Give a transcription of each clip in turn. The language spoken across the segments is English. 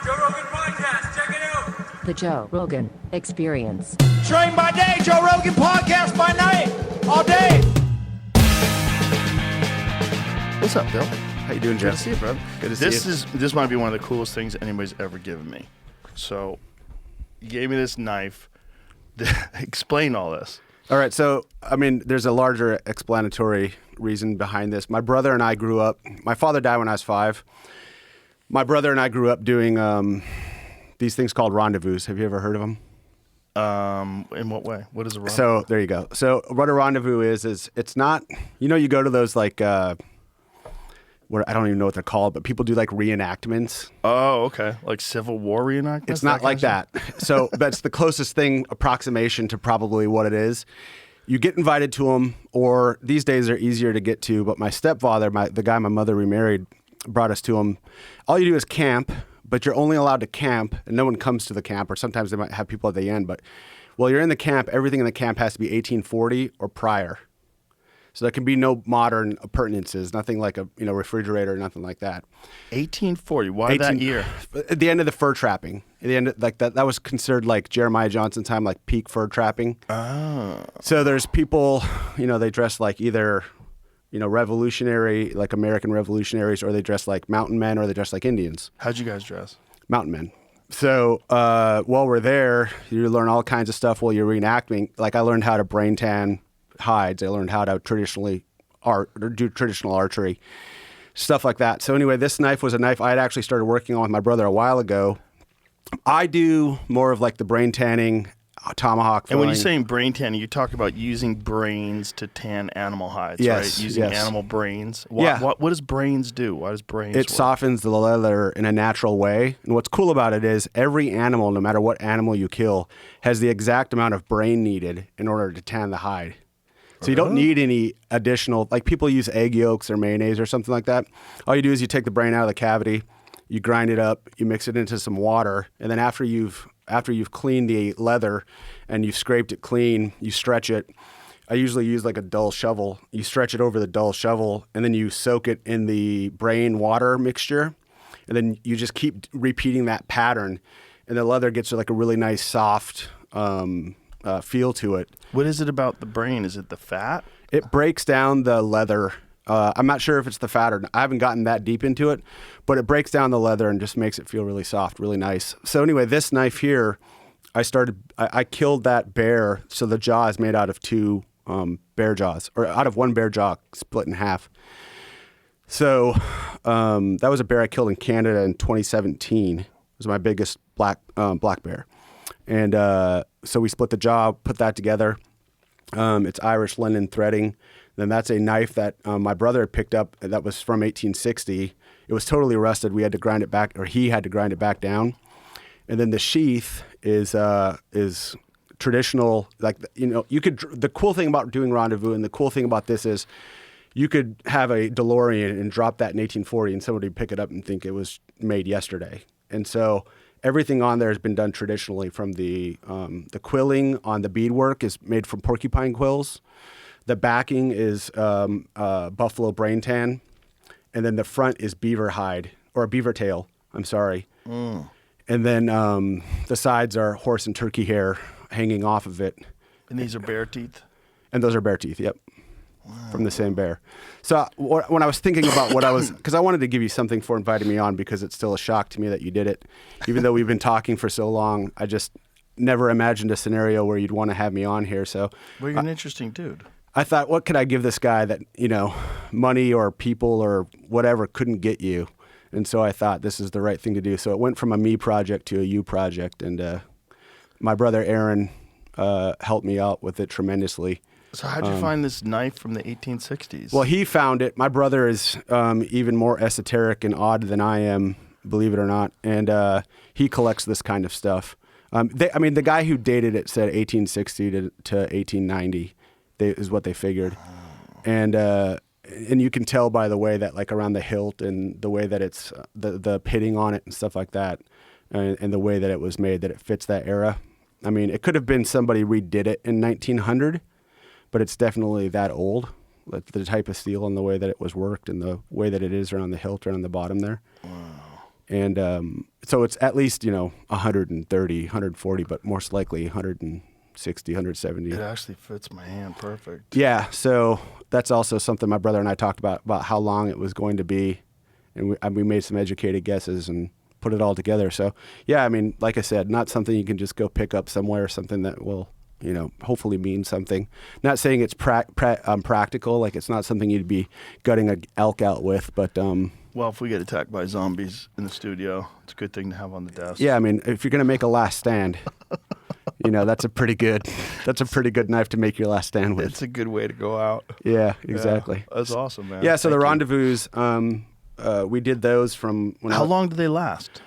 Joe Rogan Podcast. Check it out. The Joe Rogan Experience. Train by day, Joe Rogan Podcast by night, all day. What's up, Bill? How you doing, Jeff? Good to see you, brother. Good to see you. This might be one of the coolest things anybody's ever given me. So, you gave me this knife. Explain all this. All right, so, I mean, there's a larger explanatory reason behind this. My brother and I grew up, my father died when I was 5. My brother and I grew up doing these things called rendezvous. Have you ever heard of them? In what way? What is a rendezvous? So, there you go. So, what a rendezvous is it's not, you go to those like, what I don't even know what they're called, but people do like reenactments. Oh, okay. Like Civil War reenactments? It's not like that. So that's the closest thing, approximation to probably what it is. You get invited to them, or these days they're easier to get to, but my stepfather, the guy my mother remarried, brought us to them. All you do is camp, but you're only allowed to camp, and no one comes to the camp, or sometimes they might have people at the end, but while you're in the camp, everything in the camp has to be 1840 or prior. So there can be no modern appurtenances, nothing like a refrigerator, nothing like that. 1840. Why that year? At the end of the fur trapping. At the end, like that was considered like Jeremiah Johnson time, like peak fur trapping. Oh. So there's people, they dress like either, revolutionary, like American revolutionaries, or they dress like mountain men, or they dress like Indians. How'd you guys dress? Mountain men. So while we're there, you learn all kinds of stuff while you're reenacting. Like I learned how to brain tan hides. I learned how to do traditional archery, stuff like that. So anyway, this knife was a knife I had actually started working on with my brother a while ago. I do more of like the brain tanning, tomahawk throwing. And when you're saying brain tanning, you talk about using brains to tan animal hides, yes, right? Using animal brains. What does brains do? Why does brains work? Softens the leather in a natural way. And what's cool about it is every animal, no matter what animal you kill, has the exact amount of brain needed in order to tan the hide. So you don't need any additional, like people use egg yolks or mayonnaise or something like that. All you do is you take the brain out of the cavity, you grind it up, you mix it into some water, and then after you've cleaned the leather and you've scraped it clean, you stretch it. I usually use like a dull shovel. You stretch it over the dull shovel, and then you soak it in the brain water mixture, and then you just keep repeating that pattern, and the leather gets like a really nice soft feel to it. What is it about the brain? Is it the fat? It breaks down the leather. I'm not sure if it's the fat or not. I haven't gotten that deep into it, but it breaks down the leather and just makes it feel really soft, really nice. So anyway, this knife here, I killed that bear. So the jaw is made out of 2 bear jaws, or out of 1 bear jaw split in half. So that was a bear I killed in Canada in 2017. It was my biggest black bear. And so we split the jaw, put that together. It's Irish linen threading. Then that's a knife that my brother had picked up that was from 1860. It was totally rusted. We had to grind it back, or he had to grind it back down. And then the sheath is traditional. Like, you could. The cool thing about doing rendezvous, and the cool thing about this is, you could have a DeLorean and drop that in 1840, and somebody would pick it up and think it was made yesterday. And so everything on there has been done traditionally. From the quilling on the beadwork is made from porcupine quills. The backing is buffalo brain tan, and then the front is beaver hide, or beaver tail. I'm sorry. And then the sides are horse and turkey hair hanging off of it. And these are bear teeth? And those are bear teeth, yep. Wow. From the same bear. So when I was thinking about because I wanted to give you something for inviting me on, because it's still a shock to me that you did it. Even though we've been talking for so long, I just never imagined a scenario where you'd want to have me on here. So well, you're an interesting dude. I thought, what could I give this guy that, money or people or whatever couldn't get you? And so I thought this is the right thing to do. So it went from a me project to a you project. And my brother Aaron helped me out with it tremendously. So how'd you find this knife from the 1860s? Well, he found it. My brother is even more esoteric and odd than I am, believe it or not. And he collects this kind of stuff. The guy who dated it said 1860 to 1890 is what they figured. And you can tell by the way that, like, around the hilt and the way that it's the pitting on it and stuff like that, and the way that it was made, that it fits that era. I mean, it could have been somebody redid it in 1900, but it's definitely that old. The type of steel and the way that it was worked and the way that it is around the hilt or on the bottom there. Wow. And so it's at least, 130, 140, but most likely 160, 170. It actually fits my hand perfect. Yeah, so that's also something my brother and I talked about how long it was going to be. And we made some educated guesses and put it all together. So, yeah, I mean, like I said, not something you can just go pick up somewhere, something that will, hopefully mean something. Not saying it's practical, like it's not something you'd be gutting an elk out with, but... Well, if we get attacked by zombies in the studio, it's a good thing to have on the desk. Yeah, I mean, if you're going to make a last stand, that's a pretty good knife to make your last stand with. It's a good way to go out. Yeah, exactly. Yeah, that's awesome, man. Yeah, so Thank the you. rendezvous, we did those from... How long do they last?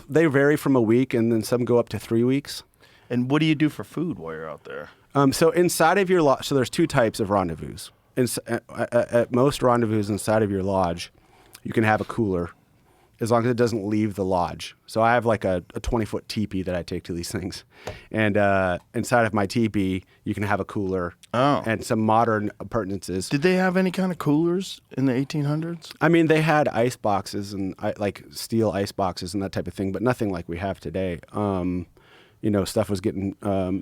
They vary from a week, and then some go up to 3 weeks. And what do you do for food while you're out there? So inside of your lodge, so there's two types of rendezvous. At most rendezvous inside of your lodge, you can have a cooler as long as it doesn't leave the lodge. So I have like a 20-foot teepee that I take to these things. And inside of my teepee, you can have a cooler and some modern appurtenances. Did they have any kind of coolers in the 1800s? I mean, they had ice boxes and like steel ice boxes and that type of thing, but nothing like we have today. Stuff was getting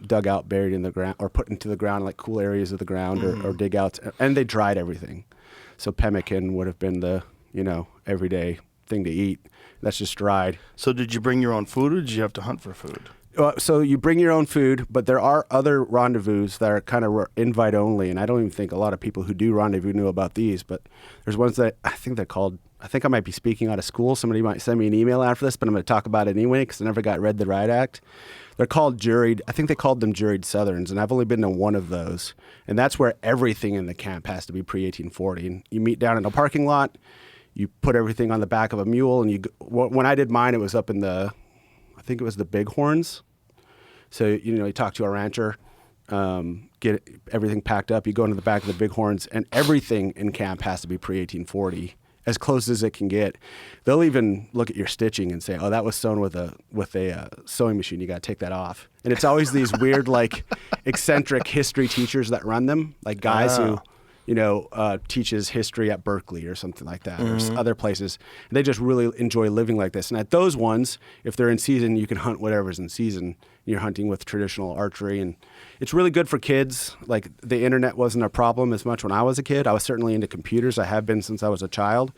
dug out, buried in the ground, or put into the ground, like cool areas of the ground or dig outs. And they dried everything. So pemmican would have been the, everyday thing to eat. That's just dried. So did you bring your own food, or did you have to hunt for food? So you bring your own food, but there are other rendezvous that are kind of invite only, and I don't even think a lot of people who do rendezvous knew about these, but there's ones that I think they're called, I think I might be speaking out of school. Somebody might send me an email after this, but I'm going to talk about it anyway because I never got read the Riot Act. They're called juried, I think they called them juried Southerns, and I've only been to one of those, and that's where everything in the camp has to be pre-1840. And you meet down in a parking lot, you put everything on the back of a mule, and when I did mine, it was up in I think it was the Bighorns. So, you talk to a rancher, get everything packed up, you go into the back of the Bighorns, and everything in camp has to be pre-1840, as close as it can get. They'll even look at your stitching and say, oh, that was sewn with a sewing machine, you got to take that off. And it's always these weird, like, eccentric history teachers that run them, like guys who... teaches history at Berkeley or something like that, or other places. And they just really enjoy living like this. And at those ones, if they're in season, you can hunt whatever's in season. You're hunting with traditional archery, and it's really good for kids. Like, the internet wasn't a problem as much when I was a kid. I was certainly into computers. I have been since I was a child.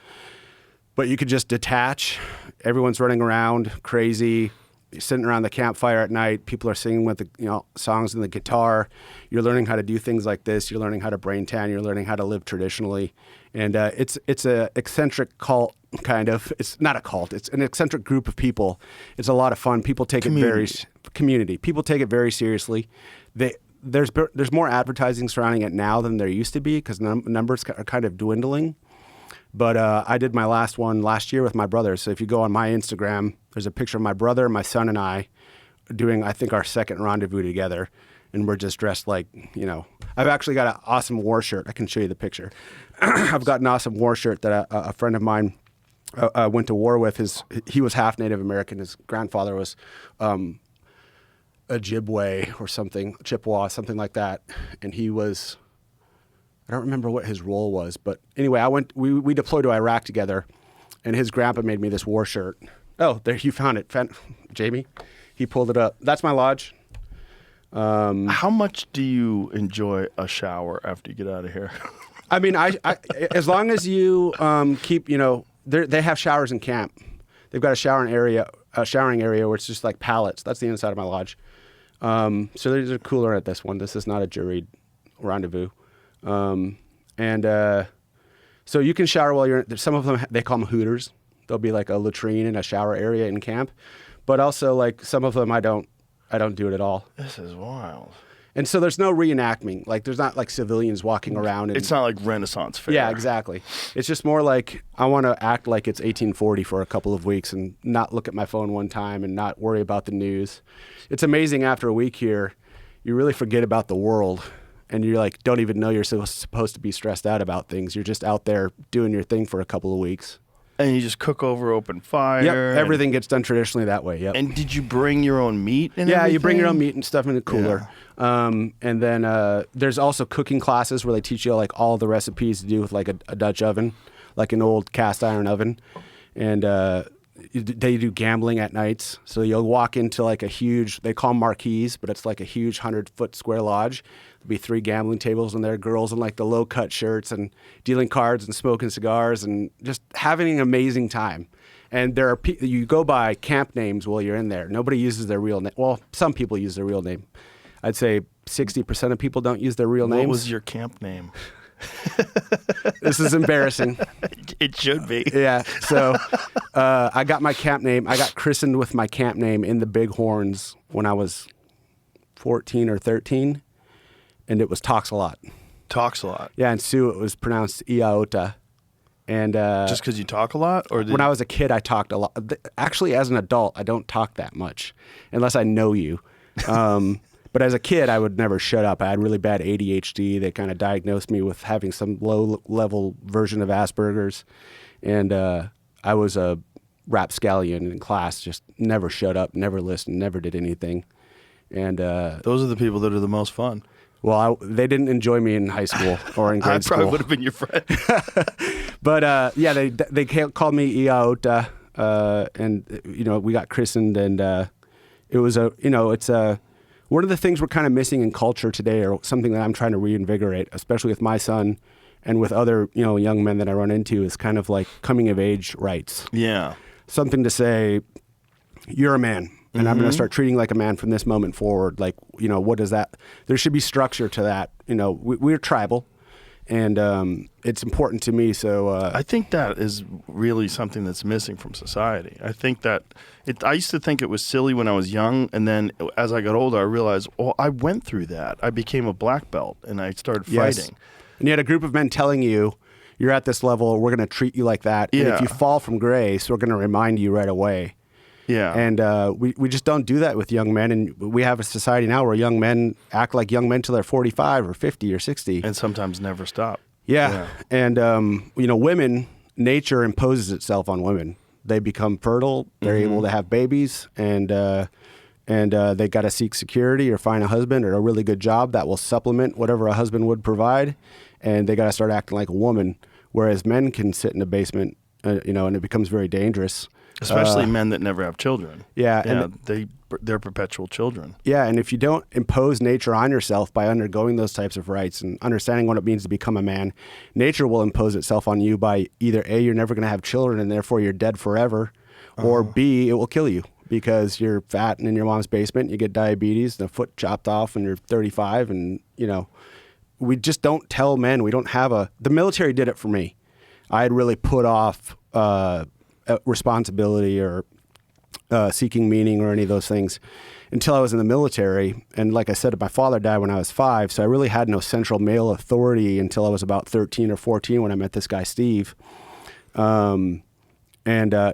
But you could just detach. Everyone's running around crazy. You're sitting around the campfire at night. People are singing with the songs and the guitar. You're learning how to do things like this. You're learning how to brain tan. You're learning how to live traditionally. And it's a eccentric cult, kind of. It's not a cult. It's an eccentric group of people. It's a lot of fun. People take it very community. People take it very seriously. There's more advertising surrounding it now than there used to be because numbers are kind of dwindling. But I did my last one last year with my brother. So if you go on my Instagram, there's a picture of my brother, my son, and I doing, I think, our second rendezvous together. And we're just dressed like, I've actually got an awesome war shirt. I can show you the picture. I've got an awesome war shirt that a friend of mine went to war with. He was half Native American. His grandfather was Ojibwe or something, Chippewa, something like that. And he was... I don't remember what his role was, but anyway, we deployed to Iraq together, and his grandpa made me this war shirt. Oh, there, you found it, Jamie. He pulled it up. That's my lodge. How much do you enjoy a shower after you get out of here? I mean, I as long as you keep, they have showers in camp. They've got a showering area where it's just like pallets. That's the inside of my lodge. So there's a cooler at this one. This is not a juried rendezvous. So you can shower while you're, some of them, they call them hooters. There'll be like a latrine and a shower area in camp, but also like some of them, I don't do it at all. This is wild. And so there's no reenactment. Like there's not like civilians walking around. And, it's not like Renaissance fair. Yeah, exactly. It's just more like I want to act like it's 1840 for a couple of weeks and not look at my phone one time and not worry about the news. It's amazing after a week here, you really forget about the world. And you're like, don't even know you're supposed to be stressed out about things. You're just out there doing your thing for a couple of weeks. And you just cook over open fire. Yep, everything gets done traditionally that way. Yep. And did you bring your own meat and Yeah, everything? you bring your own meat and stuff in the cooler. Yeah. And then there's also cooking classes where they teach you like all the recipes to do with like a Dutch oven, like an old cast iron oven. And they do gambling at nights. So you'll walk into like a huge, they call them marquees, but it's like a huge 100-foot square lodge. There'll be 3 gambling tables in there, girls in like the low cut shirts and dealing cards and smoking cigars and just having an amazing time. And there are you go by camp names while you're in there. Nobody uses their real name. Well, some people use their real name. I'd say 60% of people don't use their real names. What was your camp name? This is embarrassing. It should be. Yeah. So I got my camp name. I got christened with my camp name in the Bighorns when I was 14 or 13, and it was Talks a Lot. Talks a lot. Yeah, and Sioux it was pronounced Iota. And just because you talk a lot, or when I was a kid, I talked a lot. Actually, as an adult, I don't talk that much unless I know you. But as a kid, I would never shut up. I had really bad ADHD. They kind of diagnosed me with having some low-level version of Asperger's. And I was a rapscallion in class, just never shut up, never listened, never did anything. And those are the people that are the most fun. Well, they didn't enjoy me in high school or in grade school. I probably would have been your friend. But yeah, they called me Iota, and we got christened, and it was one of the things we're kind of missing in culture today, or something that I'm trying to reinvigorate, especially with my son and with other young men that I run into, is kind of like coming of age rights. Yeah, something to say, you're a man. And I'm going to start treating like a man from this moment forward. Like, what is that? There should be structure to that. We're tribal, and it's important to me. So I think that is really something that's missing from society. I think that I used to think it was silly when I was young, and then as I got older, I realized, I went through that. I became a black belt, and I started fighting. And you had a group of men telling you, you're at this level, we're going to treat you like that. Yeah. And if you fall from grace, we're going to remind you right away. Yeah. And we just don't do that with young men. And we have a society now where young men act like young men till they're 45 or 50 or 60. And sometimes never stop. Yeah. And, women, nature imposes itself on women. They become fertile. They're able to have babies. And they got to seek security or find a husband or a really good job that will supplement whatever a husband would provide. And they got to start acting like a woman. Whereas men can sit in a basement, and it becomes very dangerous. Especially men that never have children. Yeah. And they're perpetual children. Yeah, and if you don't impose nature on yourself by undergoing those types of rights and understanding what it means to become a man, nature will impose itself on you by either A, you're never going to have children and therefore you're dead forever, or B, it will kill you because you're fat and in your mom's basement, you get diabetes, and a foot chopped off when you're 35, and, we just don't tell men. We don't have the military did it for me. I had really put off responsibility or seeking meaning or any of those things until I was in the military. And like I said, my father died when I was 5, so I really had no central male authority until I was about 13 or 14 when I met this guy, Steve. And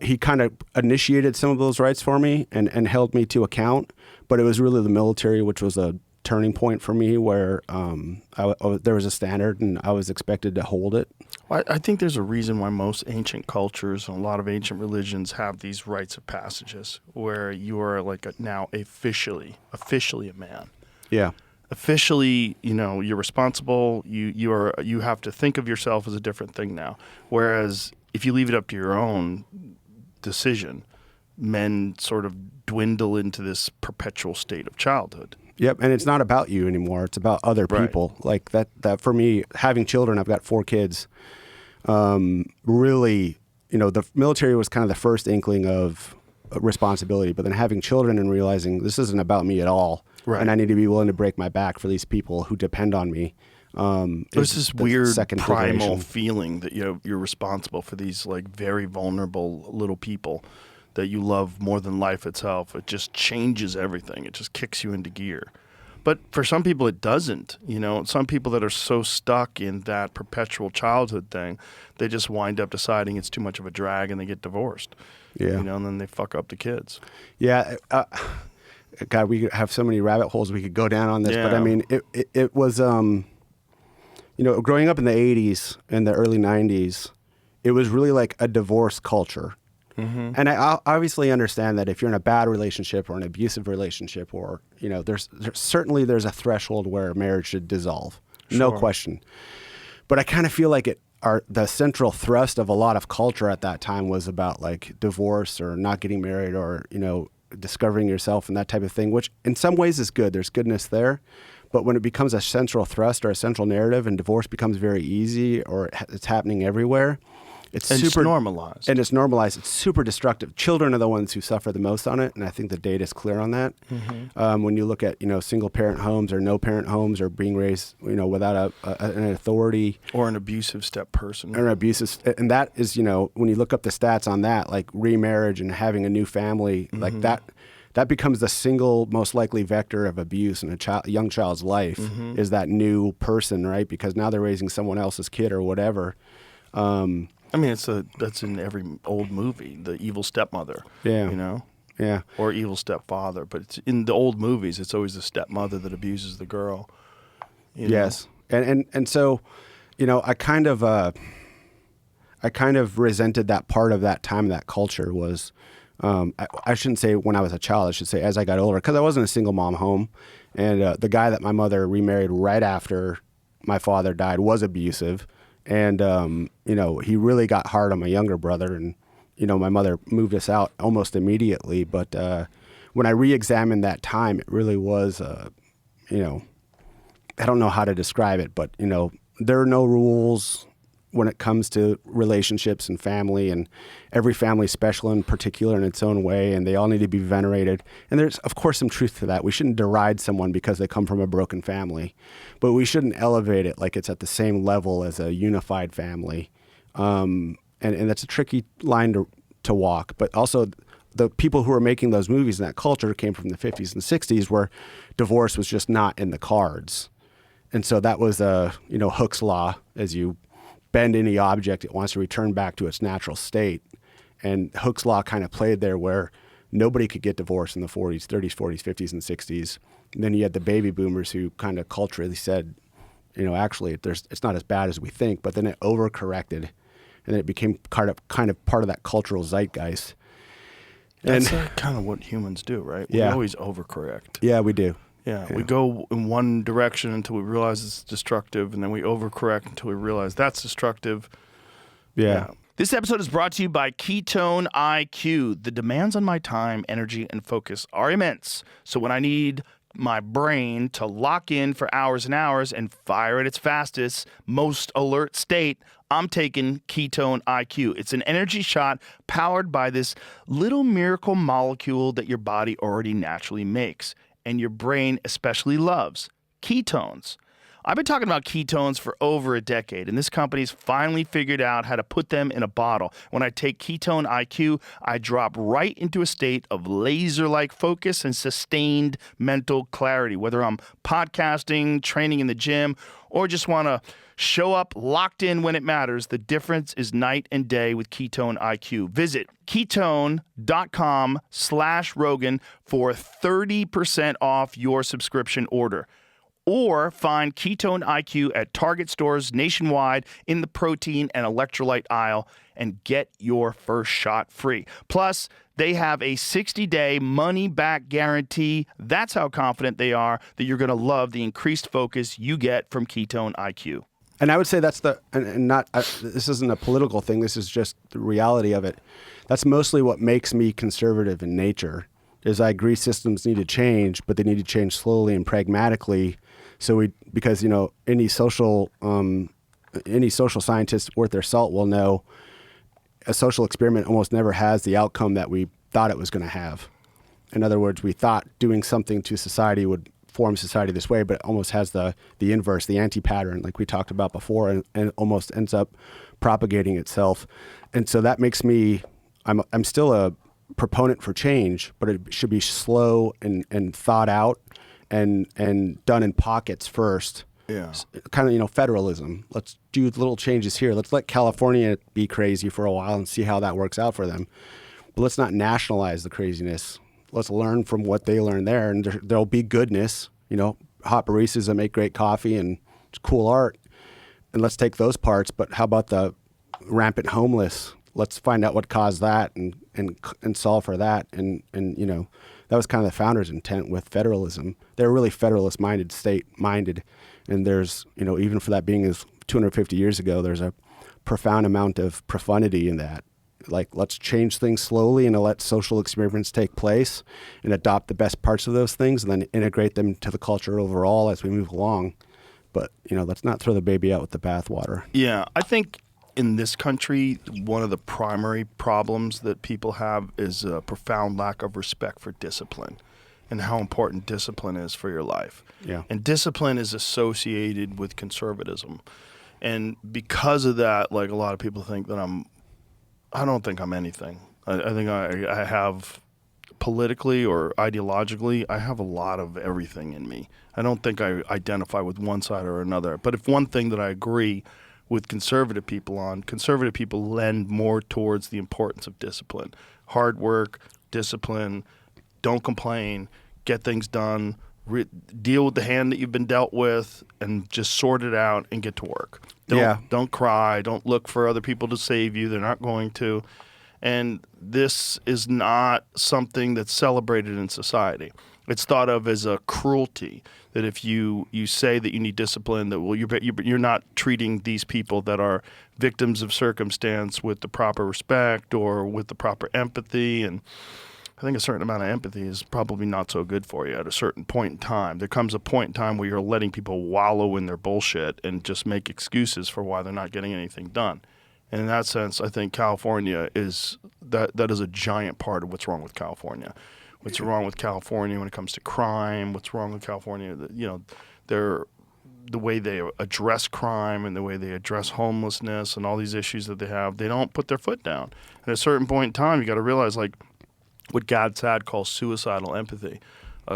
he kind of initiated some of those rights for me and held me to account. But it was really the military, which was a turning point for me where there was a standard and I was expected to hold it. Well, I think there's a reason why most ancient cultures and a lot of ancient religions have these rites of passages where you are now officially a man. Yeah. Officially, you're responsible. You have to think of yourself as a different thing now. Whereas if you leave it up to your own decision, men sort of dwindle into this perpetual state of childhood. Yep, and it's not about you anymore. It's about other people. Right. Like that for me, having children, I've got 4 kids. Really, the military was kind of the first inkling of responsibility, but then having children and realizing this isn't about me at all, right, and I need to be willing to break my back for these people who depend on me. There's this weird primal iteration. feeling that you're responsible for these very vulnerable little people that you love more than life itself. It just changes everything. It just kicks you into gear. But for some people, it doesn't. Some people that are so stuck in that perpetual childhood thing, they just wind up deciding it's too much of a drag and they get divorced. Yeah. And then they fuck up the kids. Yeah. God, we have so many rabbit holes we could go down on this. Yeah. But I mean, it was, growing up in the 80s and the early 90s, it was really like a divorce culture. Mm-hmm. And I obviously understand that if you're in a bad relationship or an abusive relationship, or there's a threshold where marriage should dissolve, no question. But I kind of feel like the central thrust of a lot of culture at that time was about like divorce or not getting married or, discovering yourself and that type of thing, which in some ways is good. There's goodness there. But when it becomes a central thrust or a central narrative and divorce becomes very easy or it's happening everywhere, it's normalized. And it's normalized. It's super destructive. Children are the ones who suffer the most on it, and I think the data is clear on that. When you look at single parent homes or no parent homes or being raised without an authority or an abusive step person or an abusive, and that is when you look up the stats on that, like remarriage and having a new family, like that becomes the single most likely vector of abuse in a young child's life is that new person, right? Because now they're raising someone else's kid or whatever. That's in every old movie, the evil stepmother. Yeah. Yeah. Or evil stepfather. But it's in the old movies, it's always the stepmother that abuses the girl. Yes. And so, I kind of resented that part of that time, that culture was, I shouldn't say when I was a child, I should say as I got older, because I wasn't a single mom home. And the guy that my mother remarried right after my father died was abusive. And, he really got hard on my younger brother. And, my mother moved us out almost immediately. But when I re-examined that time, it really was, I don't know how to describe it, but, there are no rules when it comes to relationships and family, and every family is special and particular in its own way, and they all need to be venerated. And there's, of course, some truth to that. We shouldn't deride someone because they come from a broken family, but we shouldn't elevate it like it's at the same level as a unified family. And that's a tricky line to walk. But also, the people who were making those movies in that culture came from the 50s and 60s where divorce was just not in the cards. And so that was Hooke's law, as you bend any object, it wants to return back to its natural state. And Hooke's law kind of played there where nobody could get divorced in the 40s, 30s, 40s, 50s, and 60s. And then you had the baby boomers who kind of culturally said, actually, it's not as bad as we think. But then it overcorrected, and then it became kind of part of that cultural zeitgeist. That's kind of what humans do, right? We always overcorrect. Yeah, we do. Yeah, we go in one direction until we realize it's destructive, and then we overcorrect until we realize that's destructive. Yeah. This episode is brought to you by Ketone IQ. The demands on my time, energy, and focus are immense. So when I need my brain to lock in for hours and hours and fire at its fastest, most alert state, I'm taking Ketone IQ. It's an energy shot powered by this little miracle molecule that your body already naturally makes, and your brain especially loves, ketones. I've been talking about ketones for over a decade, and this company's finally figured out how to put them in a bottle. When I take Ketone IQ, I drop right into a state of laser-like focus and sustained mental clarity, whether I'm podcasting, training in the gym, or just want to show up locked in when it matters. The difference is night and day with Ketone IQ. Visit ketone.com/Rogan for 30% off your subscription order. Or find Ketone IQ at Target stores nationwide in the protein and electrolyte aisle and get your first shot free. Plus, they have a 60-day money-back guarantee. That's how confident they are that you're going to love the increased focus you get from Ketone IQ. And I would say that's this isn't a political thing. This is just the reality of it. That's mostly what makes me conservative in nature, is I agree systems need to change, but they need to change slowly and pragmatically. Because any social scientist worth their salt will know a social experiment almost never has the outcome that we thought it was going to have. In other words, we thought doing something to society would form society this way, but it almost has the inverse, the anti-pattern, like we talked about before, and almost ends up propagating itself. And so that makes me, I'm still a proponent for change, but it should be slow and thought out and done in pockets first. Yeah. Kind of, federalism. Let's do little changes here. Let's let California be crazy for a while and see how that works out for them. But let's not nationalize the craziness. Let's learn from what they learn there, and there'll be goodness. Hot baristas that make great coffee and cool art, and let's take those parts. But how about the rampant homeless? Let's find out what caused that and solve for that. And that was kind of the founders' intent with federalism. They're really federalist-minded, state-minded, and there's even for that being as 250 years ago, there's a profound amount of profundity in that. Like, let's change things slowly and let social experiments take place and adopt the best parts of those things and then integrate them to the culture overall as we move along. But, let's not throw the baby out with the bathwater. Yeah, I think in this country, one of the primary problems that people have is a profound lack of respect for discipline and how important discipline is for your life. Yeah. And discipline is associated with conservatism. And because of that, like, a lot of people think that I don't think I'm anything. I think I have politically or ideologically, I have a lot of everything in me. I don't think I identify with one side or another. But if one thing that I agree with conservative people lend more towards the importance of discipline. Hard work, discipline, don't complain, get things done, deal with the hand that you've been dealt with, and just sort it out and get to work. Don't cry. Don't look for other people to save you. They're not going to. And this is not something that's celebrated in society. It's thought of as a cruelty, that if you say that you need discipline, that you're not treating these people that are victims of circumstance with the proper respect or with the proper empathy. And I think a certain amount of empathy is probably not so good for you at a certain point in time. There comes a point in time where you're letting people wallow in their bullshit and just make excuses for why they're not getting anything done. And in that sense, I think California is that is a giant part of what's wrong with California. What's wrong with California when it comes to crime? What's wrong with California? The way they address crime and the way they address homelessness and all these issues that they have, they don't put their foot down. At a certain point in time, you got to realize, like, what Gad Saad calls suicidal empathy.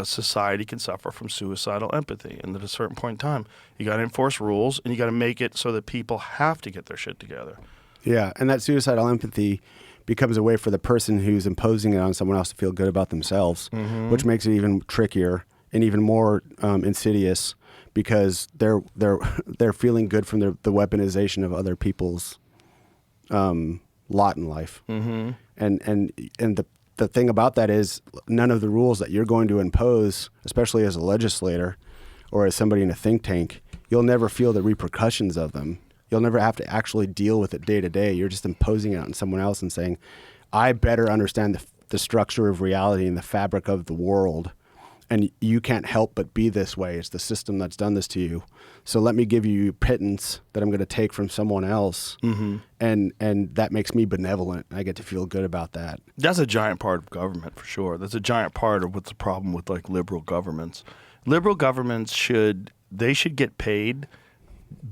Society can suffer from suicidal empathy. And at a certain point in time, you got to enforce rules and you got to make it so that people have to get their shit together. Yeah, and that suicidal empathy becomes a way for the person who's imposing it on someone else to feel good about themselves, which makes it even trickier and even more insidious because they're feeling good from the weaponization of other people's lot in life. And the thing about that is none of the rules that you're going to impose, especially as a legislator or as somebody in a think tank, you'll never feel the repercussions of them. You'll never have to actually deal with it day to day. You're just imposing it on someone else and saying, I better understand the structure of reality and the fabric of the world. And you can't help but be this way. It's the system that's done this to you. So let me give you pittance that I'm going to take from someone else. And that makes me benevolent. I get to feel good about that. That's a giant part of government, for sure. That's a giant part of what's the problem with, like, liberal governments. Liberal governments should get paid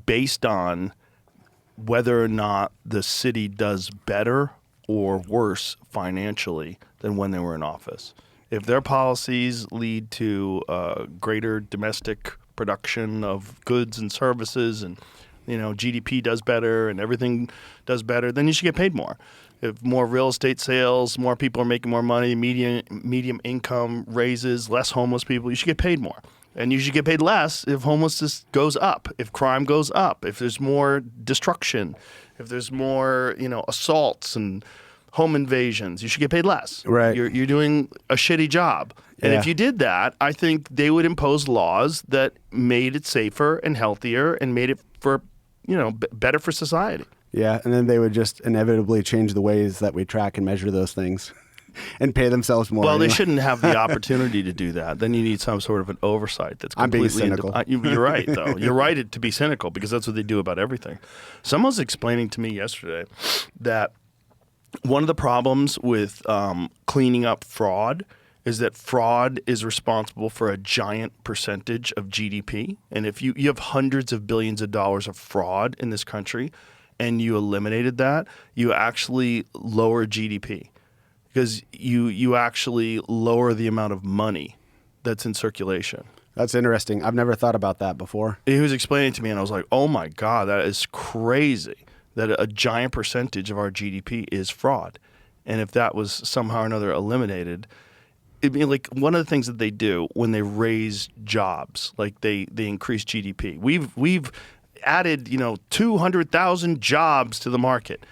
based on whether or not the city does better or worse financially than when they were in office. If their policies lead to greater domestic production of goods and services and GDP does better and everything does better, then you should get paid more. If more real estate sales, more people are making more money, medium income raises, less homeless people, you should get paid more. And you should get paid less if homelessness goes up, if crime goes up, if there's more destruction, if there's more, assaults and home invasions. You should get paid less. Right. You're doing a shitty job. And if you did that, I think they would impose laws that made it safer and healthier and made it for, better for society. Yeah, and then they would just inevitably change the ways that we track and measure those things and pay themselves more. Well, they shouldn't have the opportunity to do that. Then you need some sort of an oversight that's completely... I'm being cynical. You're right, though. You're right to be cynical because that's what they do about everything. Someone was explaining to me yesterday that one of the problems with cleaning up fraud is that fraud is responsible for a giant percentage of GDP. And if you have hundreds of billions of dollars of fraud in this country and you eliminated that, you actually lower GDP. Because you actually lower the amount of money that's in circulation. That's interesting. I've never thought about that before. He was explaining to me, and I was like, oh my God, that is crazy that a giant percentage of our GDP is fraud. And if that was somehow or another eliminated, it'd be like one of the things that they do when they raise jobs, like they increase GDP. We've added, 200,000 jobs to the market.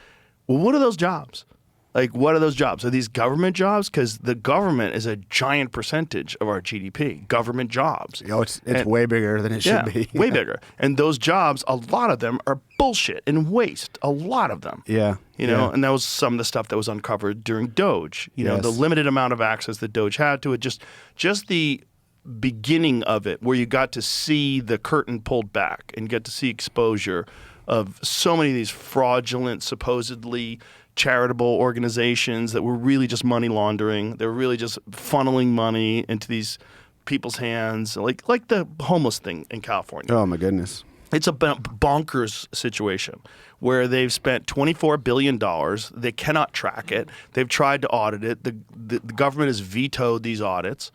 Well, what are those jobs? Like, what are those jobs? Are these government jobs? Because the government is a giant percentage of our GDP. Government jobs. It's way bigger than it should be. Way bigger. And those jobs, a lot of them are bullshit and waste. A lot of them. Yeah. You know, and that was some of the stuff that was uncovered during Doge. You know, the limited amount of access that Doge had to it. Just the beginning of it, where you got to see the curtain pulled back and get to see exposure of so many of these fraudulent, supposedly charitable organizations that were really just money laundering. They were really just funneling money into these people's hands, like the homeless thing in California. Oh, my goodness. It's a bonkers situation where they've spent $24 billion. They cannot track it. They've tried to audit it. The government has vetoed these audits.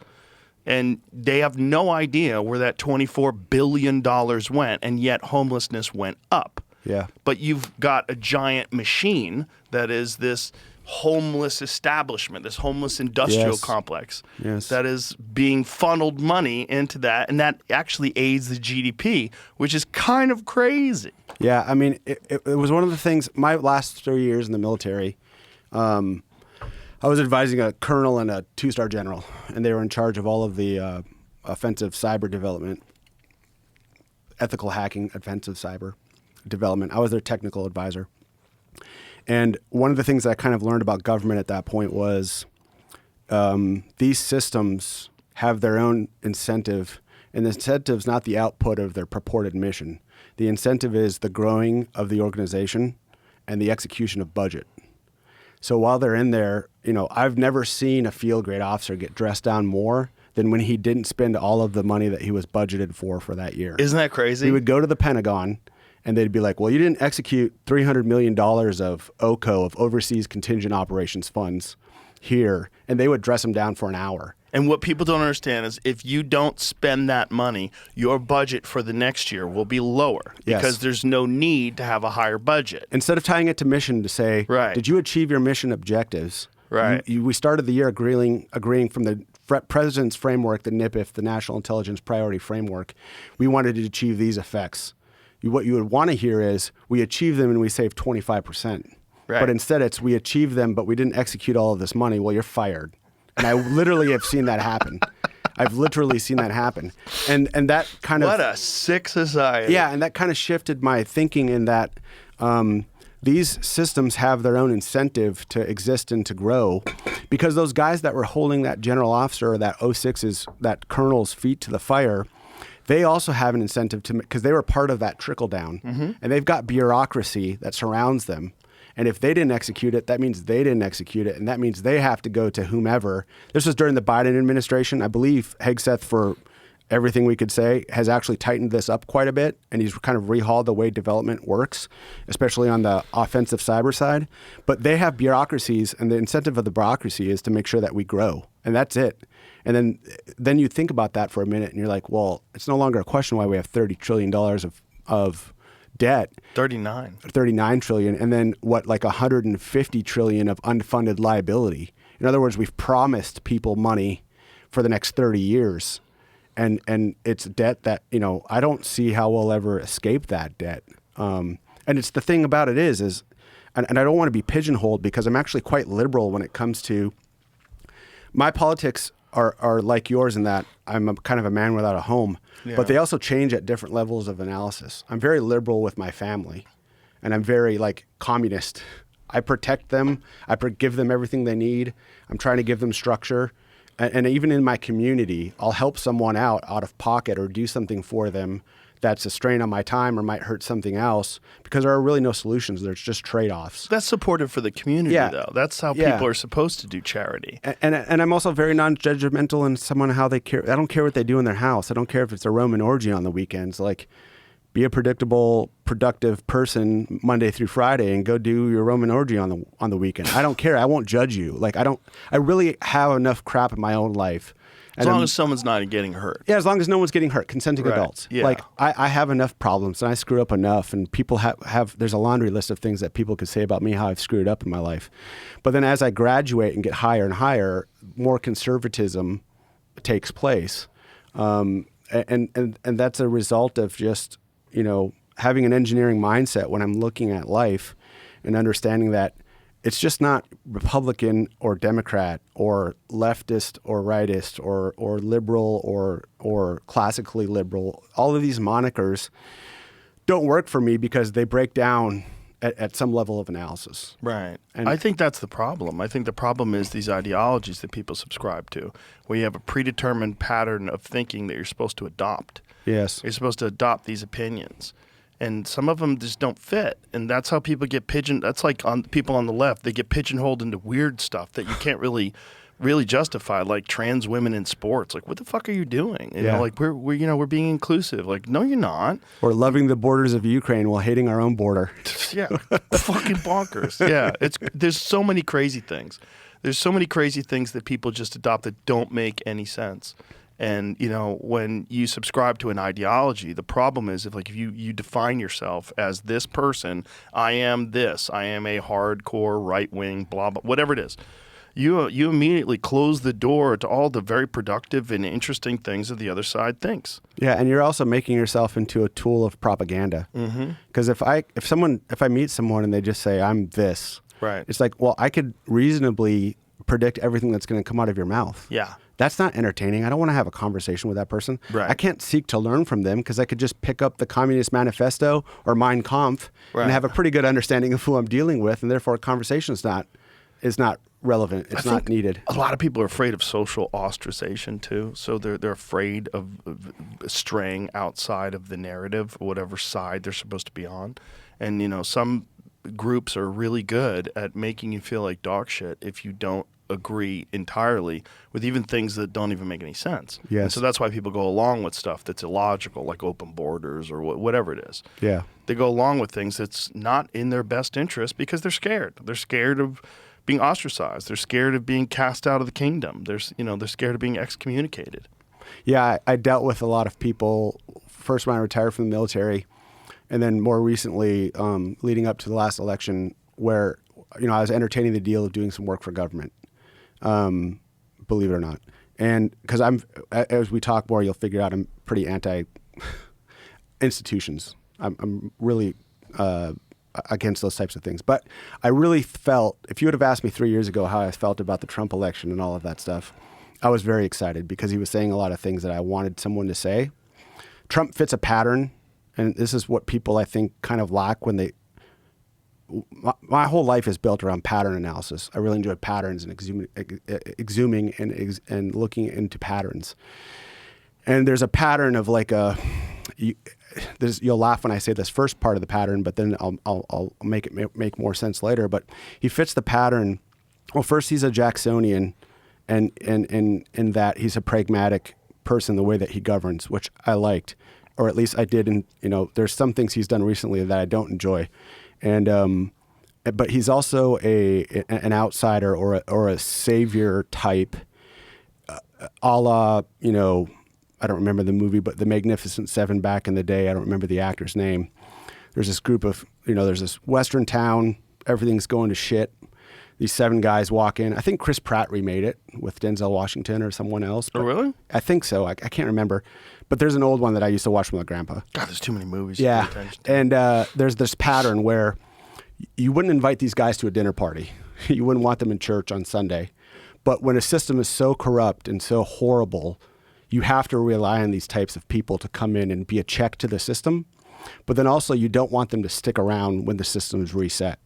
And they have no idea where that $24 billion went, and yet homelessness went up. Yeah. But you've got a giant machine that is this homeless establishment, this homeless industrial complex that is being funneled money into that, and that actually aids the GDP, which is kind of crazy. Yeah, I mean, it was one of the things, my last 3 years in the military, I was advising a colonel and a 2-star general, and they were in charge of all of the offensive cyber development, ethical hacking, offensive cyber development. I was their technical advisor. And one of the things that I kind of learned about government at that point was these systems have their own incentive, and the incentive is not the output of their purported mission. The incentive is the growing of the organization and the execution of budget. So while they're in there, you know, I've never seen a field grade officer get dressed down more than when he didn't spend all of the money that he was budgeted for that year. Isn't that crazy? He would go to the Pentagon, and they'd be like, well, you didn't execute $300 million of OCO, of Overseas Contingent Operations Funds here. And they would dress him down for an hour. And what people don't understand is if you don't spend that money, your budget for the next year will be lower because there's no need to have a higher budget. Instead of tying it to mission to say, did you achieve your mission objectives? Right. We started the year agreeing from the President's framework, the NIPIF, the National Intelligence Priority Framework. We wanted to achieve these effects. What you would want to hear is we achieved them and we saved 25%. Right. But instead it's we achieved them, but we didn't execute all of this money. Well, you're fired. And I literally have seen that happen. I've literally seen that happen. And that kind of... What a sick society. Yeah, and that kind of shifted my thinking in that these systems have their own incentive to exist and to grow because those guys that were holding that general officer or that 06's, that colonel's feet to the fire, they also have an incentive to, because they were part of that trickle down, and they've got bureaucracy that surrounds them. And if they didn't execute it, that means they didn't execute it, and that means they have to go to whomever. This was during the Biden administration. I believe Hegseth, for everything we could say, has actually tightened this up quite a bit, and he's kind of rehauled the way development works, especially on the offensive cyber side. But they have bureaucracies, and the incentive of the bureaucracy is to make sure that we grow, and that's it. And then you think about that for a minute, and you're like, well, it's no longer a question why we have $30 trillion of debt. 39 trillion, and then what, like 150 trillion of unfunded liability. In other words, we've promised people money for the next 30 years. And it's debt that, you know, I don't see how we'll ever escape that debt. And it's the thing about it is and I don't want to be pigeonholed because I'm actually quite liberal when it comes to my politics are like yours in that I'm kind of a man without a home, but they also change at different levels of analysis. I'm very liberal with my family, and I'm very like communist. I protect them. I give them everything they need. I'm trying to give them structure. And even in my community, I'll help someone out of pocket or do something for them that's a strain on my time or might hurt something else because there are really no solutions. There's just trade-offs. That's supportive for the community, though. That's how people are supposed to do charity. And I'm also very non-judgmental in someone how they care. I don't care what they do in their house. I don't care if it's a Roman orgy on the weekends. Like, be a predictable, productive person Monday through Friday and go do your Roman orgy on the weekend. I don't care. I won't judge you. Like, I really have enough crap in my own life. As long as someone's not getting hurt. Yeah, as long as no one's getting hurt. Consenting adults. Yeah. Like, I have enough problems and I screw up enough, and people have there's a laundry list of things that people could say about me, how I've screwed up in my life. But then as I graduate and get higher and higher, more conservatism takes place. And that's a result of just, you know, having an engineering mindset when I'm looking at life and understanding that it's just not Republican or Democrat or leftist or rightist or liberal or classically liberal. All of these monikers don't work for me because they break down at some level of analysis. Right. And I think that's the problem. I think the problem is these ideologies that people subscribe to, where you have a predetermined pattern of thinking that you're supposed to adopt. Yes. You're supposed to adopt these opinions. And some of them just don't fit. And that's how people get that's like on people on the left, they get pigeonholed into weird stuff that you can't really justify, like trans women in sports. Like, what the fuck are you doing? You know, like we're being inclusive. Like, no, you're not. Or loving the borders of Ukraine while hating our own border. Yeah, fucking bonkers. Yeah, there's so many crazy things. There's so many crazy things that people just adopt that don't make any sense. And, you know, when you subscribe to an ideology, the problem is if you define yourself as this person, I am this, I am a hardcore right-wing, blah, blah, whatever it is, you immediately close the door to all the very productive and interesting things that the other side thinks. Yeah, and you're also making yourself into a tool of propaganda. Because if I meet someone and they just say, I'm this, right, it's like, well, I could reasonably predict everything that's going to come out of your mouth. Yeah. That's not entertaining. I don't want to have a conversation with that person. Right. I can't seek to learn from them because I could just pick up the Communist Manifesto or Mein Kampf and have a pretty good understanding of who I'm dealing with, and therefore a conversation is not relevant. It's not needed. A lot of people are afraid of social ostracization too, so they're afraid of straying outside of the narrative, or whatever side they're supposed to be on. And you know, some groups are really good at making you feel like dog shit if you don't agree entirely with even things that don't even make any sense. Yes. And so that's why people go along with stuff that's illogical, like open borders or whatever it is. Yeah. They go along with things that's not in their best interest because they're scared. They're scared of being ostracized. They're scared of being cast out of the kingdom. They're scared of being excommunicated. Yeah, I dealt with a lot of people first when I retired from the military, and then more recently, leading up to the last election, where I was entertaining the deal of doing some work for government. Believe it or not. And because as we talk more, you'll figure out I'm pretty anti-institutions. I'm really against those types of things. But I really felt, if you would have asked me 3 years ago how I felt about the Trump election and all of that stuff, I was very excited because he was saying a lot of things that I wanted someone to say. Trump fits a pattern, and this is what people, I think, kind of lack when they... My whole life is built around pattern analysis. I really enjoy patterns and exhuming and looking into patterns. And there's a pattern of like you'll laugh when I say this first part of the pattern, but then I'll make it make more sense later. But he fits the pattern. Well, first he's a Jacksonian, and in that he's a pragmatic person, the way that he governs, which I liked, or at least I did. And there's some things he's done recently that I don't enjoy. And but he's also an outsider or a savior type, a la I don't remember the movie, but The Magnificent Seven back in the day. I don't remember the actor's name. There's this group of there's this western town. Everything's going to shit. These 7 guys walk in. I think Chris Pratt remade it with Denzel Washington or someone else. Oh, really? I think so. I can't remember. But there's an old one that I used to watch with my grandpa. God, there's too many movies. Yeah. To pay attention to. And there's this pattern where you wouldn't invite these guys to a dinner party. You wouldn't want them in church on Sunday. But when a system is so corrupt and so horrible, you have to rely on these types of people to come in and be a check to the system. But then also you don't want them to stick around when the system is reset.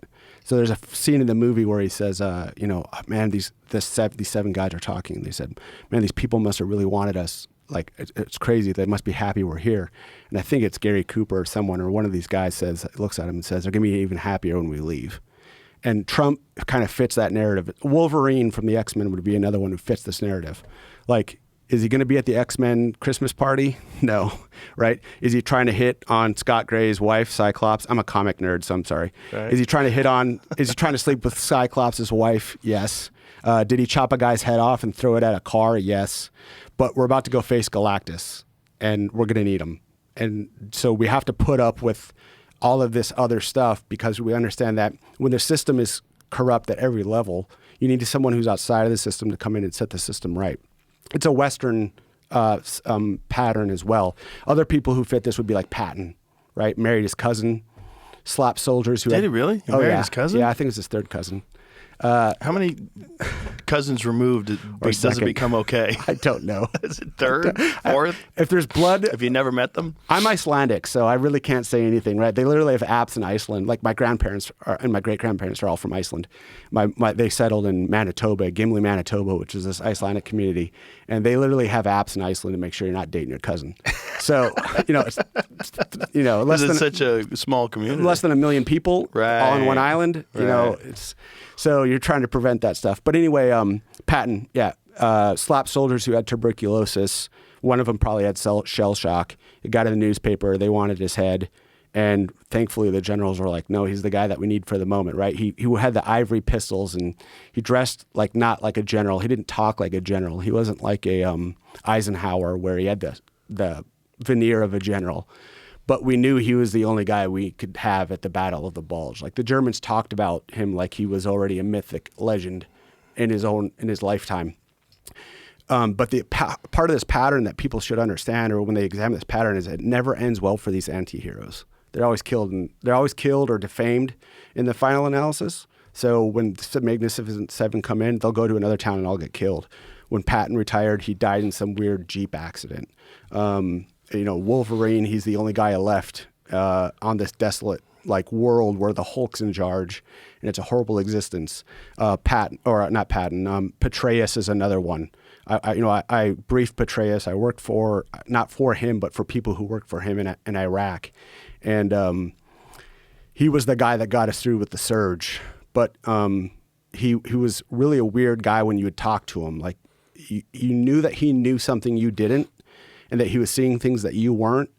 So there's a scene in the movie where he says, man, these 7 guys are talking. They said, man, these people must have really wanted us. Like, it's crazy. They must be happy we're here. And I think it's Gary Cooper or someone, or one of these guys looks at him and says, they're going to be even happier when we leave. And Trump kind of fits that narrative. Wolverine from the X-Men would be another one who fits this narrative. Like, is he going to be at the X-Men Christmas party? No, right? Is he trying to hit on Scott Gray's wife, Cyclops? I'm a comic nerd, so I'm sorry. Right. Is he trying to sleep with Cyclops' wife? Yes. Did he chop a guy's head off and throw it at a car? Yes. But we're about to go face Galactus, and we're going to need him. And so we have to put up with all of this other stuff because we understand that when the system is corrupt at every level, you need someone who's outside of the system to come in and set the system right. It's a Western pattern as well. Other people who fit this would be like Patton, right? Married his cousin, slapped soldiers who Did he really? He married his cousin? Yeah, I think it's his 3rd cousin. How many cousins removed does it become okay? I don't know. Is it third, fourth? If there's blood, Have you never met them? I'm Icelandic, so I really can't say anything, right? They literally have apps in Iceland. Like my grandparents and my great-grandparents are all from Iceland. They settled in Manitoba, Gimli, Manitoba, which is this Icelandic community, and they literally have apps in Iceland to make sure you're not dating your cousin. So, less It's such a small community. less than 1 million people all on one island. So you're trying to prevent that stuff. But anyway, Patton, slapped soldiers who had tuberculosis. One of them probably had shell shock. It got in the newspaper. They wanted his head. And thankfully, the generals were like, no, he's the guy that we need for the moment, right? He had the ivory pistols, and he dressed not like a general. He didn't talk like a general. He wasn't like a Eisenhower where he had the veneer of a general. But we knew he was the only guy we could have at the Battle of the Bulge. Like the Germans talked about him like he was already a mythic legend in his lifetime. But the part of this pattern that people should understand, or when they examine this pattern, is it never ends well for these anti-heroes. They're always killed or defamed in the final analysis. So when the Magnificent Seven come in, they'll go to another town and all get killed. When Patton retired, he died in some weird Jeep accident. Wolverine, he's the only guy left on this desolate world where the Hulk's in charge, and it's a horrible existence. Petraeus is another one. I briefed Petraeus. I worked not for him, but for people who worked for him in Iraq, and he was the guy that got us through with the surge. But he was really a weird guy when you would talk to him. Like you knew that he knew something you didn't, and that he was seeing things that you weren't.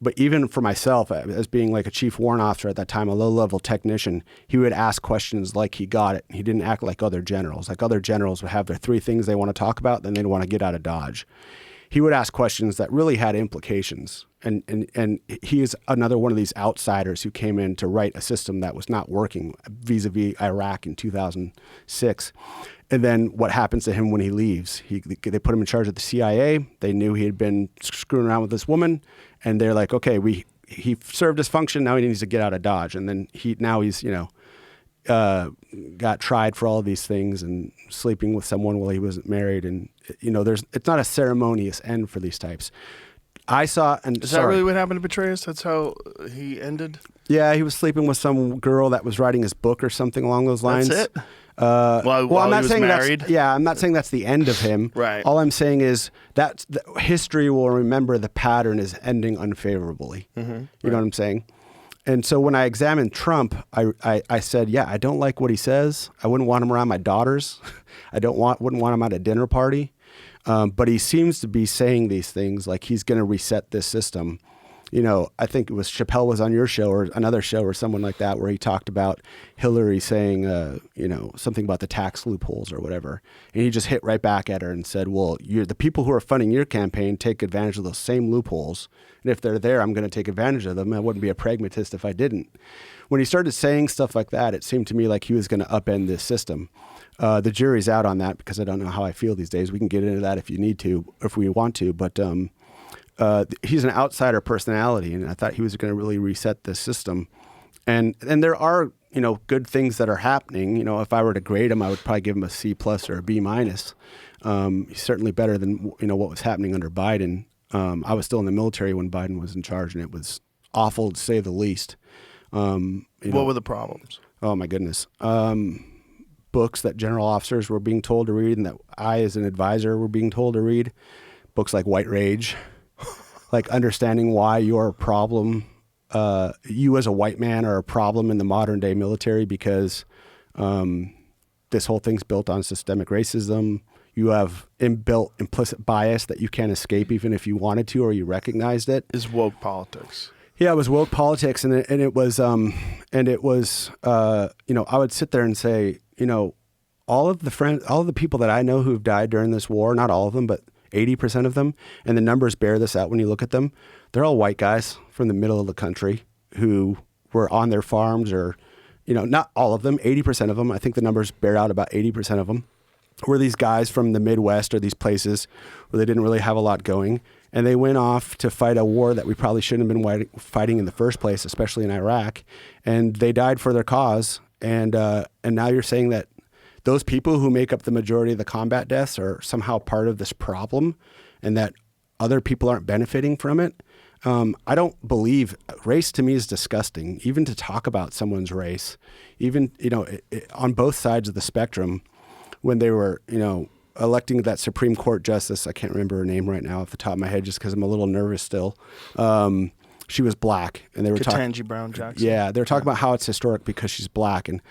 But even for myself, as being like a chief warrant officer at that time, a low-level technician, he would ask questions like he got it. He didn't act like other generals. Like other generals would have their 3 things they want to talk about, then they'd want to get out of Dodge. He would ask questions that really had implications. And he is another one of these outsiders who came in to write a system that was not working vis-a-vis Iraq in 2006. And then what happens to him when he leaves? They put him in charge of the CIA. They knew he had been screwing around with this woman. And they're like, okay, he served his function. Now he needs to get out of Dodge. And then he's got tried for all of these things and sleeping with someone while he wasn't married. And, it's not a ceremonious end for these types. Is that really what happened to Petraeus? That's how he ended? Yeah, he was sleeping with some girl that was writing his book or something along those lines. That's it? While he I'm not was saying married? I'm not saying that's the end of him. Right. All I'm saying is that history will remember the pattern is ending unfavorably. Mm-hmm. You know what I'm saying? And so when I examined Trump, I said, I don't like what he says. I wouldn't want him around my daughters. Wouldn't want him at a dinner party. But he seems to be saying these things like he's going to reset this system. I think it was Chappelle was on your show or another show or someone like that where he talked about Hillary saying, something about the tax loopholes or whatever. And he just hit right back at her and said, well, the people who are funding your campaign take advantage of those same loopholes. And if they're there, I'm going to take advantage of them. I wouldn't be a pragmatist if I didn't. When he started saying stuff like that, it seemed to me like he was going to upend this system. The jury's out on that because I don't know how I feel these days. We can get into that if we want to. But he's an outsider personality, and I thought he was going to really reset this system. And there are good things that are happening. If I were to grade him, I would probably give him a C+ or a B-. He's certainly better than what was happening under Biden. I was still in the military when Biden was in charge, and it was awful to say the least. What were the problems? Oh my goodness. Books that general officers were being told to read and that I as an advisor were being told to read. Books like White Rage, like understanding why you're a problem. You as a white man are a problem in the modern day military because this whole thing's built on systemic racism. You have inbuilt implicit bias that you can't escape even if you wanted to or you recognized it. Is woke politics. Yeah, it was woke politics, and it was I would sit there and say, all of the people that I know who've died during this war, not all of them, but 80% of them, and the numbers bear this out when you look at them, they're all white guys from the middle of the country who were on their farms or, not all of them, 80% of them. I think the numbers bear out about 80% of them were these guys from the Midwest or these places where they didn't really have a lot going. And they went off to fight a war that we probably shouldn't have been fighting in the first place, especially in Iraq. And they died for their cause. And now you're saying that those people who make up the majority of the combat deaths are somehow part of this problem, and that other people aren't benefiting from it. I don't believe race to me is disgusting. Even to talk about someone's race, even on both sides of the spectrum, when they were electing that Supreme Court justice, I can't remember her name right now off the top of my head, just because I'm a little nervous still. She was black, and they were Ketanji Brown Jackson. Yeah, they were talking about how it's historic because she's black, and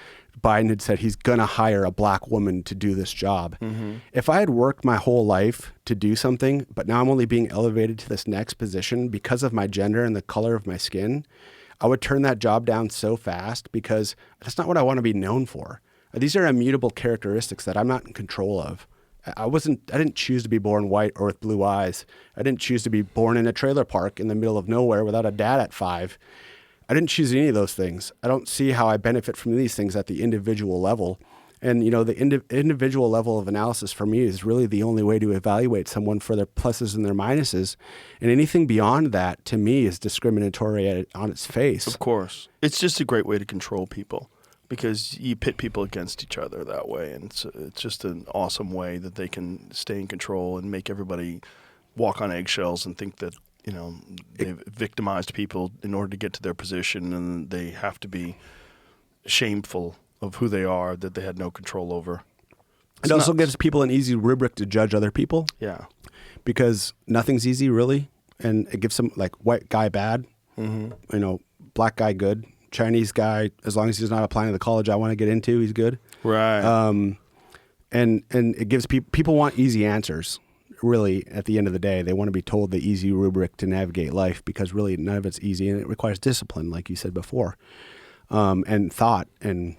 Biden had said he's gonna hire a black woman to do this job. Mm-hmm. If I had worked my whole life to do something, but now I'm only being elevated to this next position because of my gender and the color of my skin, I would turn that job down so fast because that's not what I want to be known for. These are immutable characteristics that I'm not in control of. I didn't choose to be born white or with blue eyes. I didn't choose to be born in a trailer park in the middle of nowhere without a dad at 5. I didn't choose any of those things. I don't see how I benefit from these things at the individual level. And, the individual level of analysis for me is really the only way to evaluate someone for their pluses and their minuses. And anything beyond that, to me, is discriminatory on its face. Of course. It's just a great way to control people, because you pit people against each other that way. And it's just an awesome way that they can stay in control and make everybody walk on eggshells and think that, they've victimized people in order to get to their position, and they have to be shameful of who they are that they had no control over. It also gives people an easy rubric to judge other people. Yeah. Because nothing's easy, really. And it gives them, like, white guy bad, black guy good, Chinese guy, as long as he's not applying to the college I want to get into, he's good. Right. And it gives people want easy answers. Really, at the end of the day, they want to be told the easy rubric to navigate life, because really none of it's easy, and it requires discipline, like you said before, and thought, and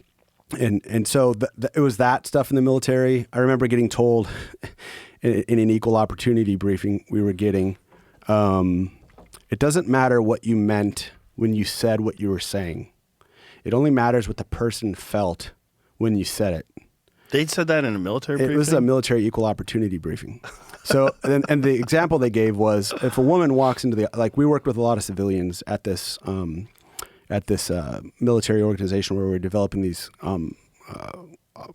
so it was that stuff in the military. I remember getting told in an equal opportunity briefing we were getting, it doesn't matter what you meant when you said what you were saying. It only matters what the person felt when you said it. They said that in a military briefing? It was a military equal opportunity briefing. So, and the example they gave was, if a woman walks into we worked with a lot of civilians at this military organization where we were developing these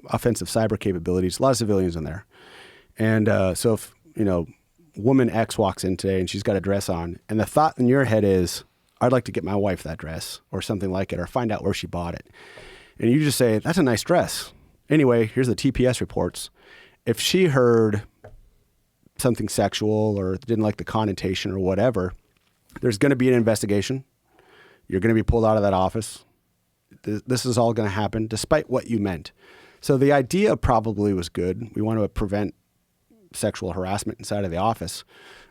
offensive cyber capabilities, a lot of civilians in there. And so if, woman X walks in today and she's got a dress on, and the thought in your head is, I'd like to get my wife that dress or something like it, or find out where she bought it. And you just say, that's a nice dress. Anyway, here's the TPS reports. If she heard something sexual or didn't like the connotation or whatever, there's going to be an investigation. You're going to be pulled out of that office. This is all going to happen despite what you meant. So the idea probably was good. We want to prevent sexual harassment inside of the office.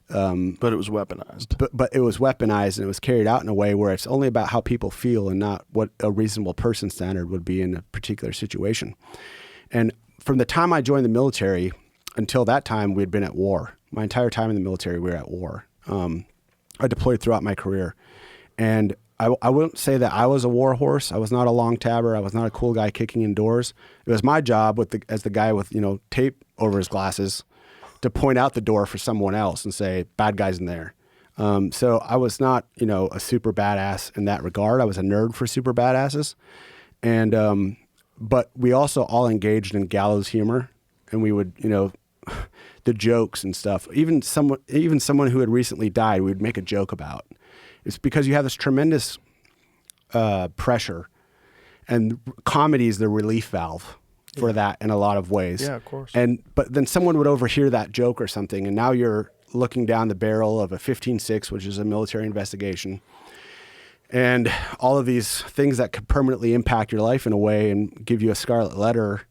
But it was weaponized. But it was weaponized, and it was carried out in a way where it's only about how people feel and not what a reasonable person standard would be in a particular situation. And from the time I joined the military until that time, we had been at war. My entire time in the military, we were at war. I deployed throughout my career. And I wouldn't say that I was a war horse. I was not a long tabber. I was not a cool guy kicking in doors. It was my job as the guy with tape over his glasses to point out the door for someone else and say, bad guy's in there. So I was not, a super badass in that regard. I was a nerd for super badasses. And, but we also all engaged in gallows humor, and we would, the jokes and stuff. Even someone who had recently died, we would make a joke about. It's because you have this tremendous pressure, and comedy is the relief valve for that in a lot of ways. Yeah, of course. But then someone would overhear that joke or something, and now you're looking down the barrel of a 15-6, which is a military investigation, and all of these things that could permanently impact your life in a way and give you a scarlet letter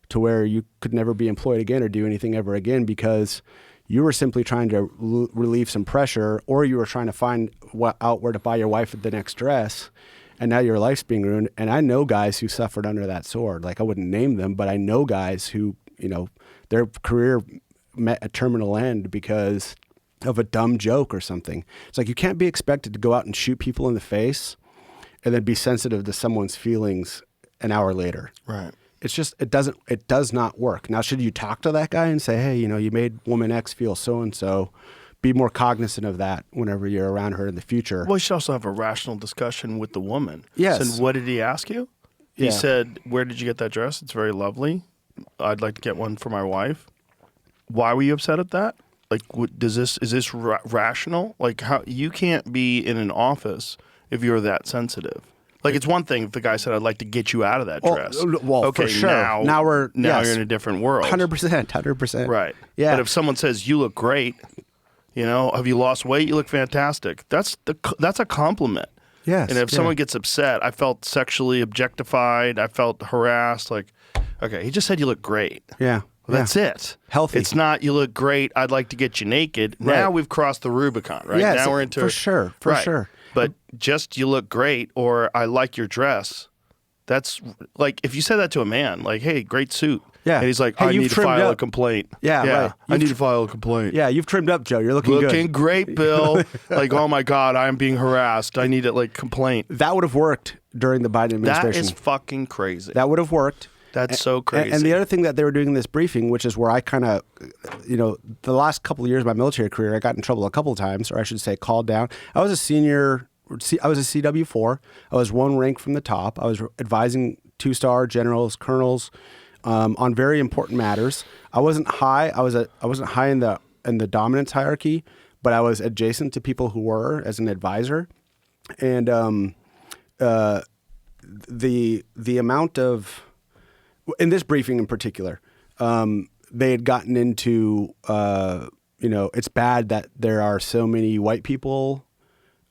to where you could never be employed again or do anything ever again, because you were simply trying to relieve some pressure, or you were trying to find out where to buy your wife the next dress, and now your life's being ruined. And I know guys who suffered under that sword. Like, I wouldn't name them, but I know guys who, their career met a terminal end because of a dumb joke or something. It's like, you can't be expected to go out and shoot people in the face and then be sensitive to someone's feelings an hour later. Right. It's just, it does not work. Now, should you talk to that guy and say, hey, you made woman X feel so-and-so, be more cognizant of that whenever you're around her in the future. Well, you should also have a rational discussion with the woman. Yes. So what did he ask you? He said, where did you get that dress? It's very lovely. I'd like to get one for my wife. Why were you upset at that? Like, is this rational? Like, how you can't be in an office if you're that sensitive. Like, it's one thing if the guy said, "I'd like to get you out of that dress." Well, okay, for sure. now you're in a different world. 100%. Right. Yeah. But if someone says you look great, have you lost weight? You look fantastic. That's a compliment. Yes. And if someone gets upset, I felt sexually objectified. I felt harassed. Like, okay, he just said you look great. Yeah. Well, that's it. Healthy. It's not you look great. I'd like to get you naked. Right. Now we've crossed the Rubicon, right? Yes, Now we're into for sure. But just you look great or I like your dress. That's like if you said that to a man, like, hey, great suit. Yeah. And he's like, Hey, I you've need to trimmed file a up. complaint. Yeah, right. I need to file a complaint. Yeah, you've trimmed up, Joe. You're looking good. Great, Bill. Like, oh my God, I'm being harassed. I need a complaint. That would have worked during the Biden administration. That is fucking crazy. That would have worked. That's so crazy. And the other thing that they were doing in this briefing, which is where I kind of, the last couple of years of my military career, I got in trouble a couple of times, or I should say called down. I was a CW4. I was one rank from the top. I was advising 2-star generals, colonels on very important matters. I wasn't high. I wasn't high in the dominance hierarchy, but I was adjacent to people who were as an advisor. And the amount of in this briefing in particular, they had gotten into, it's bad that there are so many white people.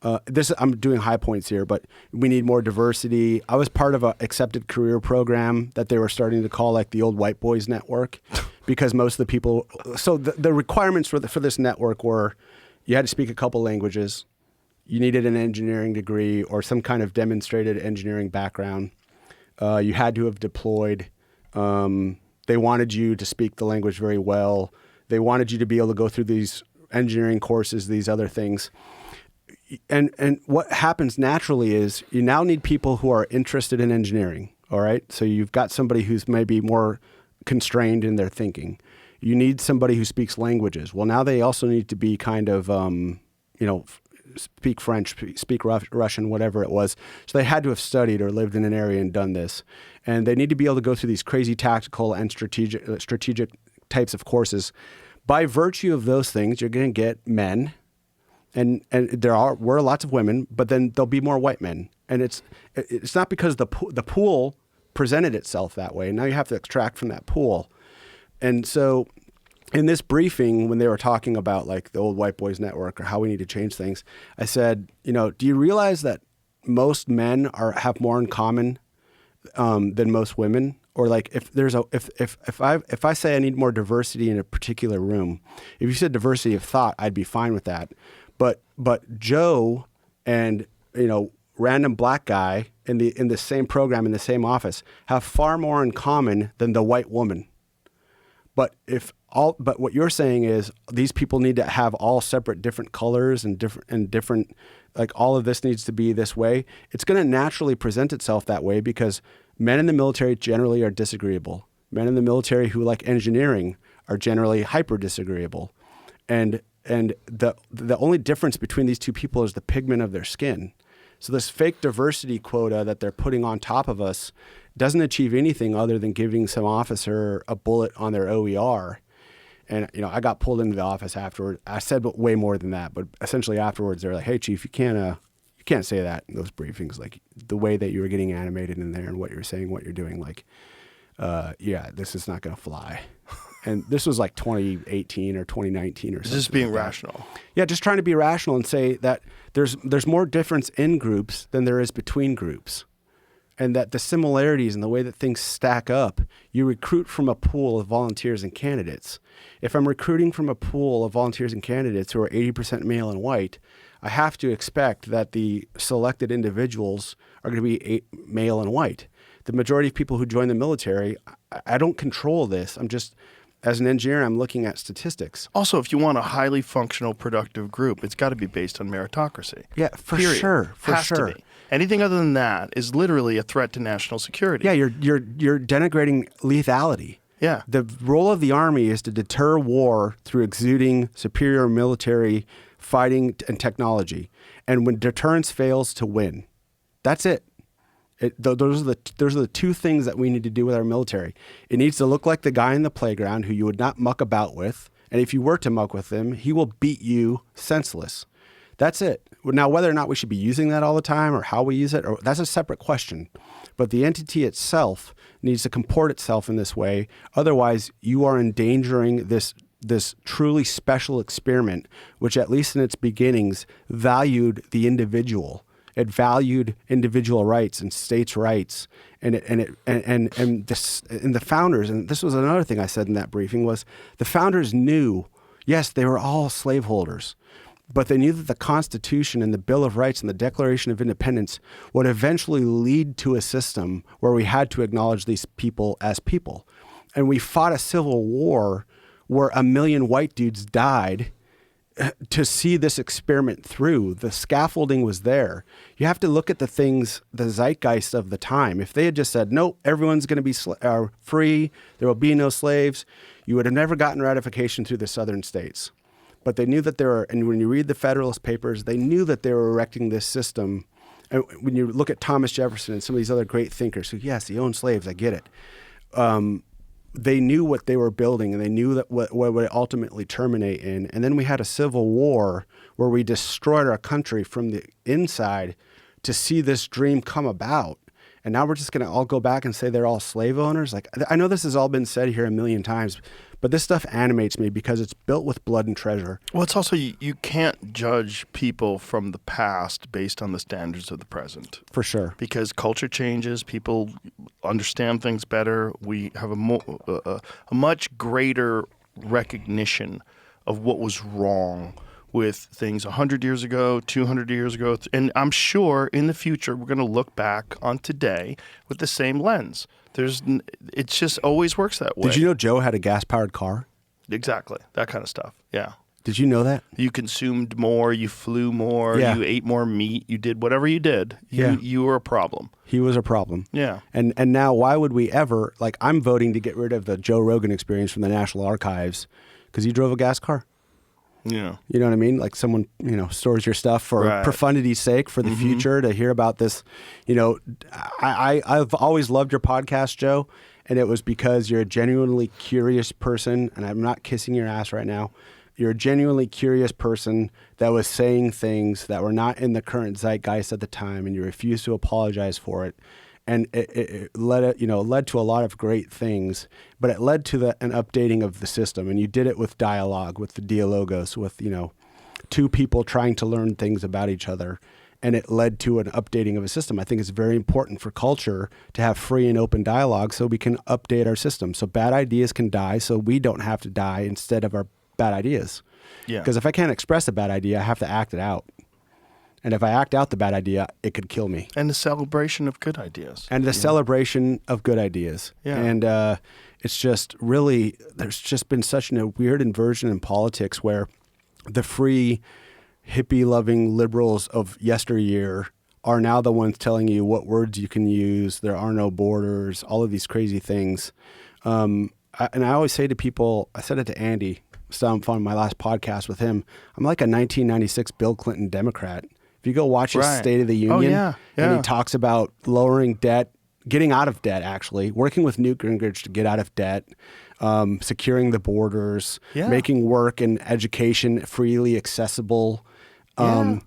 I'm doing high points here, but we need more diversity. I was part of an accepted career program that they were starting to call like the old white boys network because most of the people, so the requirements for this network were you had to speak a couple languages. You needed an engineering degree or some kind of demonstrated engineering background. You had to have deployed. They wanted you to speak the language very well. They wanted you to be able to go through these engineering courses, these other things. And what happens naturally is you now need people who are interested in engineering, all right? So you've got somebody who's maybe more constrained in their thinking. You need somebody who speaks languages. Well, now they also need to be kind of, speak French, speak Russian, whatever it was. So they had to have studied or lived in an area and done this. And they need to be able to go through these crazy tactical and strategic types of courses. By virtue of those things, you're going to get men, and were lots of women, but then there'll be more white men. And it's not because the pool presented itself that way. Now you have to extract from that pool. And so in this briefing, when they were talking about like the old white boys network or how we need to change things, I said, do you realize that most men have more in common than most women? Or like if I say I need more diversity in a particular room, if you said diversity of thought, I'd be fine with that. But Joe and random black guy in the same program in the same office have far more in common than the white woman. But what you're saying is these people need to have all separate different colors and different like all of this needs to be this way. It's going to naturally present itself that way because men in the military generally are disagreeable. Men in the military who like engineering are generally hyper disagreeable. And the only difference between these two people is the pigment of their skin. So this fake diversity quota that they're putting on top of us doesn't achieve anything other than giving some officer a bullet on their OER. And, I got pulled into the office afterward. I said way more than that, but essentially afterwards they're like, hey, Chief, you can't say that in those briefings. Like the way that you were getting animated in there and what you're saying, what you're doing, like, this is not going to fly. And this was like 2018 or 2019 or something. Just being like rational. Yeah, just trying to be rational and say that there's more difference in groups than there is between groups. And that the similarities and the way that things stack up, you recruit from a pool of volunteers and candidates. If I'm recruiting from a pool of volunteers and candidates who are 80% male and white, I have to expect that the selected individuals are going to be male and white. The majority of people who join the military, I don't control this. I'm just, as an engineer, I'm looking at statistics. Also, if you want a highly functional, productive group, it's got to be based on meritocracy. Yeah, for Period. sure. For Has sure. to be. Anything other than that is literally a threat to national security. Yeah, you're denigrating lethality. Yeah. The role of the Army is to deter war through exuding superior military fighting and technology. And when deterrence fails, to win. That's it. Those are the two things that we need to do with our military. It needs to look like the guy in the playground who you would not muck about with. And if you were to muck with him, he will beat you senseless. That's it. Now, whether or not we should be using that all the time or how we use it, that's a separate question. But the entity itself needs to comport itself in this way. Otherwise, you are endangering this truly special experiment, which at least in its beginnings valued the individual. It valued individual rights and states' rights, and the founders. And this was another thing I said in that briefing was the founders knew, yes, they were all slaveholders, but they knew that the Constitution and the Bill of Rights and the Declaration of Independence would eventually lead to a system where we had to acknowledge these people as people, and we fought a civil war where 1 million white dudes died to see this experiment through. The scaffolding was there. You have to look at the things, the zeitgeist of the time. If they had just said, nope, everyone's going to be free, there will be no slaves, you would have never gotten ratification through the southern states. But they knew that and when you read the Federalist Papers, they knew that they were erecting this system. And when you look at Thomas Jefferson and some of these other great thinkers who, yes, he owned slaves, I get it. They knew what they were building, and they knew that what would ultimately terminate in. And then we had a civil war where we destroyed our country from the inside to see this dream come about. And now we're just going to all go back and say they're all slave owners. Like, I know this has all been said here 1 million times, but this stuff animates me because it's built with blood and treasure. Well, it's also, you can't judge people from the past based on the standards of the present. For sure. Because culture changes, people understand things better. We have a much greater recognition of what was wrong with things 100 years ago, 200 years ago. And I'm sure in the future, we're going to look back on today with the same lens. It just always works that way. Did you know Joe had a gas-powered car? Exactly. That kind of stuff. Yeah. Did you know that? You consumed more, you flew more, Yeah. you ate more meat, you did whatever you did. Yeah. You were a problem. He was a problem. Yeah. And now why would we ever, like, I'm voting to get rid of the Joe Rogan experience from the National Archives because he drove a gas car. Yeah. You know what I mean? Like someone, stores your stuff for Right. profundity's sake, for the future, to hear about this. I've always loved your podcast, Joe, and it was because you're a genuinely curious person, and I'm not kissing your ass right now. You're a genuinely curious person that was saying things that were not in the current zeitgeist at the time, and you refused to apologize for it. And it led to a lot of great things, but it led to an updating of the system. And you did it with dialogue, with the dialogos, with, two people trying to learn things about each other. And it led to an updating of a system. I think it's very important for culture to have free and open dialogue so we can update our system. So bad ideas can die so we don't have to die instead of our bad ideas. Yeah. Because if I can't express a bad idea, I have to act it out. And if I act out the bad idea, it could kill me. And the celebration of good ideas. And the celebration of good ideas. Yeah. And it's just really, there's just been such a weird inversion in politics where the free, hippie-loving liberals of yesteryear are now the ones telling you what words you can use. There are no borders, all of these crazy things. And I always say to people, I said it to Andy, on my last podcast with him, I'm like a 1996 Bill Clinton Democrat. If you go watch his Right. State of the Union, yeah. and he talks about lowering debt, getting out of debt, actually, working with Newt Gingrich to get out of debt, securing the borders, Yeah. making work and education freely accessible. I'm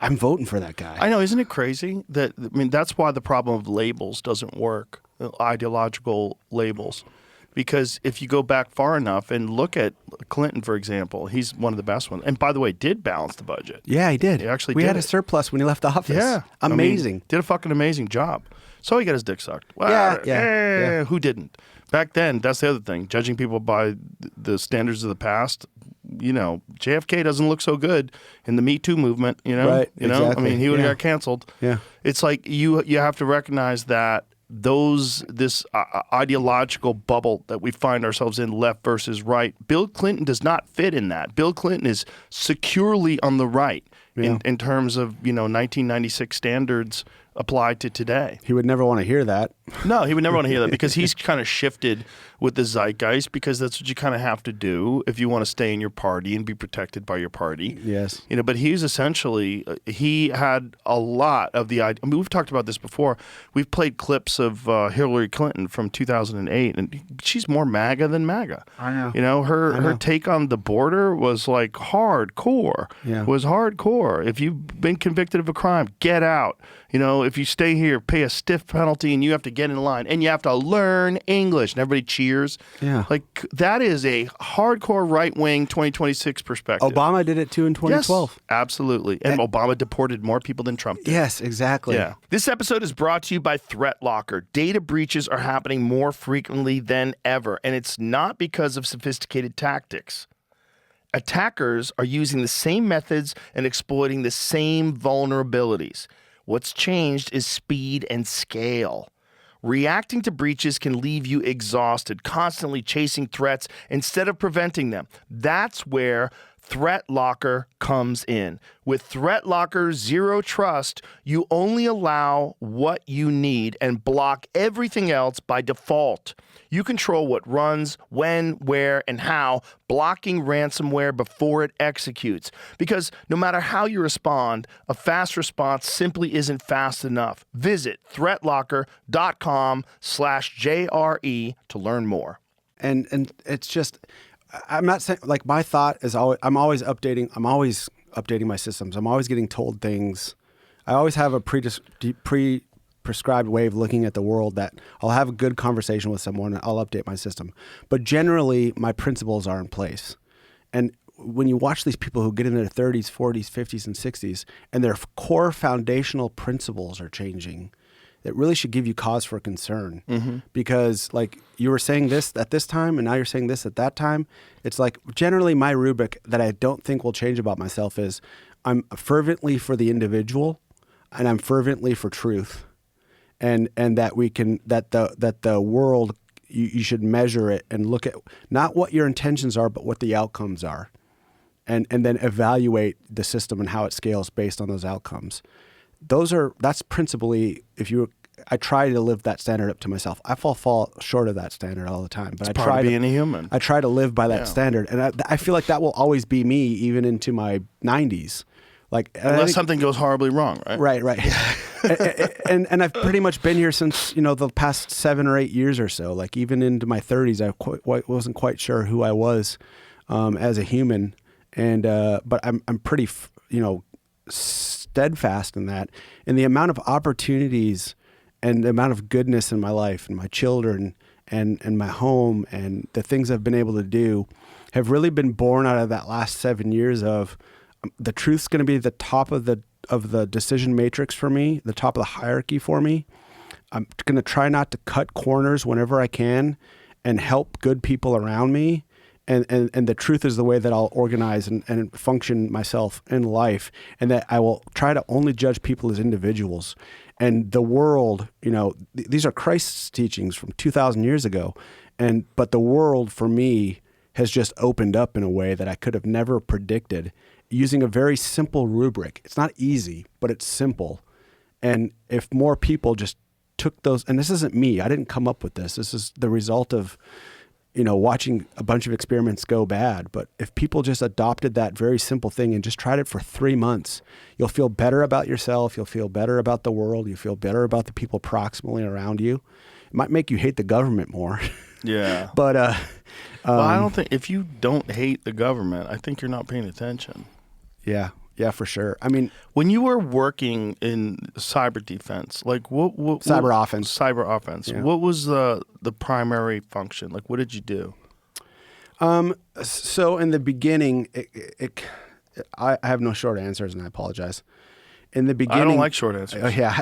voting for that guy. I know, isn't it crazy? That's why the problem of labels doesn't work, ideological labels. Because if you go back far enough and look at Clinton, for example, he's one of the best ones. And by the way, did balance the budget. Yeah, he did. He actually we did had a it. surplus when he left office. Yeah. Amazing. Did a fucking amazing job. So he got his dick sucked. Well, Yeah. Who didn't? Back then, that's the other thing. Judging people by the standards of the past, JFK doesn't look so good in the Me Too movement, Right, exactly. He would have Yeah. got canceled. Yeah. It's like you have to recognize that this ideological bubble that we find ourselves in, left versus right, Bill Clinton does not fit in that. Bill Clinton is securely on the right in terms of 1996 standards apply to today. He would never want to hear that. No, he would never want to hear that because he's kind of shifted with the zeitgeist because that's what you kind of have to do if you want to stay in your party and be protected by your party. Yes. But he's essentially, he had a lot of the, we've talked about this before. We've played clips of Hillary Clinton from 2008, and she's more MAGA than MAGA. I know. Her take on the border was like hardcore. Yeah. Was hardcore. If you've been convicted of a crime, get out. If you stay here, pay a stiff penalty, and you have to get in line, and you have to learn English, and everybody cheers. Yeah. Like, that is a hardcore right-wing 2026 perspective. Obama did it too in 2012. Yes, absolutely. And Obama deported more people than Trump did. Yes, exactly. Yeah. This episode is brought to you by ThreatLocker. Data breaches are happening more frequently than ever, and it's not because of sophisticated tactics. Attackers are using the same methods and exploiting the same vulnerabilities. What's changed is speed and scale. Reacting to breaches can leave you exhausted, constantly chasing threats instead of preventing them. That's where ThreatLocker comes in. With ThreatLocker Zero Trust, you only allow what you need and block everything else by default. You control what runs, when, where, and how, blocking ransomware before it executes. Because no matter how you respond, a fast response simply isn't fast enough. Visit threatlocker.com/JRE to learn more. And it's just, I'm not saying, like, my thought is always, I'm always updating my systems. I'm always getting told things. I always have a prescribed way of looking at the world that I'll have a good conversation with someone and I'll update my system. But generally, my principles are in place. And when you watch these people who get in their 30s, 40s, 50s, and 60s, and their core foundational principles are changing, it really should give you cause for concern. Because, like, you were saying this at this time, and now you're saying this at that time. It's like, generally my rubric that I don't think will change about myself is I'm fervently for the individual, and I'm fervently for truth. And that we can, that the world, you should measure it and look at not what your intentions are, but what the outcomes are. And then evaluate the system and how it scales based on those outcomes. That's principally, I try to live that standard up to myself. I fall short of that standard all the time, but It's part of being a human. I try to live by that standard. And I feel like that will always be me even into my 90s. Like, unless something goes horribly wrong, right? Right. and I've pretty much been here since, the past 7 or 8 years or so. Like, even into my 30s, I wasn't quite sure who I was as a human. And but I'm pretty, steadfast in that. And the amount of opportunities and the amount of goodness in my life and my children and my home and the things I've been able to do have really been born out of that last 7 years of the truth's going to be the top of the decision matrix for me, the top of the hierarchy for me. I'm going to try not to cut corners whenever I can and help good people around me. And the truth is the way that I'll organize and function myself in life, and that I will try to only judge people as individuals. And the world, these are Christ's teachings from 2,000 years ago. But the world for me has just opened up in a way that I could have never predicted, using a very simple rubric. It's not easy, but it's simple. And if more people just took those, and this isn't me, I didn't come up with this. This is the result of, watching a bunch of experiments go bad. But if people just adopted that very simple thing and just tried it for 3 months, you'll feel better about yourself. You'll feel better about the world. You feel better about the people proximally around you. It might make you hate the government more. Yeah. But, well, I don't think, if you don't hate the government, I think you're not paying attention. Yeah, for sure. I mean, when you were working in cyber defense, like what cyber offense. Yeah. What was the primary function? Like, what did you do? So in the beginning, I have no short answers, and I apologize. In the beginning, I don't like short answers. Yeah,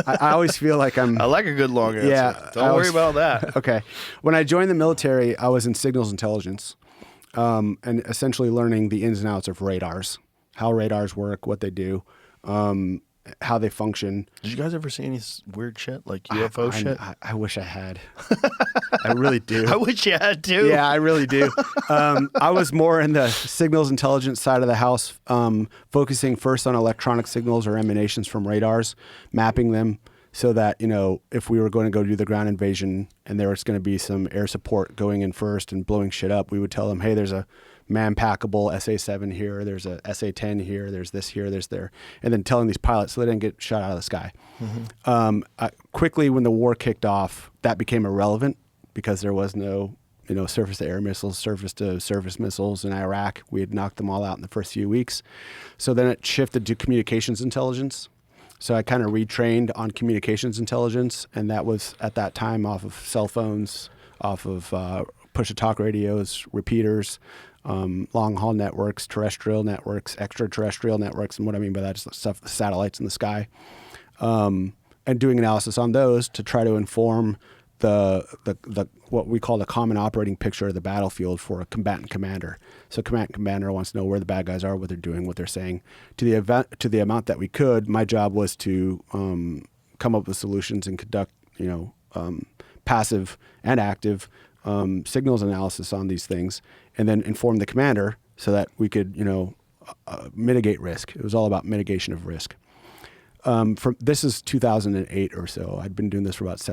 I always feel like I like a good long answer. Yeah, don't worry about that. Okay. When I joined the military, I was in signals intelligence, and essentially learning the ins and outs of radars, how radars work, what they do. how they function. Did you guys ever see any weird shit like UFO shit? I wish I had. I really do. I wish you had too. Yeah, I really do. I was more in the signals intelligence side of the house, focusing first on electronic signals or emanations from radars, mapping them so that, if we were going to go do the ground invasion and there was going to be some air support going in first and blowing shit up, we would tell them, hey, there's a man-packable SA-7 here, there's a SA-10 here, there's this here, there's there, and then telling these pilots so they didn't get shot out of the sky. Quickly, when the war kicked off, that became irrelevant because there was no, surface-to-air missiles, surface-to-surface missiles in Iraq. We had knocked them all out in the first few weeks. So then it shifted to communications intelligence. So I kind of retrained on communications intelligence, and that was at that time off of cell phones, off of push-to-talk radios, repeaters, long-haul networks, terrestrial networks, extraterrestrial networks, and what I mean by that is the stuff, satellites in the sky, and doing analysis on those to try to inform the what we call the common operating picture of the battlefield for a combatant commander. So combatant commander wants to know where the bad guys are, what they're doing, what they're saying. To the amount that we could, my job was to come up with solutions and conduct passive and active signals analysis on these things, and then inform the commander so that we could, mitigate risk. It was all about mitigation of risk. This is 2008 or so. I'd been doing this for about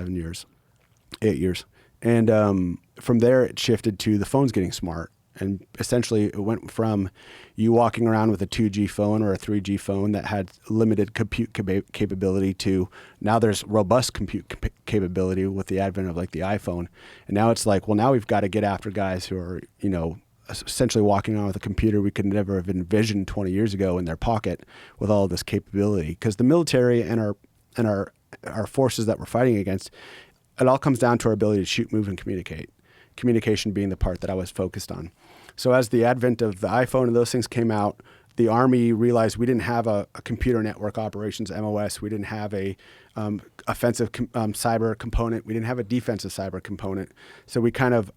8 years. And from there, it shifted to the phones getting smart. And essentially, it went from you walking around with a 2G phone or a 3G phone that had limited compute capability to now there's robust compute capability with the advent of like the iPhone. And now it's like, well, now we've got to get after guys who are, essentially walking around with a computer we could never have envisioned 20 years ago in their pocket with all of this capability. Because the military and our forces that we're fighting against, it all comes down to our ability to shoot, move, and communicate. Communication being the part that I was focused on. So as the advent of the iPhone and those things came out, the Army realized we didn't have a computer network operations MOS. We didn't have a offensive cyber component. We didn't have a defensive cyber component. So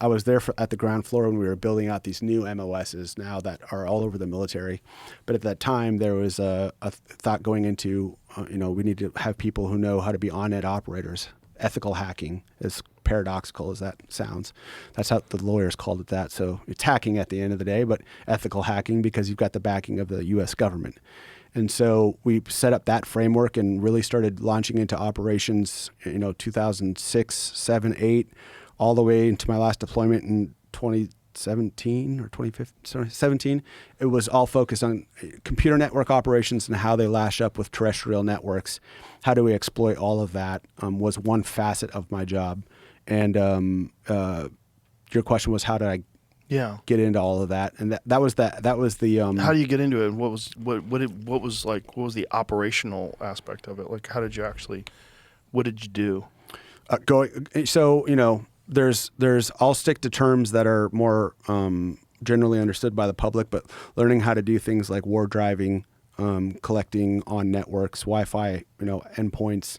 I was there at the ground floor when we were building out these new MOSs now that are all over the military. But at that time, there was a thought going into, we need to have people who know how to be on-net operators. Ethical hacking, as paradoxical as that sounds. That's how the lawyers called it that. So it's hacking at the end of the day, but ethical hacking because you've got the backing of the U.S. government. And so we set up that framework and really started launching into operations, 2006, 7, 8, all the way into my last deployment in 2017 or 2017. It was all focused on computer network operations and how they lash up with terrestrial networks. How do we exploit all of that was one facet of my job. And your question was, how did I get into all of that? And that was the how do you get into it? What was the operational aspect of it? Like, how did you actually, what did you do? I'll stick to terms that are more generally understood by the public, but learning how to do things like war driving, collecting on networks, Wi-Fi, endpoints,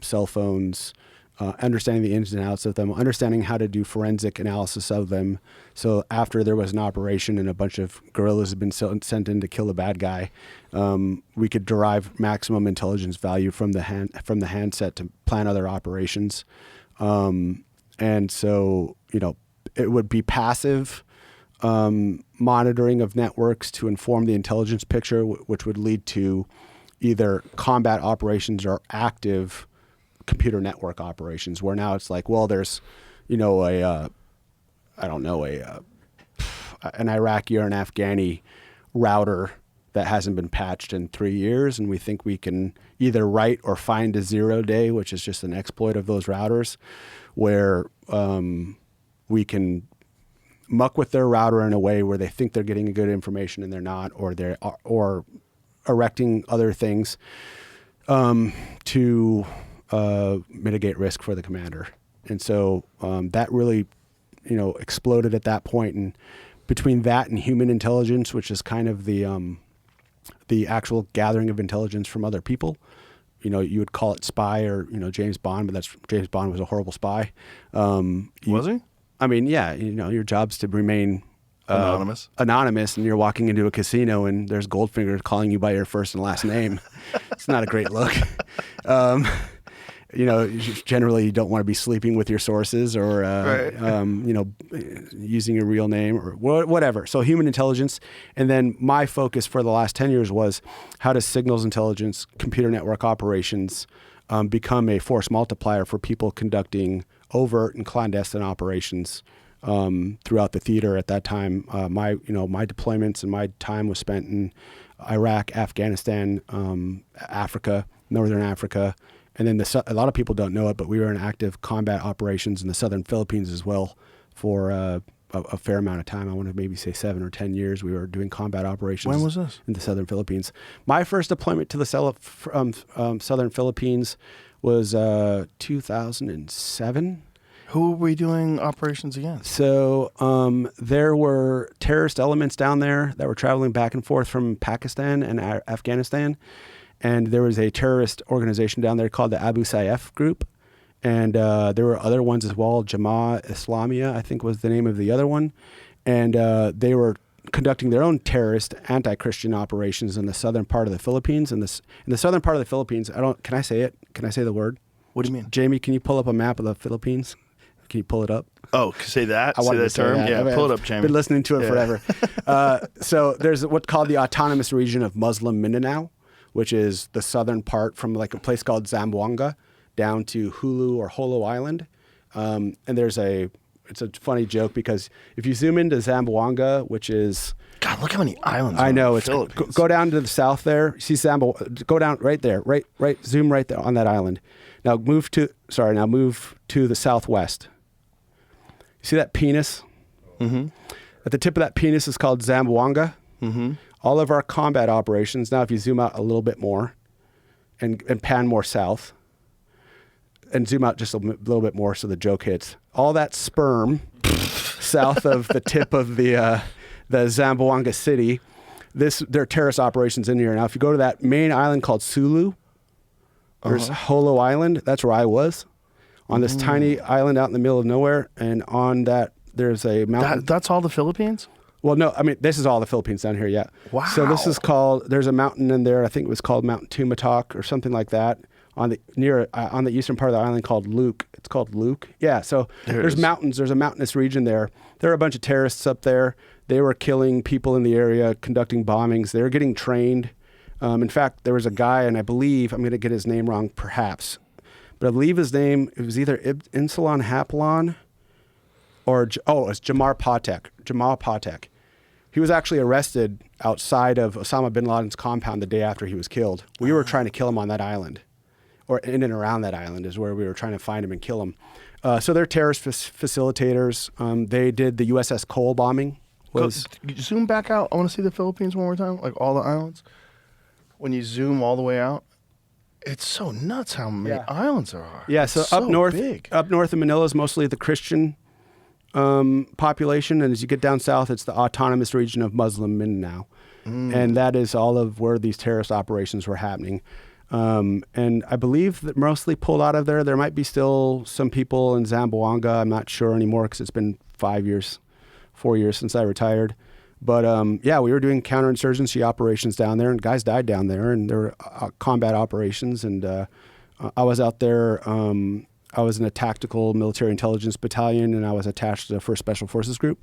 cell phones, understanding the ins and outs of them, understanding how to do forensic analysis of them. So after there was an operation and a bunch of guerrillas had been sent in to kill a bad guy, we could derive maximum intelligence value from the handset to plan other operations. And so, it would be passive monitoring of networks to inform the intelligence picture, which would lead to either combat operations or active computer network operations, where now it's like, well, there's, an Iraqi or an Afghani router that hasn't been patched in 3 years, and we think we can either write or find a 0 day, which is just an exploit of those routers, where we can muck with their router in a way where they think they're getting good information and they're not, or erecting other things to mitigate risk for the commander. And so that really, exploded at that point. And between that and human intelligence, which is kind of the actual gathering of intelligence from other people, you would call it spy or, James Bond, but James Bond was a horrible spy. Was he? I mean, yeah, your job's to remain anonymous, and you're walking into a casino and there's Goldfinger calling you by your first and last name. It's not a great look. Generally you don't want to be sleeping with your sources or, using a real name or whatever. So human intelligence. And then my focus for the last 10 years was how does signals intelligence, computer network operations, become a force multiplier for people conducting overt and clandestine operations throughout the theater at that time. My deployments and my time was spent in Iraq, Afghanistan, Africa, Northern Africa. And then a lot of people don't know it, but we were in active combat operations in the southern Philippines as well for a fair amount of time. I want to maybe say 7 or 10 years. We were doing combat operations. When was this? In the southern Philippines. My first deployment to the southern Philippines was 2007. Who were we doing operations against? So there were terrorist elements down there that were traveling back and forth from Pakistan and Afghanistan. And there was a terrorist organization down there called the Abu Sayyaf group. And there were other ones as well. Jamaah Islamiyah, I think was the name of the other one. And they were conducting their own terrorist anti-Christian operations in the southern part of the Philippines. In the southern part of the Philippines, can I say it? Can I say the word? What do you mean? Jamie, can you pull up a map of the Philippines? Can you pull it up? Oh, say that? I wanted say to that say term? that. Yeah, pull it up, Jamie. Been listening to it forever. So there's what's called the autonomous region of Muslim Mindanao, which is the southern part from like a place called Zamboanga down to Hulu or Holo Island. And it's a funny joke because if you zoom into Zamboanga, which is... God, look how many islands I know. are in the Philippines. Go down to the south there. See go down right there. Right. Zoom right there on that island. Now move to the southwest. You see that penis? Mm-hmm. At the tip of that penis is called Zamboanga. Mm-hmm. All of our combat operations, now if you zoom out a little bit more and pan more south and zoom out just a little bit more so the joke hits, all that sperm south of the tip of the Zamboanga city, there are terrorist operations in here. Now if you go to that main island called Sulu, there's Holo Island, that's where I was, on this tiny island out in the middle of nowhere, and on that there's a mountain. That's all the Philippines? Well, no, I mean, this is all the Philippines down here, yeah. Wow. So this is there's a mountain in there, I think it was called Mount Tumatok or something like that, on the eastern part of the island called Luke. It's called Luke. Yeah, so there's mountains, there's a mountainous region there. There are a bunch of terrorists up there. They were killing people in the area, conducting bombings. They were getting trained. In fact, there was a guy, and I believe, I'm going to get his name wrong perhaps, but I believe his name, it was either Insulan Haplon, it's Jamal Patek. He was actually arrested outside of Osama bin Laden's compound the day after he was killed. We were trying to kill him on that island, or in and around that island is where we were trying to find him and kill him. So they're terrorist facilitators. They did the USS Cole bombing. Zoom back out. I want to see the Philippines one more time, like all the islands. When you zoom all the way out, it's so nuts how many islands there are. Yeah, it's so up north in Manila is mostly the Christian population, and as you get down south, it's the autonomous region of Muslim Mindanao, and that is all of where these terrorist operations were happening. And I believe that mostly pulled out of there. There might be still some people in Zamboanga. I'm not sure anymore because it's been 4 years since I retired. But we were doing counterinsurgency operations down there, and guys died down there, and there were combat operations. And I was out there. I was in a tactical military intelligence battalion, and I was attached to the 1st Special Forces Group.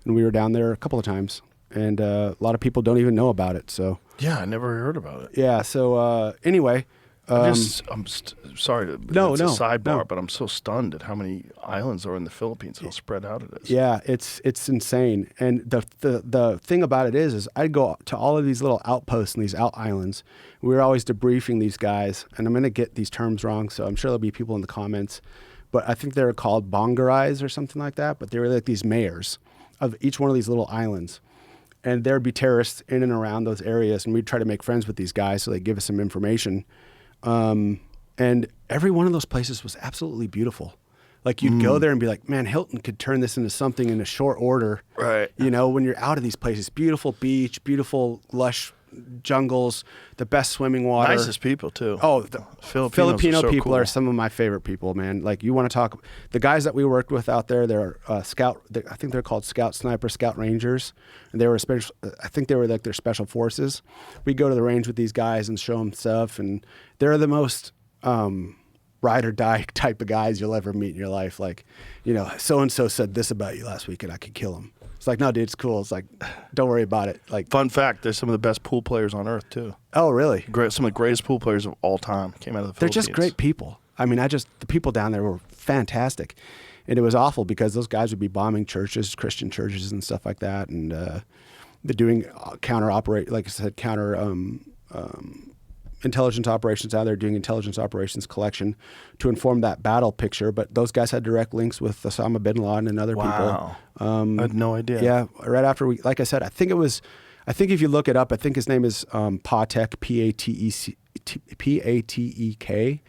And we were down there a couple of times, and a lot of people don't even know about it. So yeah, I never heard about it. Yeah. So anyway. I'm sorry to it's a sidebar, no. but I'm so stunned at how many islands are in the Philippines, how spread out it is. Yeah, it's insane. And the thing about it is I'd go to all of these little outposts and these out islands. We were always debriefing these guys, and I'm going to get these terms wrong, so I'm sure there'll be people in the comments. But I think they're called bongarais or something like that, but they were like these mayors of each one of these little islands. And there'd be terrorists in and around those areas, and we'd try to make friends with these guys so they'd give us some information. And every one of those places was absolutely beautiful. Like you'd go there and be like, man, Hilton could turn this into something in a short order. Right. You know, when you're out of these places, beautiful beach, beautiful lush jungles, the best swimming water. Nicest people too. Oh, the Filipino are so people cool. are some of my favorite people, man. Like you want to talk, the guys that we worked with out there, they're scout. I think they're called Scout Sniper, Scout Rangers, and they were special. I think they were like their special forces. We go to the range with these guys and show them stuff, and they're the most ride or die type of guys you'll ever meet in your life. Like, so and so said this about you last week, and I could kill him. It's like, no, dude, it's cool. It's like, don't worry about it. Like, Fun fact: they're some of the best pool players on earth too. oh, really? Some of the greatest pool players of all time came out of the They're Philippines. just great people. I mean, the people down there were fantastic. And it was awful because those guys would be bombing churches, Christian churches and stuff like that. And they're doing counter intelligence operations out there, doing intelligence operations collection to inform that battle picture. But those guys had direct links with Osama bin Laden and other Wow. people. I had no idea. Yeah, right after like I said, I think if you look it up, I think his name is Patek, P-A-T-E-K.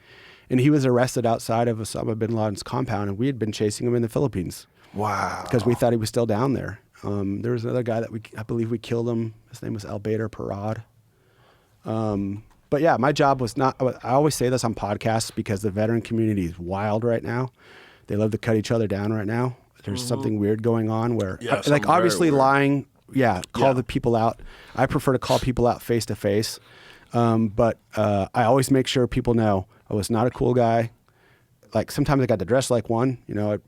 And he was arrested outside of Osama bin Laden's compound, and we had been chasing him in the Philippines. Wow. Because we thought he was still down there. There was another guy that I believe we killed him. His name was Albader Parad. But yeah, my job was not, I always say this on podcasts because the veteran community is wild right now. They love to cut each other down right now. There's something weird going on where, like obviously lying, call the people out. I prefer to call people out face to face. But I always make sure people know I was not a cool guy. Like sometimes I got to dress like one,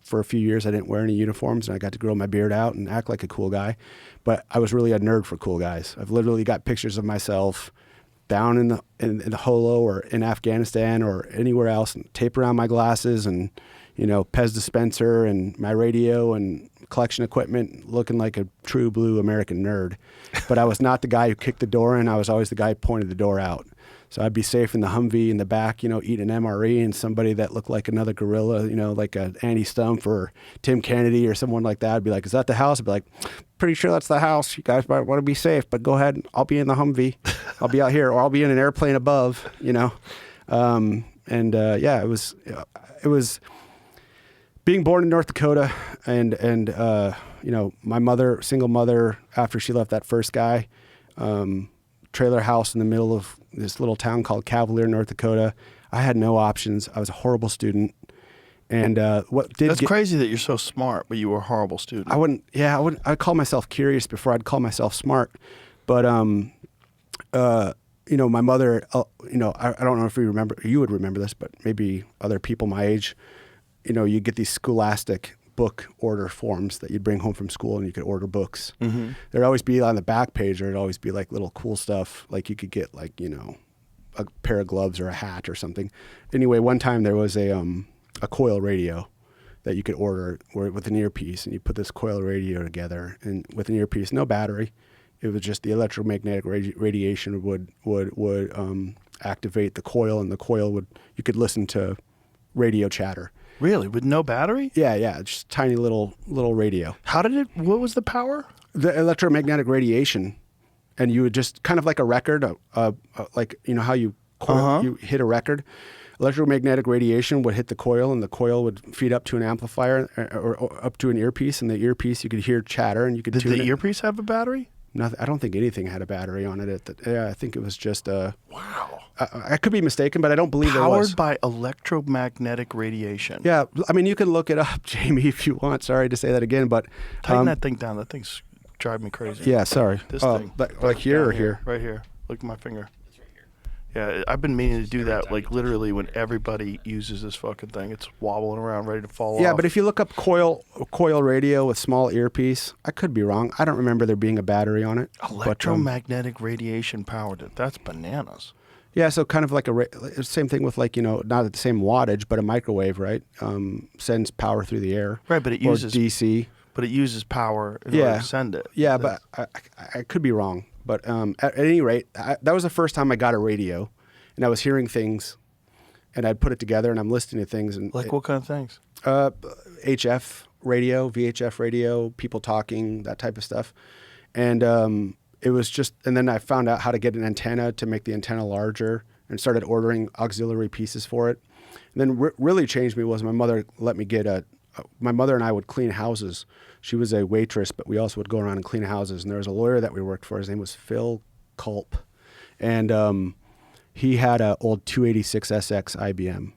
for a few years I didn't wear any uniforms and I got to grow my beard out and act like a cool guy. But I was really a nerd for cool guys. I've literally got pictures of myself down in the holo or in Afghanistan or anywhere else and tape around my glasses and, Pez dispenser and my radio and collection equipment looking like a true blue American nerd. But I was not the guy who kicked the door in. I was always the guy who pointed the door out. So I'd be safe in the Humvee in the back, eating an MRE, and somebody that looked like another gorilla, like a Andy Stump or Tim Kennedy or someone like that. I'd be like, is that the house? I'd be like, pretty sure that's the house. You guys might want to be safe, but go ahead. I'll be in the Humvee. I'll be out here, or I'll be in an airplane above, it was being born in North Dakota and my mother, single mother, after she left that first guy, trailer house in the middle of this little town called Cavalier, North Dakota. I had no options. I was a horrible student. And That's crazy that you're so smart, but you were a horrible student. I'd call myself curious before I'd call myself smart. But, my mother, I don't know if you would remember this, but maybe other people my age, you get these scholastic book order forms that you'd bring home from school and you could order books. Mm-hmm. There'd always be on the back page, there'd always be like little cool stuff. Like you could get like, a pair of gloves or a hat or something. Anyway, one time there was a coil radio that you could order with an earpiece, and you put this coil radio together and with an earpiece, no battery. It was just the electromagnetic radiation would activate the coil, and the coil you could listen to radio chatter. Really? With no battery? Yeah, just tiny little radio. What was the power? The electromagnetic radiation, and you would just kind of like a record, like how you you hit a record. Electromagnetic radiation would hit the coil, and the coil would feed up to an amplifier or up to an earpiece, and the earpiece you could hear chatter, and you could tune it. Did the earpiece have a battery? Nothing. I don't think anything had a battery on it. I think it was just wow. I could be mistaken, but I don't believe there was. Powered by electromagnetic radiation. Yeah, I mean, you can look it up, Jamie, if you want. Sorry to say that again, but tighten that thing down. That thing's driving me crazy. Yeah, sorry. This thing, like here or here? Right here. Look at my finger. Yeah, I've been meaning to do that, like literally when everybody uses this fucking thing. It's wobbling around, ready to fall off. Yeah, but if you look up coil radio with small earpiece, I could be wrong. I don't remember there being a battery on it. Electromagnetic radiation powered it. That's bananas. Yeah, so kind of like same thing with like, not at the same wattage, but a microwave, right? Sends power through the air. Right, but it uses DC. But it uses power in order to send it. Yeah, but I could be wrong. But at any rate, that was the first time I got a radio, and I was hearing things, and I'd put it together, and I'm listening to things. And what kind of things? HF radio, VHF radio, people talking, that type of stuff. And it was just, and then I found out how to get an antenna to make the antenna larger, and started ordering auxiliary pieces for it. And then really changed me was my mother let me get my mother and I would clean houses. She was a waitress, but we also would go around and clean houses. And there was a lawyer that we worked for. His name was Phil Culp, and he had an old 286SX IBM,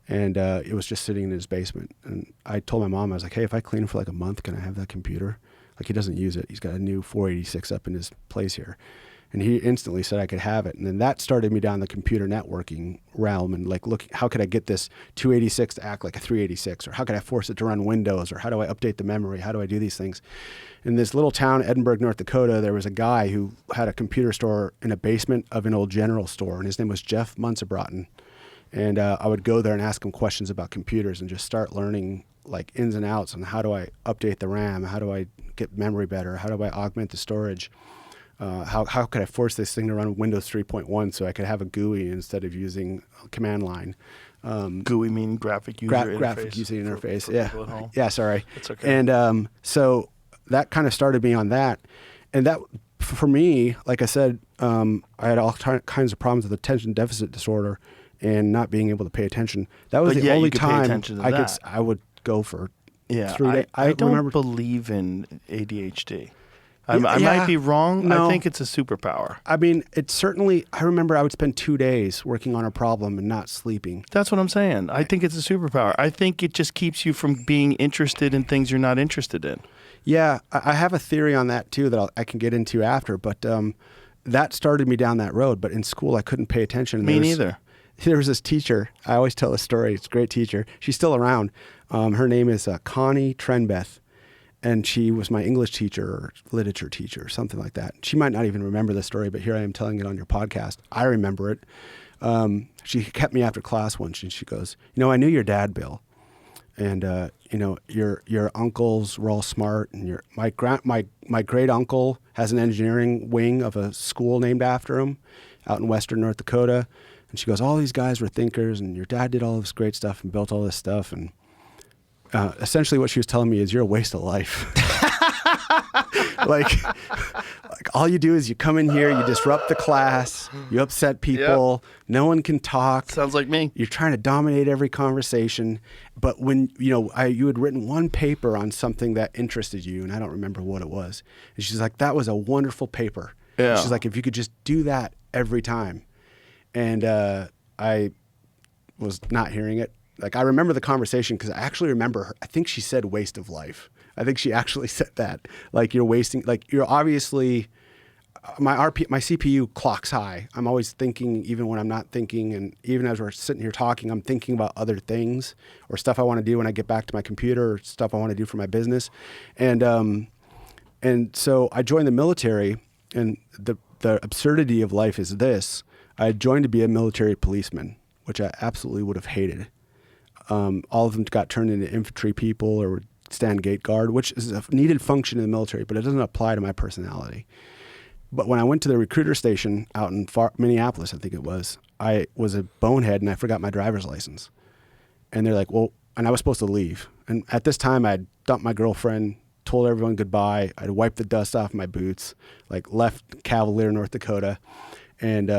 and it was just sitting in his basement. And I told my mom, I was like, hey, if I clean for like a month, can I have that computer? Like, he doesn't use it. He's got a new 486 up in his place here. And he instantly said I could have it. And then that started me down the computer networking realm and like, look, how could I get this 286 to act like a 386? Or how could I force it to run Windows? Or how do I update the memory? How do I do these things? In this little town, Edinburgh, North Dakota, there was a guy who had a computer store in a basement of an old general store. And his name was Jeff Munsabrotten. And I would go there and ask him questions about computers and just start learning like ins and outs on how do I update the RAM? How do I get memory better? How do I augment the storage? How could I force this thing to run Windows 3.1 so I could have a GUI instead of using command line? GUI meaning graphic user interface. Graphic user interface, for yeah. people at home. Yeah, sorry. It's okay. And so that kind of started me on that. And that, for me, like I said, I had all kinds of problems with attention deficit disorder and not being able to pay attention. That was But the yet only you could pay time attention to I would go for Yeah, 3 days. I don't remember believe in ADHD. I Yeah, might be wrong. no. I think it's a superpower. I mean, it's certainly, I remember I would spend 2 days working on a problem and not sleeping. That's what I'm saying. I think it's a superpower. I think it just keeps you from being interested in things you're not interested in. Yeah, I have a theory on that too that I can get into after, but that started me down that road. But in school, I couldn't pay attention. Me neither. There was this teacher. I always tell this story. It's a great teacher. She's still around. Her name is Connie Trenbeth, and she was my English teacher or literature teacher or something like that. She might not even remember the story, but here I am telling it on your podcast. I remember it. She kept me after class once, and she goes, I knew your dad, Bill. And your uncles were all smart, and my great uncle has an engineering wing of a school named after him out in western North Dakota. And she goes, all these guys were thinkers, and your dad did all this great stuff and built all this stuff. And essentially what she was telling me is you're a waste of life. like all you do is you come in here, you disrupt the class, you upset people, no one can talk. Sounds like me. You're trying to dominate every conversation. But when, you had written one paper on something that interested you, and I don't remember what it was. And she's like, that was a wonderful paper. Yeah. She's like, if you could just do that every time. And I was not hearing it. Like, I remember the conversation because I actually remember her. I think she said waste of life. I think she actually said that. Like, you're wasting, like, you're obviously, my CPU clocks high. I'm always thinking, even when I'm not thinking. And even as we're sitting here talking, I'm thinking about other things or stuff I want to do when I get back to my computer or stuff I want to do for my business. And so I joined the military, and the absurdity of life is this. I joined to be a military policeman, which I absolutely would have hated. All of them got turned into infantry people or would stand gate guard, which is a needed function in the military, but it doesn't apply to my personality. But when I went to the recruiter station out in Minneapolis, I think it was, I was a bonehead and I forgot my driver's license. And they're like, well, and I was supposed to leave. And at this time, I'd dumped my girlfriend, told everyone goodbye. I'd wiped the dust off my boots, like left Cavalier, North Dakota. And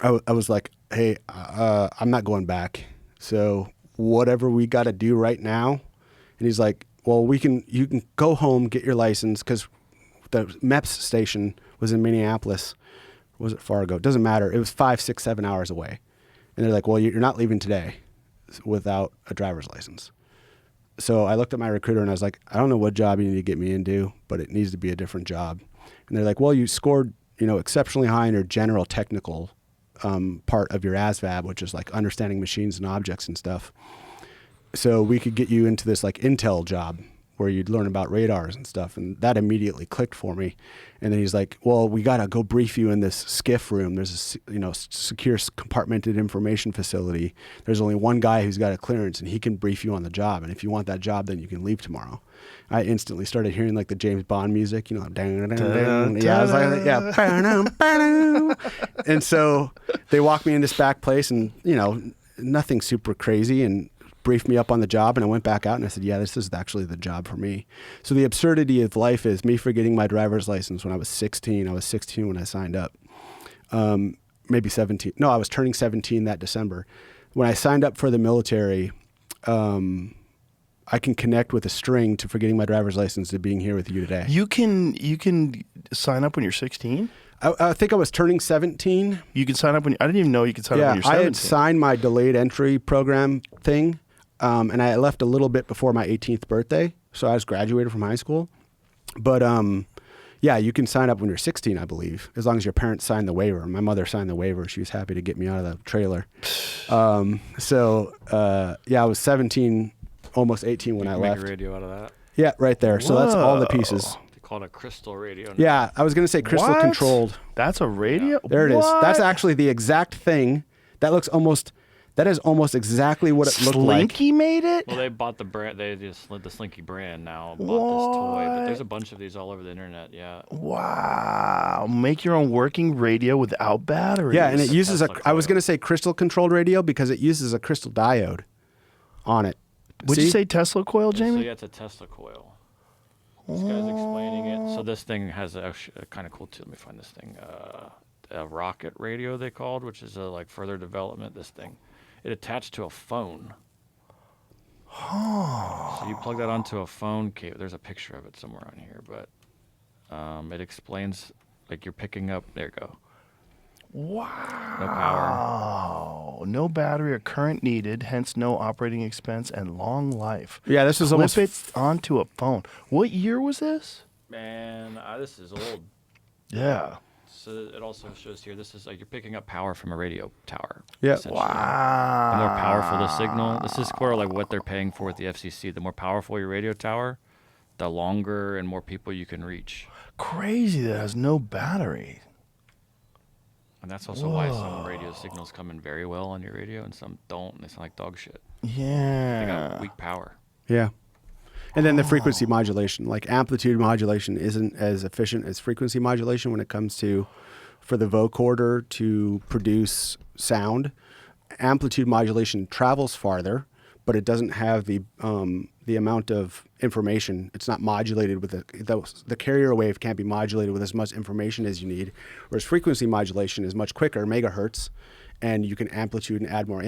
I was like, hey, I'm not going back. So whatever we got to do right now. And he's like, well, you can go home, get your license, because the MEPS station was in Minneapolis. Was it Fargo? It doesn't matter. It was 5, 6, 7 hours away. And they're like, well, you're not leaving today without a driver's license. So I looked at my recruiter and I was like, I don't know what job you need to get me into, but it needs to be a different job. And they're like, well, you scored, exceptionally high in your general technical part of your ASVAB, which is like understanding machines and objects and stuff. So we could get you into this like intel job where you'd learn about radars and stuff. And that immediately clicked for me. And then he's like, well, we got to go brief you in this skiff room. There's a secure compartmented information facility. There's only one guy who's got a clearance and he can brief you on the job. And if you want that job, then you can leave tomorrow. I instantly started hearing like the James Bond music, dang, dang, dang. Yeah, I was like, yeah. And so they walked me in this back place and, nothing super crazy, and briefed me up on the job. And I went back out and I said, yeah, this is actually the job for me. So the absurdity of life is me forgetting my driver's license when I was 16. I was 16 when I signed up. Maybe 17. No, I was turning 17 that December. When I signed up for the military, I can connect with a string to forgetting my driver's license to being here with you today. You can sign up when you're 16? I think I was turning 17. You can sign up I didn't even know you could sign up Yeah, when you're 17. I had signed my delayed entry program thing, and I left a little bit before my 18th birthday, so I was graduated from high school. But yeah, you can sign up when you're 16, I believe, as long as your parents sign the waiver. My mother signed the waiver. She was happy to get me out of the trailer. Yeah, I was 17, almost 18 when I Make left. a radio out of that. Yeah, right there. So that's all the pieces. They call it a crystal radio. Yeah, I was going to say crystal What? controlled. That's a radio? There it is. That's What? actually the exact thing. That is almost exactly what it looked like. Slinky made it? Well, they bought the brand. They just the Slinky brand now. Bought this toy, but there's a bunch of these all over the internet. Yeah. Wow. Make your own working radio without batteries. Yeah, and it uses Tesla I was coil. going to say crystal controlled radio because it uses a crystal diode on it. Would you See? say Tesla coil, So Jamie? yeah, it's a Tesla coil. This guy's explaining it. So this thing has a kind of cool too. Let me find this thing. A rocket radio they called, which is a like further development. This thing, it attached to a phone. So you plug that onto a phone cable. There's a picture of it somewhere on here, but it explains like you're picking up. There you go. Wow. No power. Oh, no battery or current needed, hence no operating expense and long life. Yeah, this was Clip almost it onto a phone. What year was this? Man, this is old. Yeah. So it also shows here. This is like you're picking up power from a radio tower. Yeah. essentially. Wow. The more powerful the signal, this is sort of like what they're paying for with the FCC. The more powerful your radio tower, the longer and more people you can reach. Crazy that it has no battery. And that's also why some radio signals come in very well on your radio and some don't, and they sound like dog shit. They Yeah. got weak power. Yeah. And then the frequency modulation, like amplitude modulation isn't as efficient as frequency modulation when it comes to, for the vocoder to produce sound. Amplitude modulation travels farther, but it doesn't have the amount of information. It's not modulated with the carrier wave can't be modulated with as much information as you need. Whereas frequency modulation is much quicker, megahertz, and you can amplitude and add more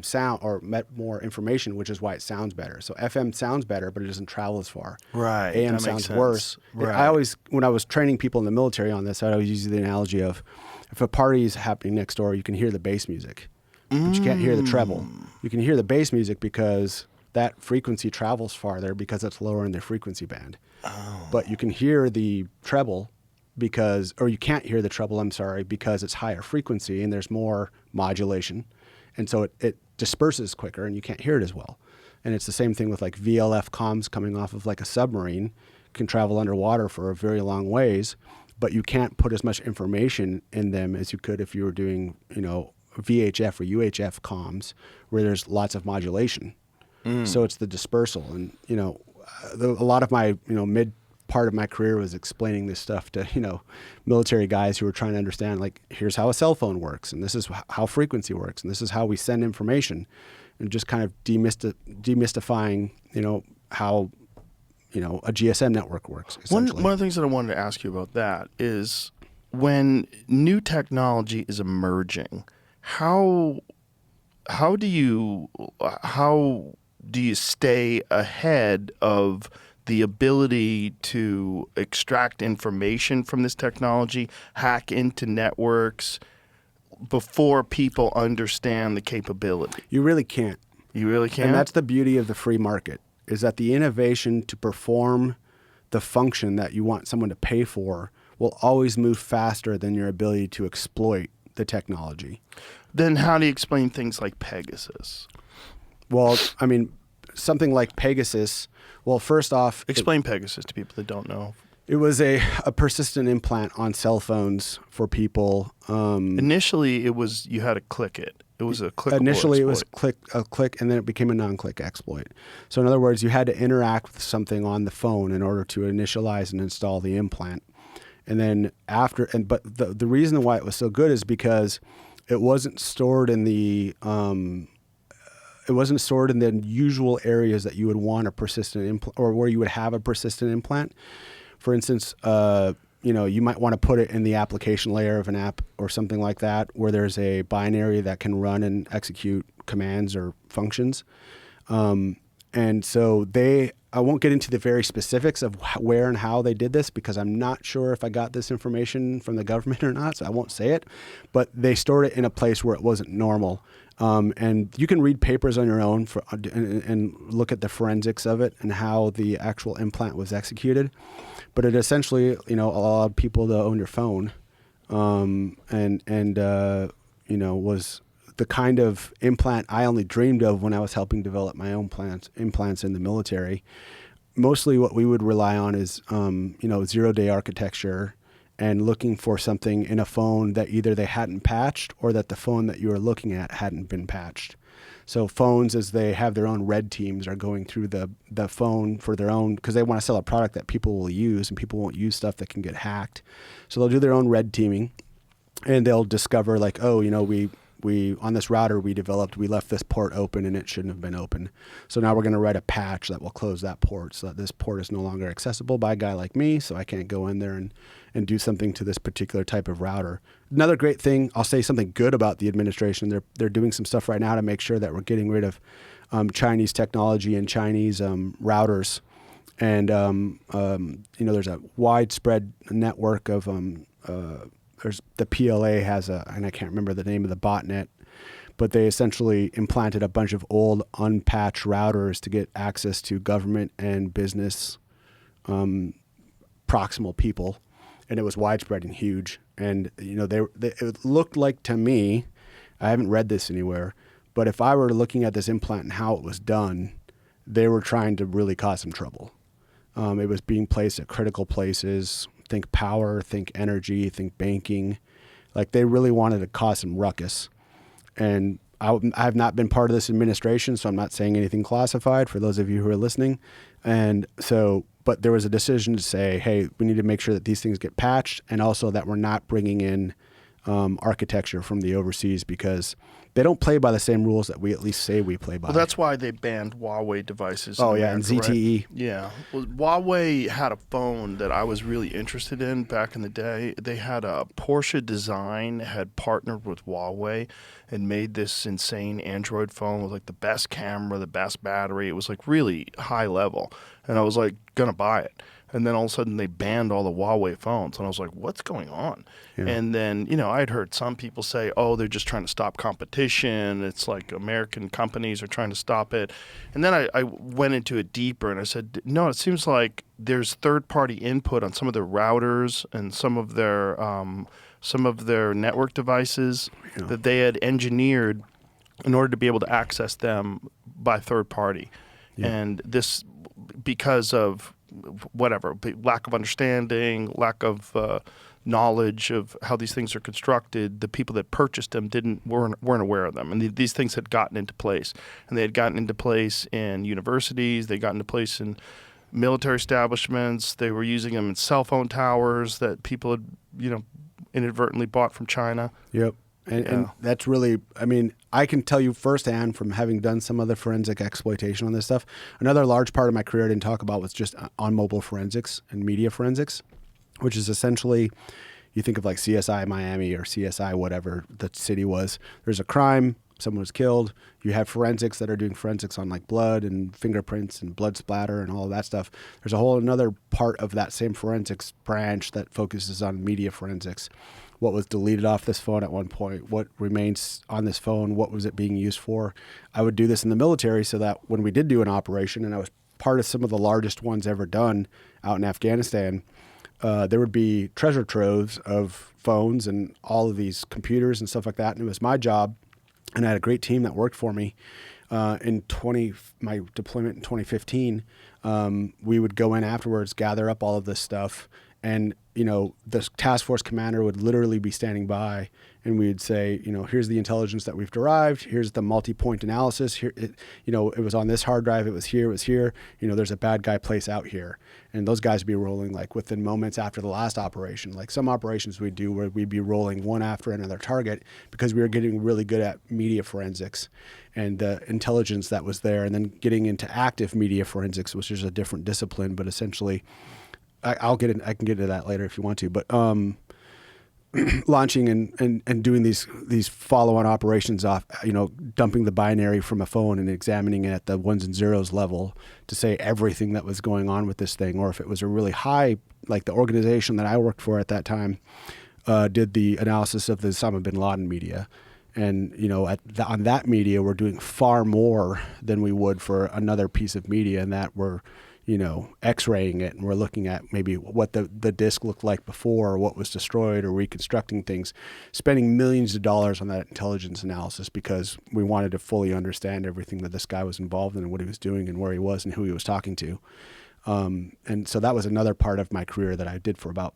sound or more information, which is why it sounds better. So FM sounds better, but it doesn't travel as far. Right, AM that makes sounds sense. worse. Right. I always, when I was training people in the military on this, I'd always use the analogy of if a party is happening next door, you can hear the bass music, but you can't hear the treble. You can hear the bass music because that frequency travels farther because it's lower in the frequency band. But you can hear the treble or you can't hear the treble, I'm sorry, because it's higher frequency and there's more modulation. And so it disperses quicker and you can't hear it as well. And it's the same thing with like VLF comms coming off of like a submarine, can travel underwater for a very long ways, but you can't put as much information in them as you could if you were doing, VHF or UHF comms where there's lots of modulation. So it's the dispersal. And, a lot of my, mid part of my career was explaining this stuff to, military guys who were trying to understand, like, here's how a cell phone works, and this is how frequency works, and this is how we send information, and just kind of demystifying, how, a GSM network works. One of the things that I wanted to ask you about that is when new technology is emerging, how do you stay ahead of the ability to extract information from this technology, hack into networks before people understand the capability? You really can't. You really can't? And that's the beauty of the free market, is that the innovation to perform the function that you want someone to pay for will always move faster than your ability to exploit the technology. Then how do you explain things like Pegasus? Well, I mean, something like Pegasus, well, first off... Explain Pegasus to people that don't know. It was a persistent implant on cell phones for people. Initially, you had to click it. It was a clickable Initially, exploit. it was a click, and then it became a non-click exploit. So in other words, you had to interact with something on the phone in order to initialize and install the implant. And then but the reason why it was so good is because it wasn't stored in the usual areas that you would want a persistent implant, or where you would have a persistent implant. For instance, you might want to put it in the application layer of an app or something like that, where there's a binary that can run and execute commands or functions. And And so I won't get into the very specifics of where and how they did this because I'm not sure if I got this information from the government or not, so I won't say it. But they stored it in a place where it wasn't normal. And you can read papers on your own and look at the forensics of it and how the actual implant was executed. But it essentially, allowed people to own your phone, was the kind of implant I only dreamed of when I was helping develop my own implants in the military. Mostly what we would rely on is, 0-day architecture and looking for something in a phone that either they hadn't patched or that the phone that you were looking at hadn't been patched. So phones, as they have their own red teams, are going through the phone for their own, because they want to sell a product that people will use, and people won't use stuff that can get hacked. So they'll do their own red teaming, and they'll discover like, we on this router we left this port open and it shouldn't have been open. So now we're going to write a patch that will close that port so that this port is no longer accessible by a guy like me, so I can't go in there and do something to this particular type of router. Another great thing, I'll say something good about the administration. They're doing some stuff right now to make sure that we're getting rid of Chinese technology and Chinese routers. And, there's a widespread network of there's the PLA has and I can't remember the name of the botnet, but they essentially implanted a bunch of old unpatched routers to get access to government and business proximal people, and it was widespread and huge. And it looked like to me, I haven't read this anywhere, but if I were looking at this implant and how it was done, they were trying to really cause some trouble. It was being placed at critical places. Think power, think energy, think banking. Like they really wanted to cause some ruckus. And I have not been part of this administration, so I'm not saying anything classified for those of you who are listening. And so, but there was a decision to say, hey, we need to make sure that these things get patched, and also that we're not bringing in architecture from the overseas, because they don't play by the same rules that we at least say we play by. Well, that's why they banned Huawei devices. Oh, yeah, and ZTE. Right? Yeah. Well, Huawei had a phone that I was really interested in back in the day. They had a Porsche design, had partnered with Huawei and made this insane Android phone with like the best camera, the best battery. It was like really high level. And I was like, gonna buy it. And then all of a sudden they banned all the Huawei phones. And I was like, what's going on? Yeah. And then, I'd heard some people say, oh, they're just trying to stop competition. It's like American companies are trying to stop it. And then I went into it deeper and I said, no, it seems like there's third-party input on some of their routers and some of their network devices that they had engineered in order to be able to access them by third party. Yeah. And this, because of whatever, lack of understanding, lack of knowledge of how these things are constructed, the people that purchased them weren't aware of them. And these things had gotten into place. And they had gotten into place in universities, they got into place in military establishments, they were using them in cell phone towers that people had, inadvertently bought from China. Yep. And that's really, I can tell you firsthand from having done some of the forensic exploitation on this stuff. Another large part of my career I didn't talk about was just on mobile forensics and media forensics, which is essentially, you think of like CSI Miami or CSI whatever the city was. There's a crime, someone was killed. You have forensics that are doing forensics on like blood and fingerprints and blood splatter and all of that stuff. There's a whole another part of that same forensics branch that focuses on media forensics. What was deleted off this phone at one point, what remains on this phone, what was it being used for. I would do this in the military so that when we did do an operation, and I was part of some of the largest ones ever done out in Afghanistan, there would be treasure troves of phones and all of these computers and stuff like that. And it was my job, and I had a great team that worked for me. My deployment in 2015, we would go in afterwards, gather up all of this stuff, and the task force commander would literally be standing by, and we'd say, here's the intelligence that we've derived. Here's the multi-point analysis. Here, it was on this hard drive. It was here. There's a bad guy place out here, and those guys would be rolling like within moments after the last operation. Like some operations we'd do where we'd be rolling one after another target because we were getting really good at media forensics and the intelligence that was there, and then getting into active media forensics, which is a different discipline, but essentially. I can get into that later if you want to, but launching and doing these follow-on operations off, dumping the binary from a phone and examining it at the ones and zeros level to say everything that was going on with this thing, or if it was a really high, like the organization that I worked for at that time did the analysis of the Osama bin Laden media. And, on that media, we're doing far more than we would for another piece of media, and that we're x-raying it, and we're looking at maybe what the disk looked like before, or what was destroyed, or reconstructing things, spending millions of dollars on that intelligence analysis because we wanted to fully understand everything that this guy was involved in and what he was doing and where he was and who he was talking to. And so that was another part of my career that I did for about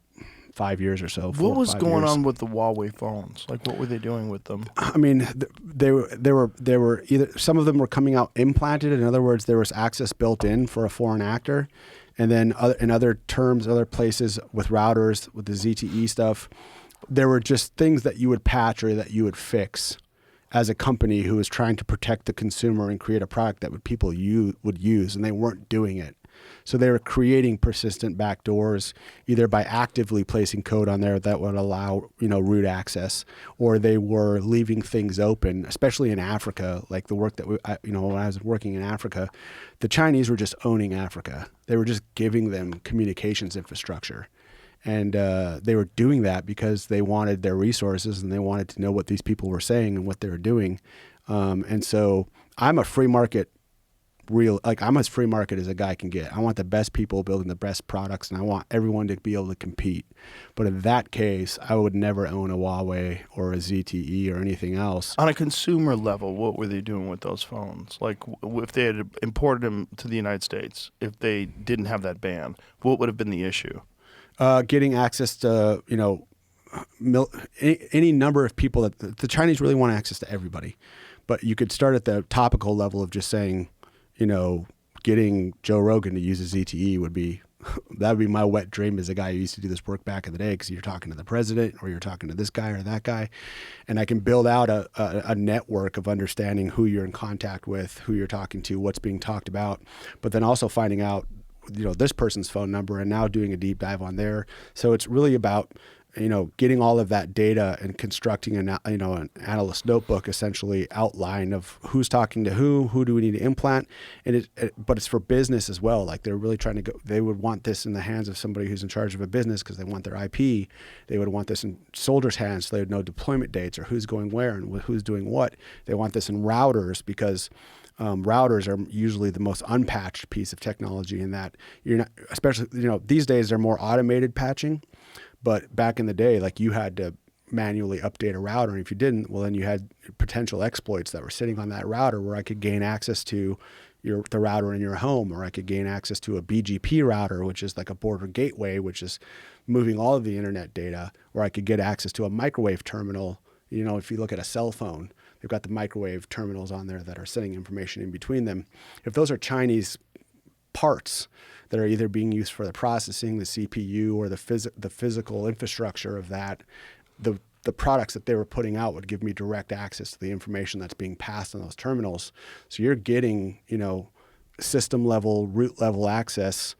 5 years or so. What was going on with the Huawei phones? Like, what were they doing with them? I mean, they were either, some of them were coming out implanted. In other words, there was access built in for a foreign actor. And then in other terms, other places with routers, with the ZTE stuff, there were just things that you would patch or that you would fix as a company who was trying to protect the consumer and create a product that people would use, and they weren't doing it. So they were creating persistent backdoors, either by actively placing code on there that would allow, root access, or they were leaving things open, especially in Africa. Like the work that when I was working in Africa, the Chinese were just owning Africa. They were just giving them communications infrastructure. And they were doing that because they wanted their resources and they wanted to know what these people were saying and what they were doing. And so I'm a free market I'm as free market as a guy can get. I want the best people building the best products, and I want everyone to be able to compete. But in that case, I would never own a Huawei or a ZTE or anything else. On a consumer level, what were they doing with those phones? Like, if they had imported them to the United States, if they didn't have that ban, what would have been the issue? Getting access to, any number of people that the Chinese really want access to everybody. But you could start at the topical level of just saying, getting Joe Rogan to use a ZTE that would be my wet dream as a guy who used to do this work back in the day, because you're talking to the president or you're talking to this guy or that guy. And I can build out a network of understanding who you're in contact with, who you're talking to, what's being talked about, but then also finding out, this person's phone number and now doing a deep dive on there. So it's really about, getting all of that data and constructing an analyst notebook, essentially outline of who's talking to who do we need to implant, but it's for business as well. Like they're really trying to go. They would want this in the hands of somebody who's in charge of a business because they want their IP. They would want this in soldiers' hands so they would know deployment dates or who's going where and who's doing what. They want this in routers because routers are usually the most unpatched piece of technology in that you're not, especially these days they're more automated patching. But back in the day, like you had to manually update a router. And if you didn't, well, then you had potential exploits that were sitting on that router where I could gain access to the router in your home, or I could gain access to a BGP router, which is like a border gateway, which is moving all of the internet data, or I could get access to a microwave terminal. If you look at a cell phone, they've got the microwave terminals on there that are sending information in between them. If those are Chinese parts that are either being used for the processing, the CPU, or the physical infrastructure of that, the products that they were putting out would give me direct access to the information that's being passed on those terminals. So you're getting, system level, root level access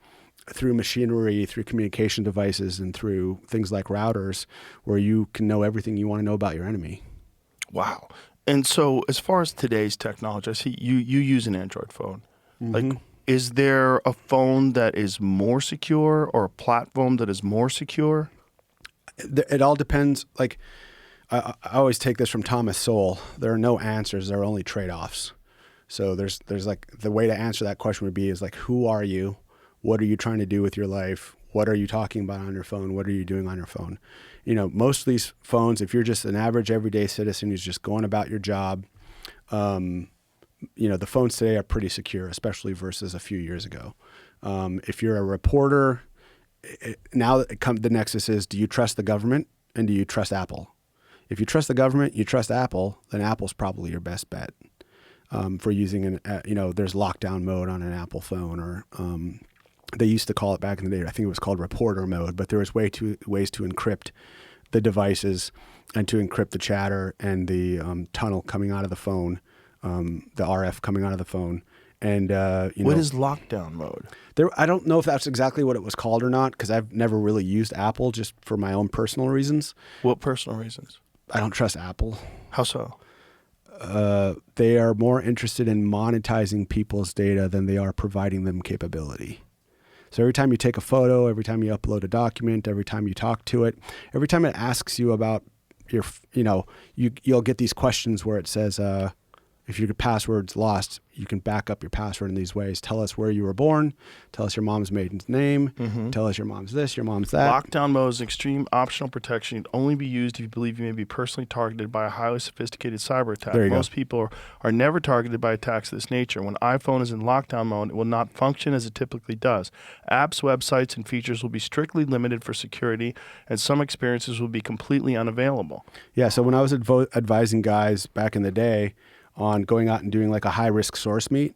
through machinery, through communication devices, and through things like routers, where you can know everything you want to know about your enemy. Wow. And so as far as today's technology, I see you use an Android phone. Mm-hmm. Like, is there a phone that is more secure or a platform that is more secure? It all depends. Like, I always take this from Thomas Sowell. There are no answers. There are only trade-offs. So there's like, the way to answer that question would be is like, who are you? What are you trying to do with your life? What are you talking about on your phone? What are you doing on your phone? Most of these phones, if you're just an average everyday citizen who's just going about your job, the phones today are pretty secure, especially versus a few years ago. If you're a reporter, the nexus is, do you trust the government and do you trust Apple? If you trust the government, you trust Apple, then Apple's probably your best bet for using there's lockdown mode on an Apple phone, or they used to call it back in the day, I think it was called reporter mode, but there was ways to encrypt the devices and to encrypt the chatter and the tunnel coming out of the phone, the RF coming out of the phone, And What is lockdown mode? I don't know if that's exactly what it was called or not, because I've never really used Apple just for my own personal reasons. What personal reasons? I don't trust Apple. How so? They are more interested in monetizing people's data than they are providing them capability. So every time you take a photo, every time you upload a document, every time you talk to it, every time it asks you about your, you'll get these questions where it says, if your password's lost, you can back up your password in these ways. Tell us where you were born. Tell us your mom's maiden name. Tell us your mom's this, your mom's that. Lockdown mode is extreme optional protection. It can only be used if you believe you may be personally targeted by a highly sophisticated cyber attack. There you go. Most people are never targeted by attacks of this nature. When iPhone is in lockdown mode, it will not function as it typically does. Apps, websites, and features will be strictly limited for security, and some experiences will be completely unavailable. Yeah, so when I was advising guys back in the day on going out and doing like a high-risk source meet,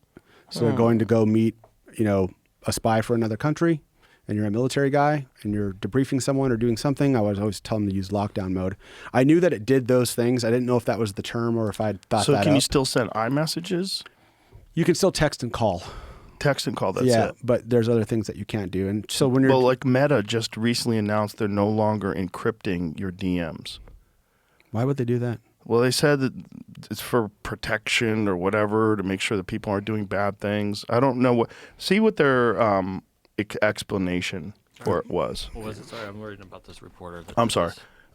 so they're going to go meet, a spy for another country, and you're a military guy, and you're debriefing someone or doing something, I was always telling them to use lockdown mode. I knew that it did those things. I didn't know if that was the term or if I thought So that can you up. still send iMessages? You can still text and call. Text and call, that's it. But there's other things that you can't do. And so when you're... Well, like Meta just recently announced they're no longer encrypting your DMs. Why would they do that? Well, they said that it's for protection or whatever, to make sure that people aren't doing bad things. I don't know see what their explanation for it was. What was it? Sorry, I'm worried about this reporter. I'm sorry.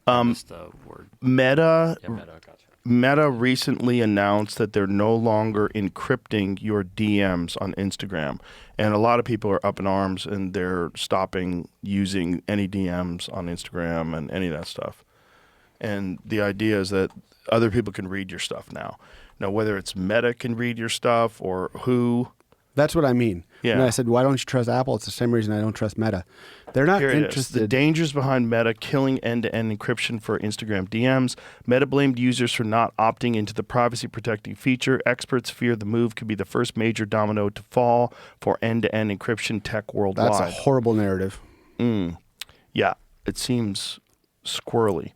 I missed the word. Meta Yeah, Meta, gotcha. Meta recently announced that they're no longer encrypting your DMs on Instagram. And a lot of people are up in arms and they're stopping using any DMs on Instagram and any of that stuff. And the idea is that other people can read your stuff now. Now, whether it's Meta can read your stuff or who. That's what I mean. Yeah. And I said, why don't you trust Apple? It's the same reason I don't trust Meta. They're not Here it is. interested. The dangers behind Meta killing end-to-end encryption for Instagram DMs. Meta blamed users for not opting into the privacy-protecting feature. Experts fear the move could be the first major domino to fall for end-to-end encryption tech worldwide. That's a horrible narrative. Yeah, it seems squirrely.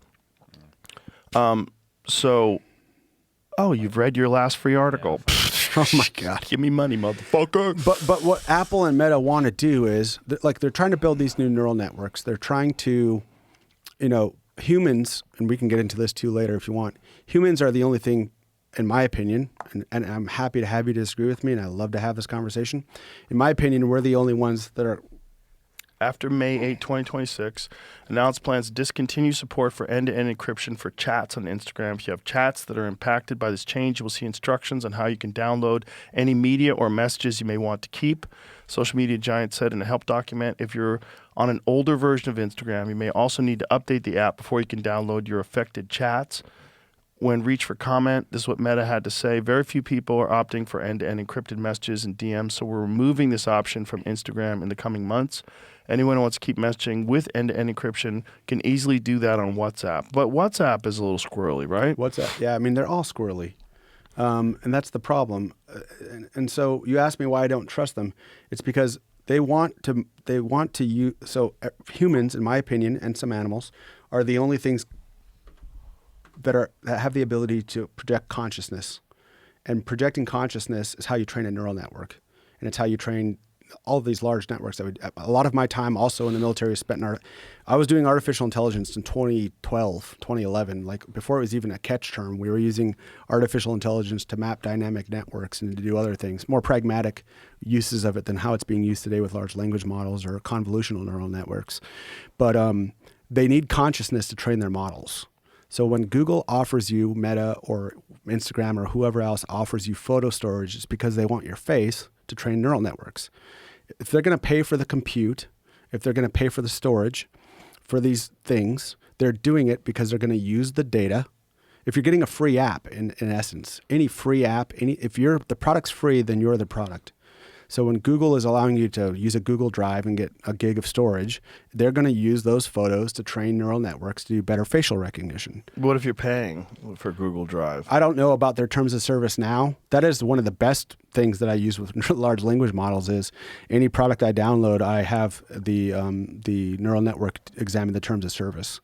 You've read your last free article. Oh my God. Give me money, motherfucker. But what Apple and Meta want to do is, they're trying to build these new neural networks. They're trying to, humans, and we can get into this too later if you want, humans are the only thing, in my opinion, and I'm happy to have you disagree with me, and I love to have this conversation. In my opinion, we're the only ones that are... After May 8, 2026, announced plans to discontinue support for end-to-end encryption for chats on Instagram. If you have chats that are impacted by this change, you will see instructions on how you can download any media or messages you may want to keep. Social media giant said in a help document, if you're on an older version of Instagram, you may also need to update the app before you can download your affected chats. When reached for comment, this is what Meta had to say. Very few people are opting for end-to-end encrypted messages and DMs, so we're removing this option from Instagram in the coming months. Anyone who wants to keep messaging with end-to-end encryption can easily do that on WhatsApp. But WhatsApp is a little squirrely, right? WhatsApp, yeah, I mean, they're all squirrely. And that's the problem. And so you ask me why I don't trust them. It's because they want to use, so humans, in my opinion, and some animals, are the only things that have the ability to project consciousness. And projecting consciousness is how you train a neural network. And it's how you train all of these large networks. A lot of my time also in the military was spent I was doing artificial intelligence in 2012, 2011, like before it was even a catch term. We were using artificial intelligence to map dynamic networks and to do other things, more pragmatic uses of it than how it's being used today with large language models or convolutional neural networks. But they need consciousness to train their models. So when Google offers you, Meta or Instagram or whoever else offers you photo storage, it's because they want your face to train neural networks. If they're going to pay for the compute, if they're going to pay for the storage for these things, they're doing it because they're going to use the data. If you're getting a free app, in essence, any free app, if the product's free, then you're the product. So when Google is allowing you to use a Google Drive and get a gig of storage, they're going to use those photos to train neural networks to do better facial recognition. What if you're paying for Google Drive? I don't know about their terms of service now. That is one of the best things that I use with large language models is any product I download, I have the neural network examine the terms of service.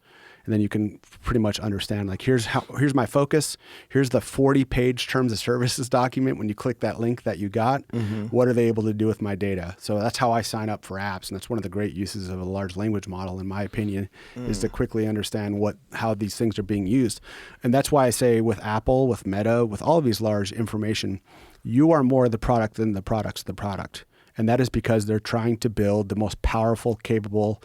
and then you can pretty much understand, like, here's my focus. Here's the 40-page terms of services document. When you click that link that you got, what are they able to do with my data? So that's how I sign up for apps, and that's one of the great uses of a large language model, in my opinion, is to quickly understand how these things are being used. And that's why I say with Apple, with Meta, with all of these large information, you are more the product than the product's the product. And that is because they're trying to build the most powerful, capable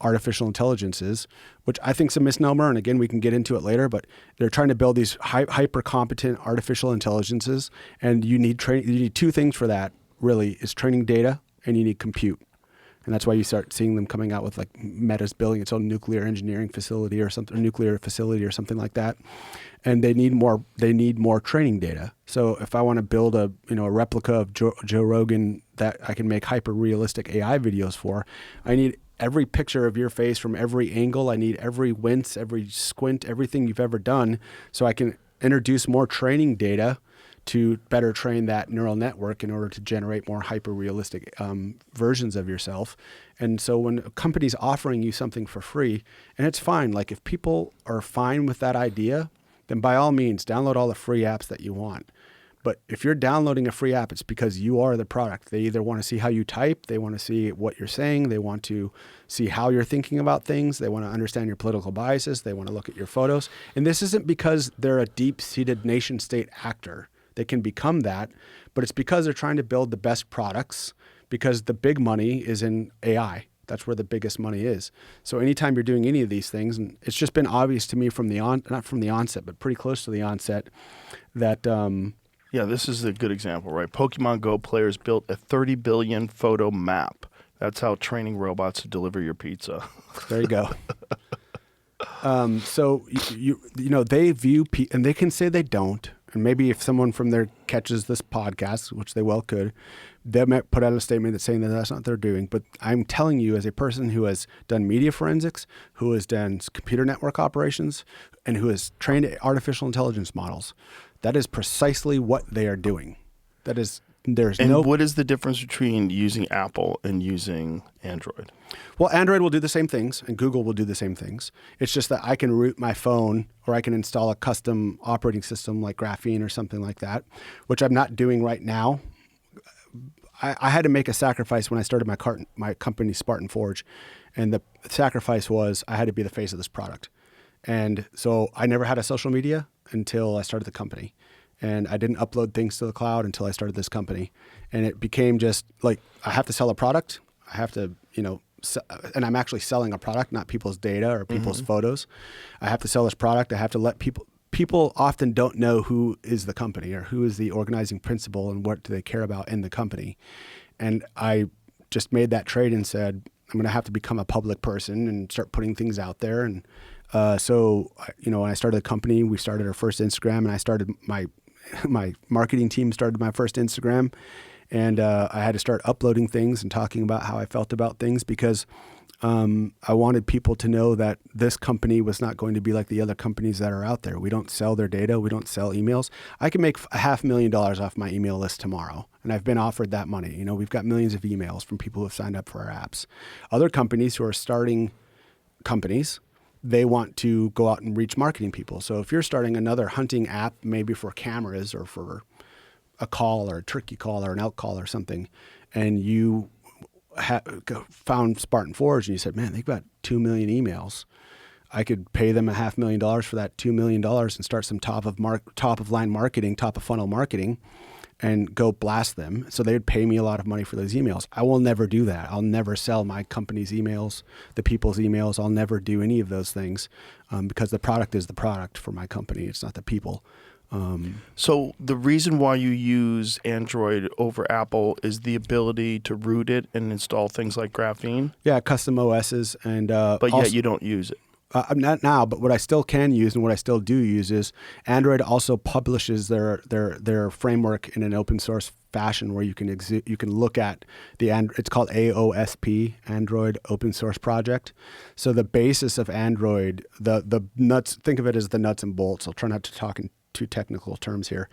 artificial intelligences, which I think is a misnomer. And again, we can get into it later, but they're trying to build these hyper competent artificial intelligences. And you need two things for that, really, is training data and you need compute. And that's why you start seeing them coming out with, like, Meta's building its own nuclear engineering facility or something, or nuclear facility or something like that. And they need more training data. So if I want to build a replica of Joe Rogan that I can make hyper realistic AI videos for, I need every picture of your face from every angle. I need every wince, every squint, everything you've ever done, so I can introduce more training data to better train that neural network in order to generate more hyper-realistic versions of yourself. And so when a company's offering you something for free, and it's fine, like, if people are fine with that idea, then by all means, download all the free apps that you want. But if you're downloading a free app, it's because you are the product. They either want to see how you type, they want to see what you're saying, they want to see how you're thinking about things, they want to understand your political biases, they want to look at your photos. And this isn't because they're a deep-seated nation-state actor. They can become that, but it's because they're trying to build the best products, because the big money is in AI. That's where the biggest money is. So anytime you're doing any of these things, and it's just been obvious to me not from the onset, but pretty close to the onset, that yeah, this is a good example, right? Pokemon Go players built a 30 billion photo map. That's how training robots to deliver your pizza. There you go. So they view and they can say they don't. And maybe if someone from there catches this podcast, which they well could, they might put out a statement that's saying that that's not what they're doing. But I'm telling you, as a person who has done media forensics, who has done computer network operations, and who has trained artificial intelligence models, that is precisely what they are doing. What is the difference between using Apple and using Android? Well, Android will do the same things, and Google will do the same things. It's just that I can root my phone, or I can install a custom operating system like Graphene or something like that, which I'm not doing right now. I had to make a sacrifice when I started my company, Spartan Forge, and the sacrifice was I had to be the face of this product. And so I never had a social media until I started the company. And I didn't upload things to the cloud until I started this company. And it became just like, I have to sell a product. I have to, and I'm actually selling a product, not people's data or people's photos. I have to sell this product. I have to let people often don't know who is the company or who is the organizing principle and what do they care about in the company. And I just made that trade and said, I'm going to have to become a public person and start putting things out there. And so, when I started the company, we started our first Instagram, and I started my marketing team started my first Instagram, and I had to start uploading things and talking about how I felt about things, because I wanted people to know that this company was not going to be like the other companies that are out there. We don't sell their data. We don't sell emails. I can make $500,000 off my email list tomorrow, and I've been offered that money. We've got millions of emails from people who have signed up for our apps. Other companies who are starting companies, they want to go out and reach marketing people. So if you're starting another hunting app, maybe for cameras or for a call or a turkey call or an elk call or something, and you found Spartan Forge and you said, man, they've got 2 million emails. I could pay them $500,000 for that $2 million and start some top of line marketing, top of funnel marketing, and go blast them. So they would pay me a lot of money for those emails. I will never do that. I'll never sell my company's emails, the people's emails. I'll never do any of those things because the product is the product for my company. It's not the people. So the reason why you use Android over Apple is the ability to root it and install things like Graphene? Yeah, custom OSs. But yet you don't use it. Not now, but what I still can use and what I still do use is Android also publishes their framework in an open source fashion where you can look at it's called AOSP, Android Open Source Project. So the basis of Android, the nuts, think of it as the nuts and bolts. I'll try not to talk in too technical terms here,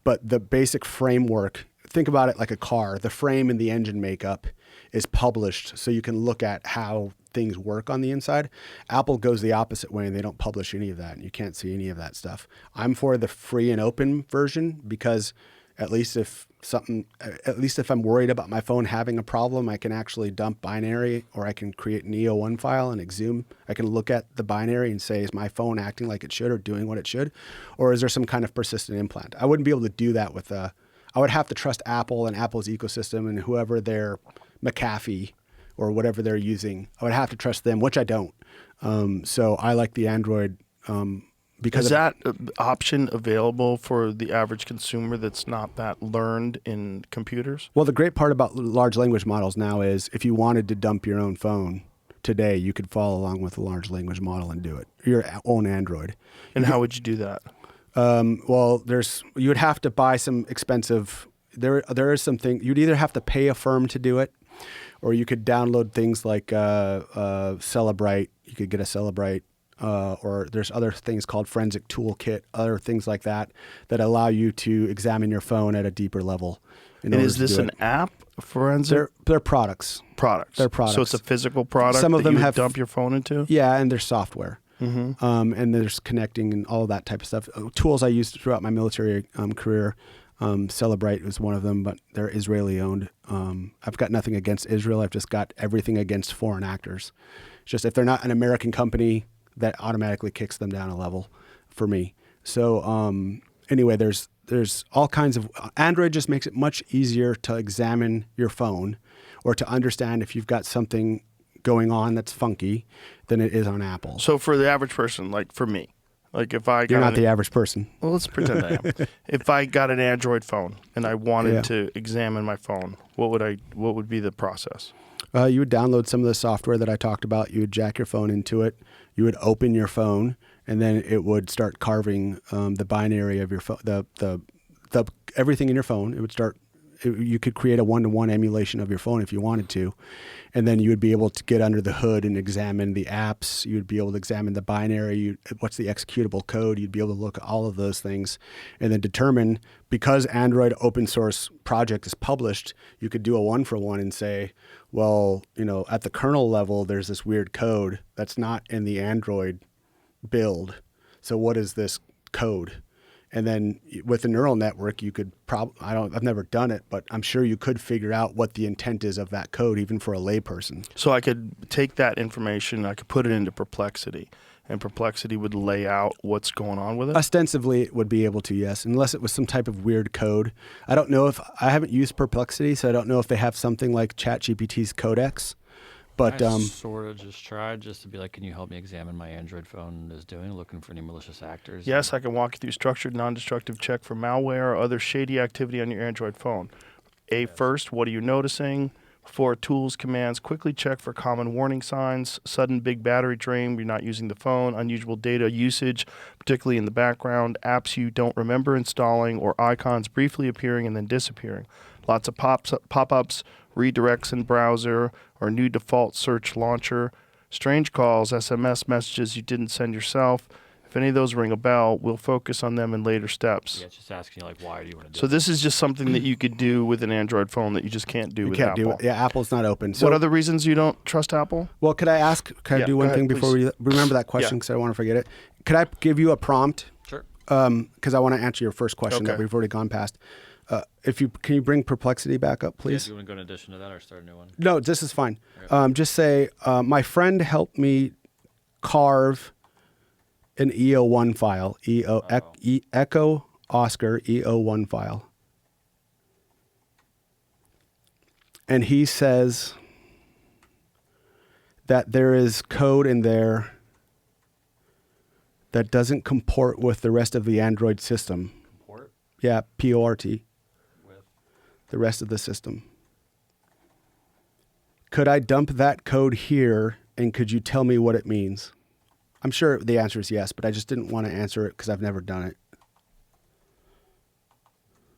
but the basic framework think about it like a car. The frame and the engine makeup is published so you can look at how things work on the inside. Apple goes the opposite way and they don't publish any of that, and you can't see any of that stuff. I'm for the free and open version because at least if I'm worried about my phone having a problem, I can actually dump binary, or I can create an EO1 file and exhume. I can look at the binary and say, is my phone acting like it should or doing what it should? Or is there some kind of persistent implant? I wouldn't be able to do that with I would have to trust Apple and Apple's ecosystem and whoever their McAfee or whatever they're using. I would have to trust them, which I don't. So I like the Android because is that option available for the average consumer that's not that learned in computers? Well, the great part about large language models now is if you wanted to dump your own phone today, you could follow along with a large language model and do it, your own Android. And how would you do that? Well, you would have to buy some expensive. There is something you'd either have to pay a firm to do it, or you could download things like Celebrite. You could get a Celebrite, or there's other things called Forensic Toolkit, other things like that allow you to examine your phone at a deeper level. And is this an app, Forensic? They're products. They're products. So it's a physical product Some of them you have dump your phone into? Yeah, and there's software. Mm-hmm. And there's connecting and all of that type of stuff. Tools I used throughout my military career. Celebrite was one of them, but they're Israeli owned. I've got nothing against Israel. I've just got everything against foreign actors. It's just if they're not an American company, that automatically kicks them down a level for me. So anyway, there's all kinds of Android just makes it much easier to examine your phone or to understand if you've got something going on that's funky than it is on Apple. So for the average person, like for me, like if I got You're not the average person. Well, let's pretend I am. If I got an Android phone and I wanted to examine my phone, what would be the process? You would download some of the software that I talked about. You would jack your phone into it. You would open your phone, and then it would start carving the binary of your phone, the everything in your phone. It would start. You could create a one-to-one emulation of your phone if you wanted to, and then you would be able to get under the hood and examine the apps. You'd be able to examine the binary. What's the executable code? You'd be able to look at all of those things, and then determine, because Android open source project is published, you could do a one-for-one and say, well, at the kernel level, there's this weird code that's not in the Android build. So what is this code? And then with a neural network, you could I've never done it, but I'm sure you could figure out what the intent is of that code, even for a layperson. So I could take that information, I could put it into Perplexity, and Perplexity would lay out what's going on with it? Ostensibly, it would be able to, yes, unless it was some type of weird code. I haven't used Perplexity, so I don't know if they have something like ChatGPT's Codex. But I sort of just tried just to be like, can you help me examine my Android phone is doing, looking for any malicious actors? Yes, I can walk you through structured non-destructive check for malware or other shady activity on your Android phone. First, what are you noticing? For tools, commands, quickly check for common warning signs, sudden big battery drain, you're not using the phone, unusual data usage, particularly in the background, apps you don't remember installing, or icons briefly appearing and then disappearing. Lots of pop-ups, redirects in browser, or new default search launcher, strange calls, SMS messages you didn't send yourself. If any of those ring a bell, we'll focus on them in later steps. Yeah, it's just asking you, why do you want to do it? So this is just something that you could do with an Android phone that you just can't do with Apple. Yeah, Apple's not open. So what are the reasons you don't trust Apple? Well, can I do one thing before we remember that question, because I don't want to forget it? Could I give you a prompt? Sure. Because I want to answer your first question that we've already gone past. Can you bring Perplexity back up, please? Yeah, do you want to go in addition to that or start a new one? No, this is fine. Just say, my friend helped me carve an EO1 file, Echo Oscar EO1 file. And he says that there is code in there that doesn't comport with the rest of the Android system. Comport? Yeah, PORT. With? The rest of the system. Could I dump that code here, and could you tell me what it means? I'm sure the answer is yes, but I just didn't want to answer it because I've never done it.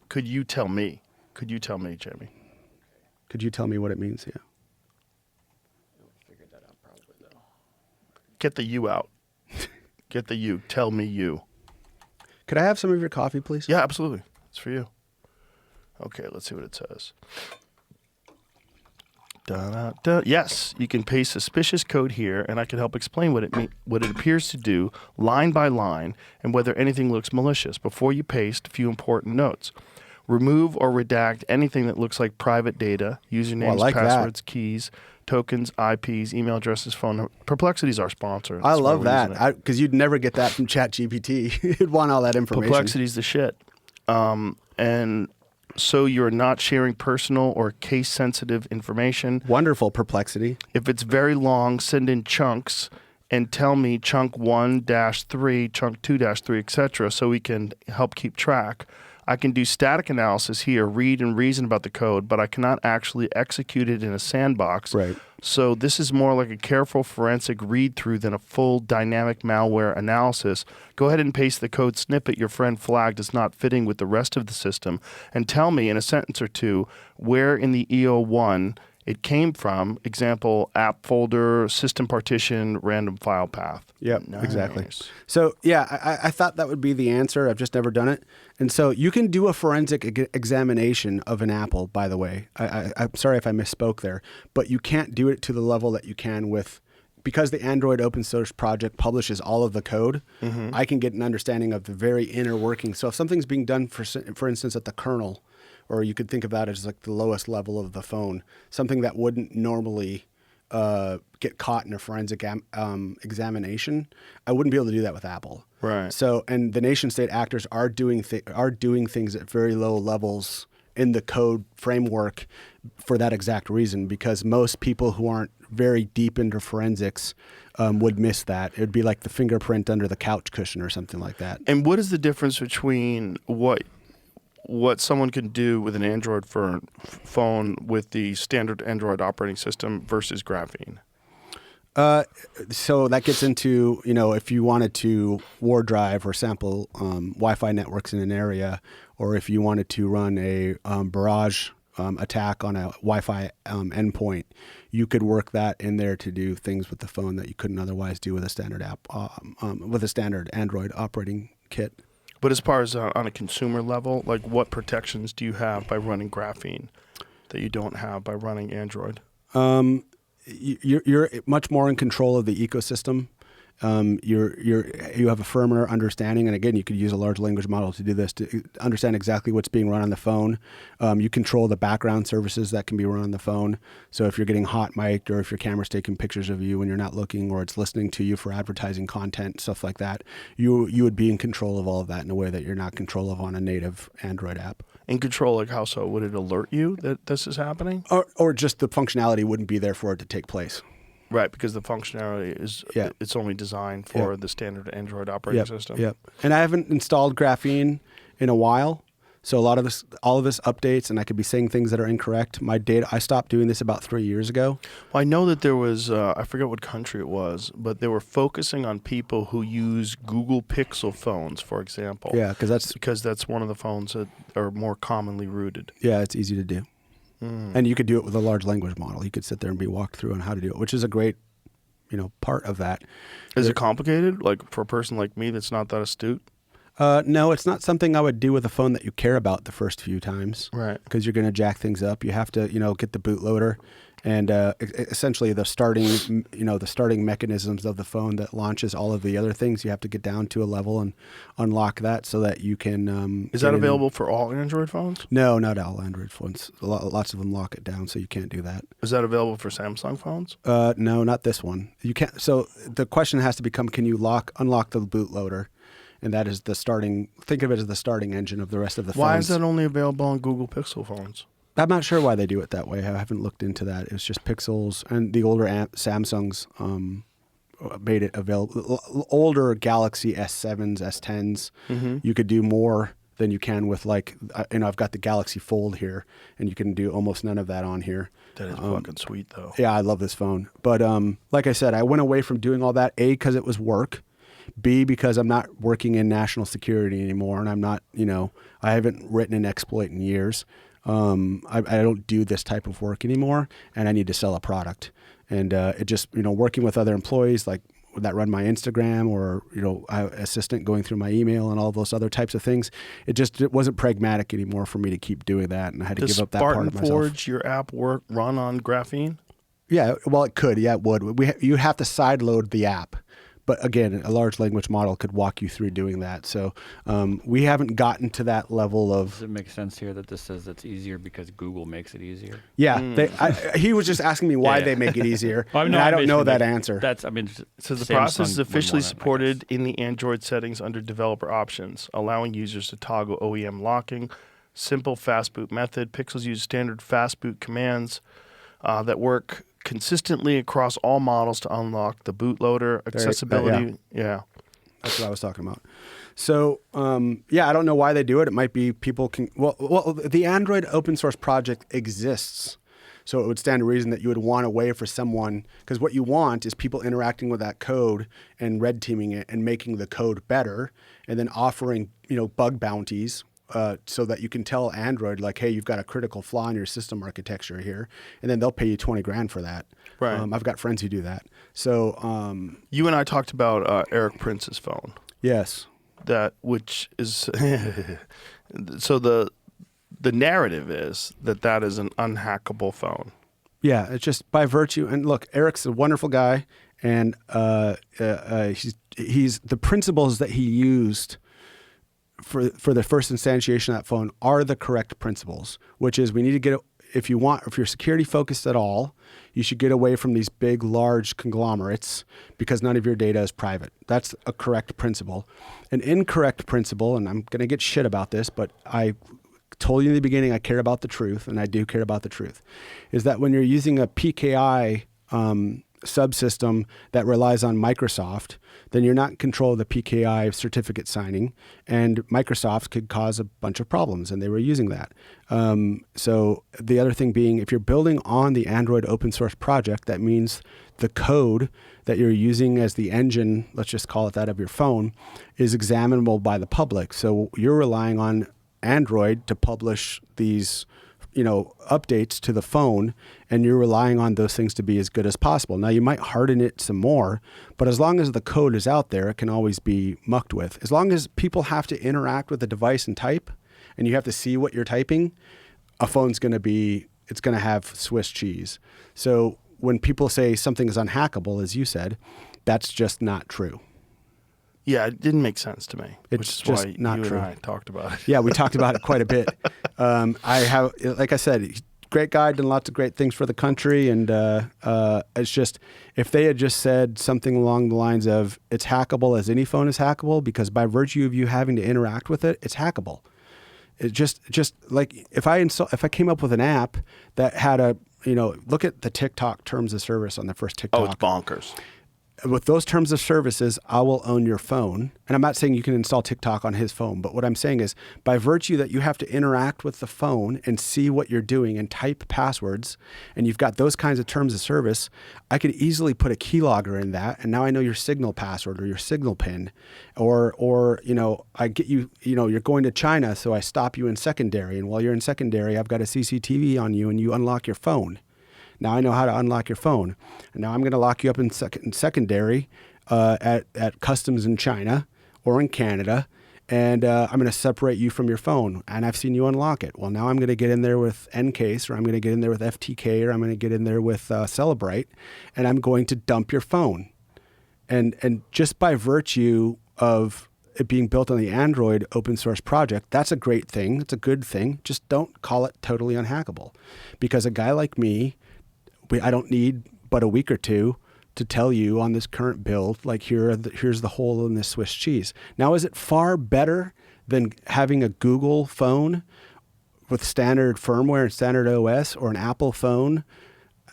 Could you tell me? Jamie? Could you tell me what it means? Yeah. You'll figure that out probably, though. Get the you out. Get the you. Tell me you. Could I have some of your coffee, please? Yeah, absolutely. It's for you. Okay, let's see what it says. Da-da-da. Yes, you can paste suspicious code here, and I can help explain what it appears to do line by line and whether anything looks malicious. Before you paste, a few important notes. Remove or redact anything that looks like private data, usernames, like that. passwords, keys, tokens, IPs, email addresses, phone number. Perplexity is our sponsor. I That's why love we're that using it. because you'd never get that from ChatGPT. You'd want all that information. Perplexity's the shit. And so you're not sharing personal or case-sensitive information. Wonderful Perplexity. If it's very long, send in chunks and tell me chunk 1-3, chunk 2-3, etc., so we can help keep track. I can do static analysis here, read and reason about the code, but I cannot actually execute it in a sandbox. Right. So this is more like a careful forensic read-through than a full dynamic malware analysis. Go ahead and paste the code snippet your friend flagged as not fitting with the rest of the system and tell me in a sentence or two where in the EO1 it came from. Example, app folder, system partition, random file path. Yep, Nice. exactly. So, yeah, I thought that would be the answer. I've just never done it. And so you can do a forensic examination of an Apple, by the way. I'm sorry if I misspoke there, but you can't do it to the level that you can with, because the Android open source project publishes all of the code, I can get an understanding of the very inner working. So if something's being done, for instance, at the kernel, or you could think of that as like the lowest level of the phone, something that wouldn't normally get caught in a forensic examination, I wouldn't be able to do that with Apple. Right. So, and the nation state actors are doing things at very low levels in the code framework for that exact reason, because most people who aren't very deep into forensics would miss that. It would be like the fingerprint under the couch cushion or something like that. And what is the difference between what someone can do with an Android phone with the standard Android operating system versus graphene? So that gets into, if you wanted to war drive or sample Wi-Fi networks in an area, or if you wanted to run a barrage attack on a Wi-Fi endpoint, you could work that in there to do things with the phone that you couldn't otherwise do with a standard app, with a standard Android operating kit. But as far as on a consumer level, like what protections do you have by running graphene that you don't have by running Android? You're much more in control of the ecosystem. You have a firmer understanding, and again, you could use a large language model to do this, to understand exactly what's being run on the phone. You control the background services that can be run on the phone. So if you're getting hot mic'd, or if your camera's taking pictures of you when you're not looking, or it's listening to you for advertising content, stuff like that, you would be in control of all of that in a way that you're not in control of on a native Android app. In control, like how so? Would it alert you that this is happening? Or just the functionality wouldn't be there for it to take place. Right, because the functionality is it's only designed for the standard Android operating system. Yep. And I haven't installed graphene in a while, so all of this updates, and I could be saying things that are incorrect. My data, I stopped doing this about 3 years ago. Well, I know that there was I forget what country it was, but they were focusing on people who use Google Pixel phones, for example. Yeah, because that's one of the phones that are more commonly rooted. Yeah, it's easy to do. And you could do it with a large language model. You could sit there and be walked through on how to do it, which is a great, part of that. Is it complicated? Like for a person like me that's not that astute? No, it's not something I would do with a phone that you care about the first few times. Right. Because you're going to jack things up. You have to, get the bootloader and essentially the starting mechanisms of the phone that launches all of the other things. You have to get down to a level and unlock that so that you can. Is that available for all Android phones? No, not all Android phones. Lots of them lock it down, so you can't do that. Is that available for Samsung phones? No, not this one. You can't. So the question has to become: can you unlock the bootloader? And that is the starting. Think of it as the starting engine of the rest of the phones. Why is that only available on Google Pixel phones? I'm not sure why they do it that way. I haven't looked into that. It's just Pixels, and the older Samsungs made it available. Older Galaxy S7s, S10s, you could do more than you can with I've got the Galaxy Fold here, and you can do almost none of that on here. That is fucking sweet, though. Yeah, I love this phone. But like I said, I went away from doing all that, A, because it was work, B, because I'm not working in national security anymore, and I'm not, I haven't written an exploit in years. I don't do this type of work anymore, and I need to sell a product. And it just, working with other employees, like that run my Instagram, or assistant going through my email and all those other types of things. It wasn't pragmatic anymore for me to keep doing that, and I had to Does give up that part Spartan of myself. Forge, your app, run on graphene? Yeah, well, it could. Yeah, it would. You have to sideload the app. But again, a large language model could walk you through doing that. So we haven't gotten to that level of. Does it make sense here that this says it's easier because Google makes it easier? Yeah, he was just asking me why they make it easier, and I don't know that answer. So the process is officially supported in the Android settings under developer options, allowing users to toggle OEM locking, simple fast boot method. Pixels use standard fast boot commands that work consistently across all models to unlock the bootloader accessibility. Yeah. That's what I was talking about. So, I don't know why they do it. It might be people can. Well, the Android open source project exists, so it would stand to reason that you would want a way for someone, because what you want is people interacting with that code and red teaming it and making the code better, and then offering bug bounties. So that you can tell Android, like, hey, you've got a critical flaw in your system architecture here, and then they'll pay you $20,000 for that. Right. I've got friends who do that. So you and I talked about Eric Prince's phone. Yes. Which is so the narrative is that is an unhackable phone. Yeah, it's just by virtue. And look, Eric's a wonderful guy, and he's the principles that he used for the first instantiation of that phone are the correct principles, which is we need to get, if you're security focused at all, you should get away from these big, large conglomerates because none of your data is private. That's a correct principle. An incorrect principle, and I'm going to get shit about this, but I told you in the beginning I care about the truth, and I do care about the truth, is that when you're using a PKI subsystem that relies on Microsoft, then you're not in control of the PKI certificate signing, and Microsoft could cause a bunch of problems, and they were using that. So the other thing being, if you're building on the Android open source project, that means the code that you're using as the engine, let's just call it that, of your phone, is examinable by the public. So you're relying on Android to publish these updates to the phone, and you're relying on those things to be as good as possible. Now, you might harden it some more, but as long as the code is out there, it can always be mucked with. As long as people have to interact with the device and type, and you have to see what you're typing, a phone's going to have Swiss cheese. So when people say something is unhackable, as you said, that's just not true. Yeah, it didn't make sense to me. It's which is just why not you true. And I talked about it. Yeah, we talked about it quite a bit. Like I said, great guy, done lots of great things for the country, and it's just, if they had just said something along the lines of, it's hackable as any phone is hackable, because by virtue of you having to interact with it, it's hackable. It just like if I came up with an app that had look at the TikTok terms of service on the first TikTok. Oh, it's bonkers. With those terms of services, I will own your phone. And I'm not saying you can install TikTok on his phone, but what I'm saying is, by virtue that you have to interact with the phone and see what you're doing and type passwords, and you've got those kinds of terms of service, I could easily put a keylogger in that, and now I know your Signal password or your Signal pin, or I get you're going to China, so I stop you in secondary, and while you're in secondary, I've got a CCTV on you, and you unlock your phone. Now I know how to unlock your phone. And now I'm going to lock you up in secondary at customs in China or in Canada, and I'm going to separate you from your phone. And I've seen you unlock it. Well, now I'm going to get in there with Encase, or I'm going to get in there with FTK, or I'm going to get in there with Celebrate, and I'm going to dump your phone. And just by virtue of it being built on the Android open source project, that's a great thing. It's a good thing. Just don't call it totally unhackable, because a guy like me, I don't need but a week or two to tell you on this current build, like here's the hole in this Swiss cheese. Now, is it far better than having a Google phone with standard firmware and standard OS, or an Apple phone?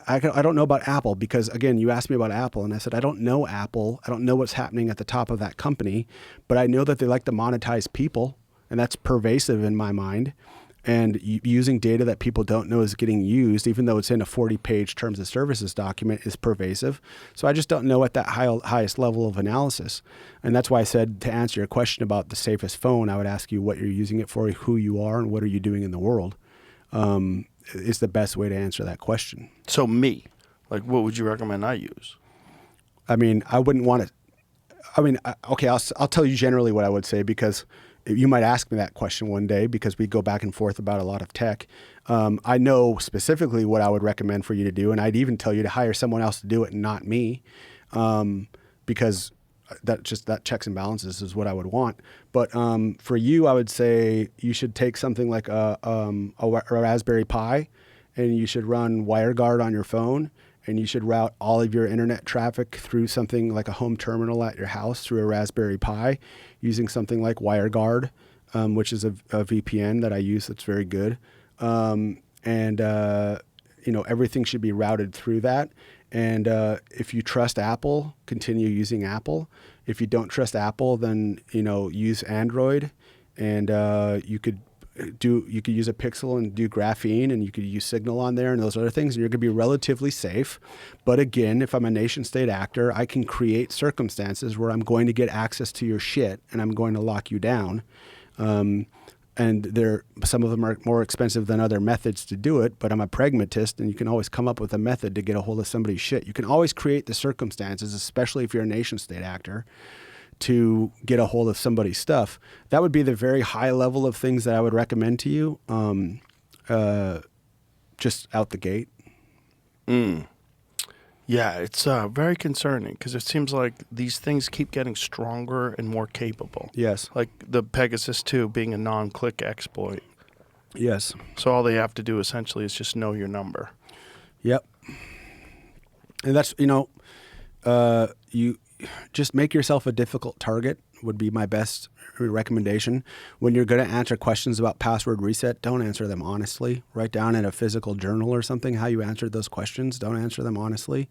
I don't know about Apple, because, again, you asked me about Apple, and I said, I don't know Apple. I don't know what's happening at the top of that company, but I know that they like to monetize people, and that's pervasive in my mind. And using data that people don't know is getting used, even though it's in a 40-page terms of services document, is pervasive. So I just don't know at that highest level of analysis. And that's why I said, to answer your question about the safest phone, I would ask you what you're using it for, who you are, and what are you doing in the world, is the best way to answer that question. So what would you recommend I use? I mean, I wouldn't want to. I mean, okay, I'll tell you generally what I would say, because you might ask me that question one day, because we go back and forth about a lot of tech. I know specifically what I would recommend for you to do, and I'd even tell you to hire someone else to do it and not me, because that checks and balances is what I would want. But for you, I would say you should take something like a Raspberry Pi, and you should run WireGuard on your phone, and you should route all of your internet traffic through something like a home terminal at your house through a Raspberry Pi, using something like WireGuard, which is a VPN that I use that's very good. Everything should be routed through that. And if you trust Apple, continue using Apple. If you don't trust Apple, then use Android, and you could use a Pixel and do graphene, and you could use Signal on there and those other things, and you're going to be relatively safe. But again, if I'm a nation state actor, I can create circumstances where I'm going to get access to your shit and I'm going to lock you down. And some of them are more expensive than other methods to do it, but I'm a pragmatist, and you can always come up with a method to get a hold of somebody's shit. You can always create the circumstances, especially if you're a nation state actor, to get a hold of somebody's stuff. That would be the very high level of things that I would recommend to you, just out the gate. Yeah, it's very concerning, because it seems like these things keep getting stronger and more capable. Yes. Like the Pegasus 2 being a non-click exploit. Yes. So all they have to do essentially is just know your number. Yep. And that's, you just make yourself a difficult target would be my best recommendation. When you're going to answer questions about password reset, don't answer them honestly. Write down in a physical journal or something how you answered those questions. Don't answer them honestly.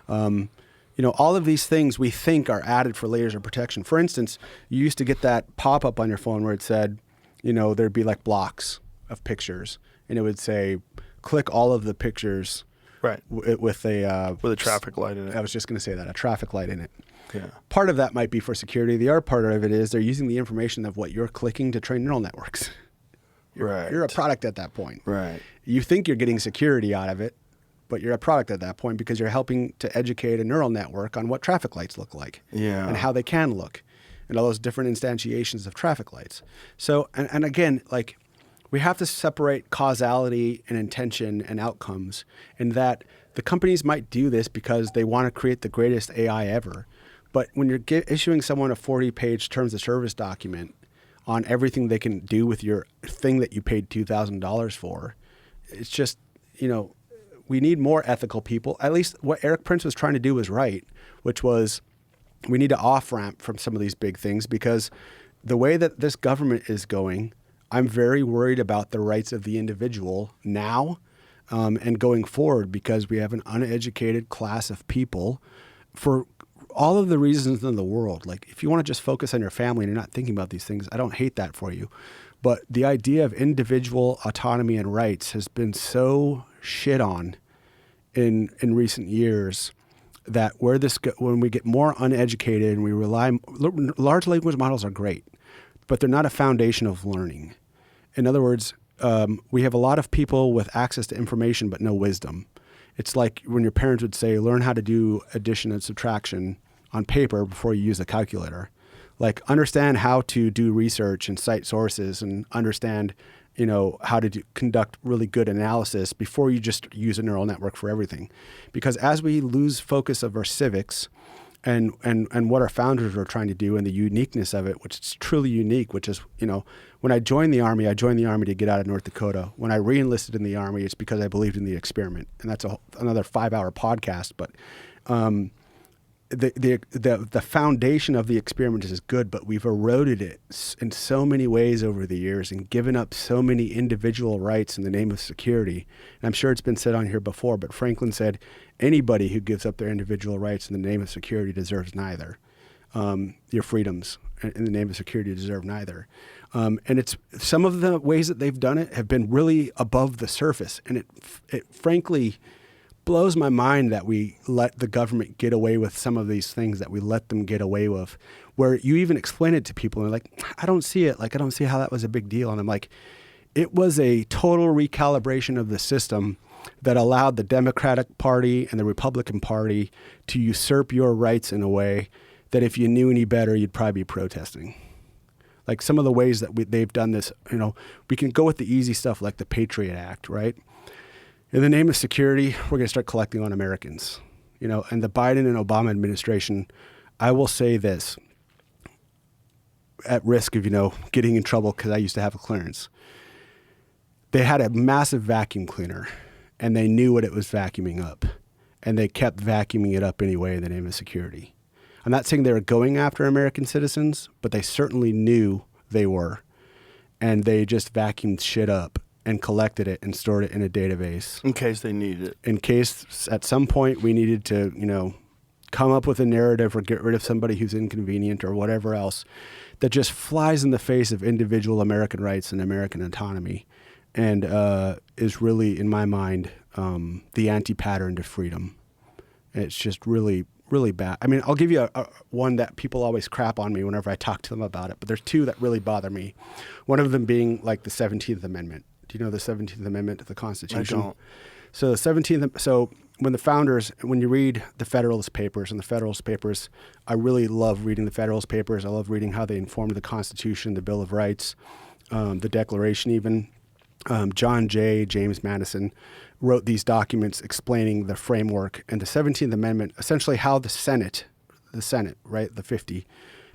All of these things we think are added for layers of protection. For instance, you used to get that pop-up on your phone where it said, there'd be like blocks of pictures, and it would say, click all of the pictures, right, with a traffic light in it. I was just going to say that, a traffic light in it. Yeah. Part of that might be for security. The other part of it is they're using the information of what you're clicking to train neural networks. You're a product at that point. Right. You think you're getting security out of it, but you're a product at that point, because you're helping to educate a neural network on what traffic lights look like, and how they can look, and all those different instantiations of traffic lights. So, and again, like, we have to separate causality and intention and outcomes, in that the companies might do this because they want to create the greatest AI ever. But when you're issuing someone a 40-page terms of service document on everything they can do with your thing that you paid $2,000 for, it's just, we need more ethical people. At least what Eric Prince was trying to do was right, which was we need to off-ramp from some of these big things, because the way that this government is going, I'm very worried about the rights of the individual now and going forward, because we have an uneducated class of people for all of the reasons in the world. Like, if you want to just focus on your family and you're not thinking about these things, I don't hate that for you. But the idea of individual autonomy and rights has been so shit on in recent years, that when we get more uneducated and we large language models are great, but they're not a foundation of learning. In other words, we have a lot of people with access to information but no wisdom. It's like when your parents would say, learn how to do addition and subtraction on paper before you use a calculator. Like, understand how to do research and cite sources, and understand, how to conduct really good analysis before you just use a neural network for everything. Because as we lose focus of our civics and what our founders were trying to do, and the uniqueness of it, which is truly unique, which is, when I joined the Army to get out of North Dakota. When I re-enlisted in the Army, it's because I believed in the experiment. And that's another 5-hour podcast. But the foundation of the experiment is good, but we've eroded it in so many ways over the years and given up so many individual rights in the name of security. And I'm sure it's been said on here before, but Franklin said, anybody who gives up their individual rights in the name of security deserves neither. Your freedoms in the name of security deserve neither. And it's some of the ways that they've done it have been really above the surface. And it frankly blows my mind that we let the government get away with some of these things that we let them get away with, where you even explain it to people and they're like, I don't see it. Like, I don't see how that was a big deal. And I'm like, it was a total recalibration of the system that allowed the Democratic Party and the Republican Party to usurp your rights in a way that if you knew any better, you'd probably be protesting. Like some of the ways that they've done this, we can go with the easy stuff like the Patriot Act, right? In the name of security, we're going to start collecting on Americans. And the Biden and Obama administration, I will say this, at risk of, getting in trouble because I used to have a clearance. They had a massive vacuum cleaner and they knew what it was vacuuming up and they kept vacuuming it up anyway in the name of security. I'm not saying they were going after American citizens, but they certainly knew they were. And they just vacuumed shit up and collected it and stored it in a database. In case they needed it. In case at some point we needed to, come up with a narrative or get rid of somebody who's inconvenient or whatever else that just flies in the face of individual American rights and American autonomy and is really, in my mind, the anti-pattern to freedom. It's just really, really bad. I mean, I'll give you one that people always crap on me whenever I talk to them about it, but there's two that really bother me. One of them being like the 17th Amendment. Do you know the 17th Amendment to the Constitution? I don't. So the 17th, when the founders, when you read the Federalist Papers, I really love reading the Federalist Papers. I love reading how they informed the Constitution, the Bill of Rights, the Declaration even. John Jay, James Madison wrote these documents explaining the framework and the 17th Amendment, essentially how the Senate, right, the 50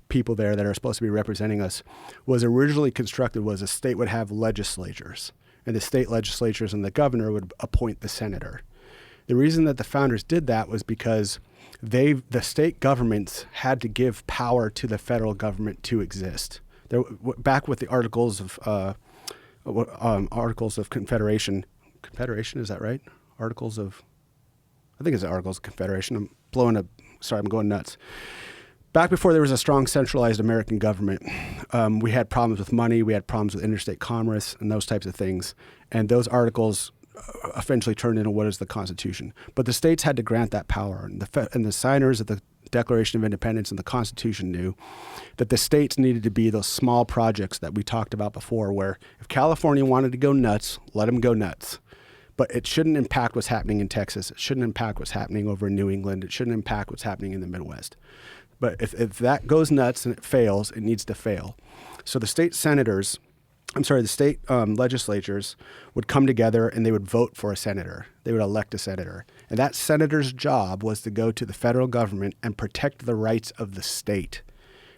people there that are supposed to be representing us, was originally constructed was a state would have legislatures, and the state legislatures and the governor would appoint the senator. The reason that the founders did that was because the state governments had to give power to the federal government to exist. Back with the Articles of Confederation. Confederation, is that right? I think it's the Articles of Confederation. I'm going nuts. Back before there was a strong centralized American government, we had problems with money, we had problems with interstate commerce and those types of things. And those articles eventually turned into what is the Constitution. But the states had to grant that power. And the signers of the Declaration of Independence and the Constitution knew that the states needed to be those small projects that we talked about before, where if California wanted to go nuts, let them go nuts. But it shouldn't impact what's happening in Texas. It shouldn't impact what's happening over in New England. It shouldn't impact what's happening in the Midwest. But if that goes nuts and it fails, it needs to fail. So the state legislatures would come together and they would vote for a senator. They would elect a senator. And that senator's job was to go to the federal government and protect the rights of the state,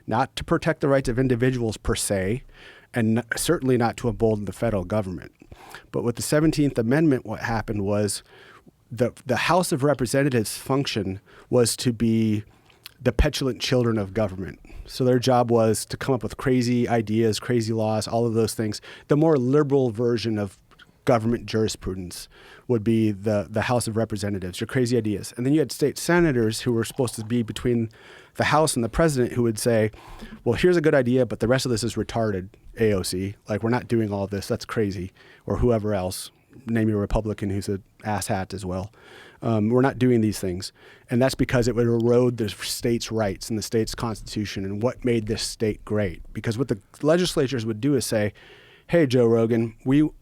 not to protect the rights of individuals per se, and certainly not to embolden the federal government. But with the 17th Amendment, what happened was the House of Representatives' function was to be the petulant children of government. So their job was to come up with crazy ideas, crazy laws, all of those things. The more liberal version of government jurisprudence would be the House of Representatives, your crazy ideas. And then you had state senators who were supposed to be between the House and the president who would say, well, here's a good idea, but the rest of this is retarded, AOC. Like, we're not doing all this. That's crazy. Or whoever else. Name your Republican who's an asshat as well. We're not doing these things. And that's because it would erode the state's rights and the state's constitution and what made this state great. Because what the legislatures would do is say, hey, Joe Rogan,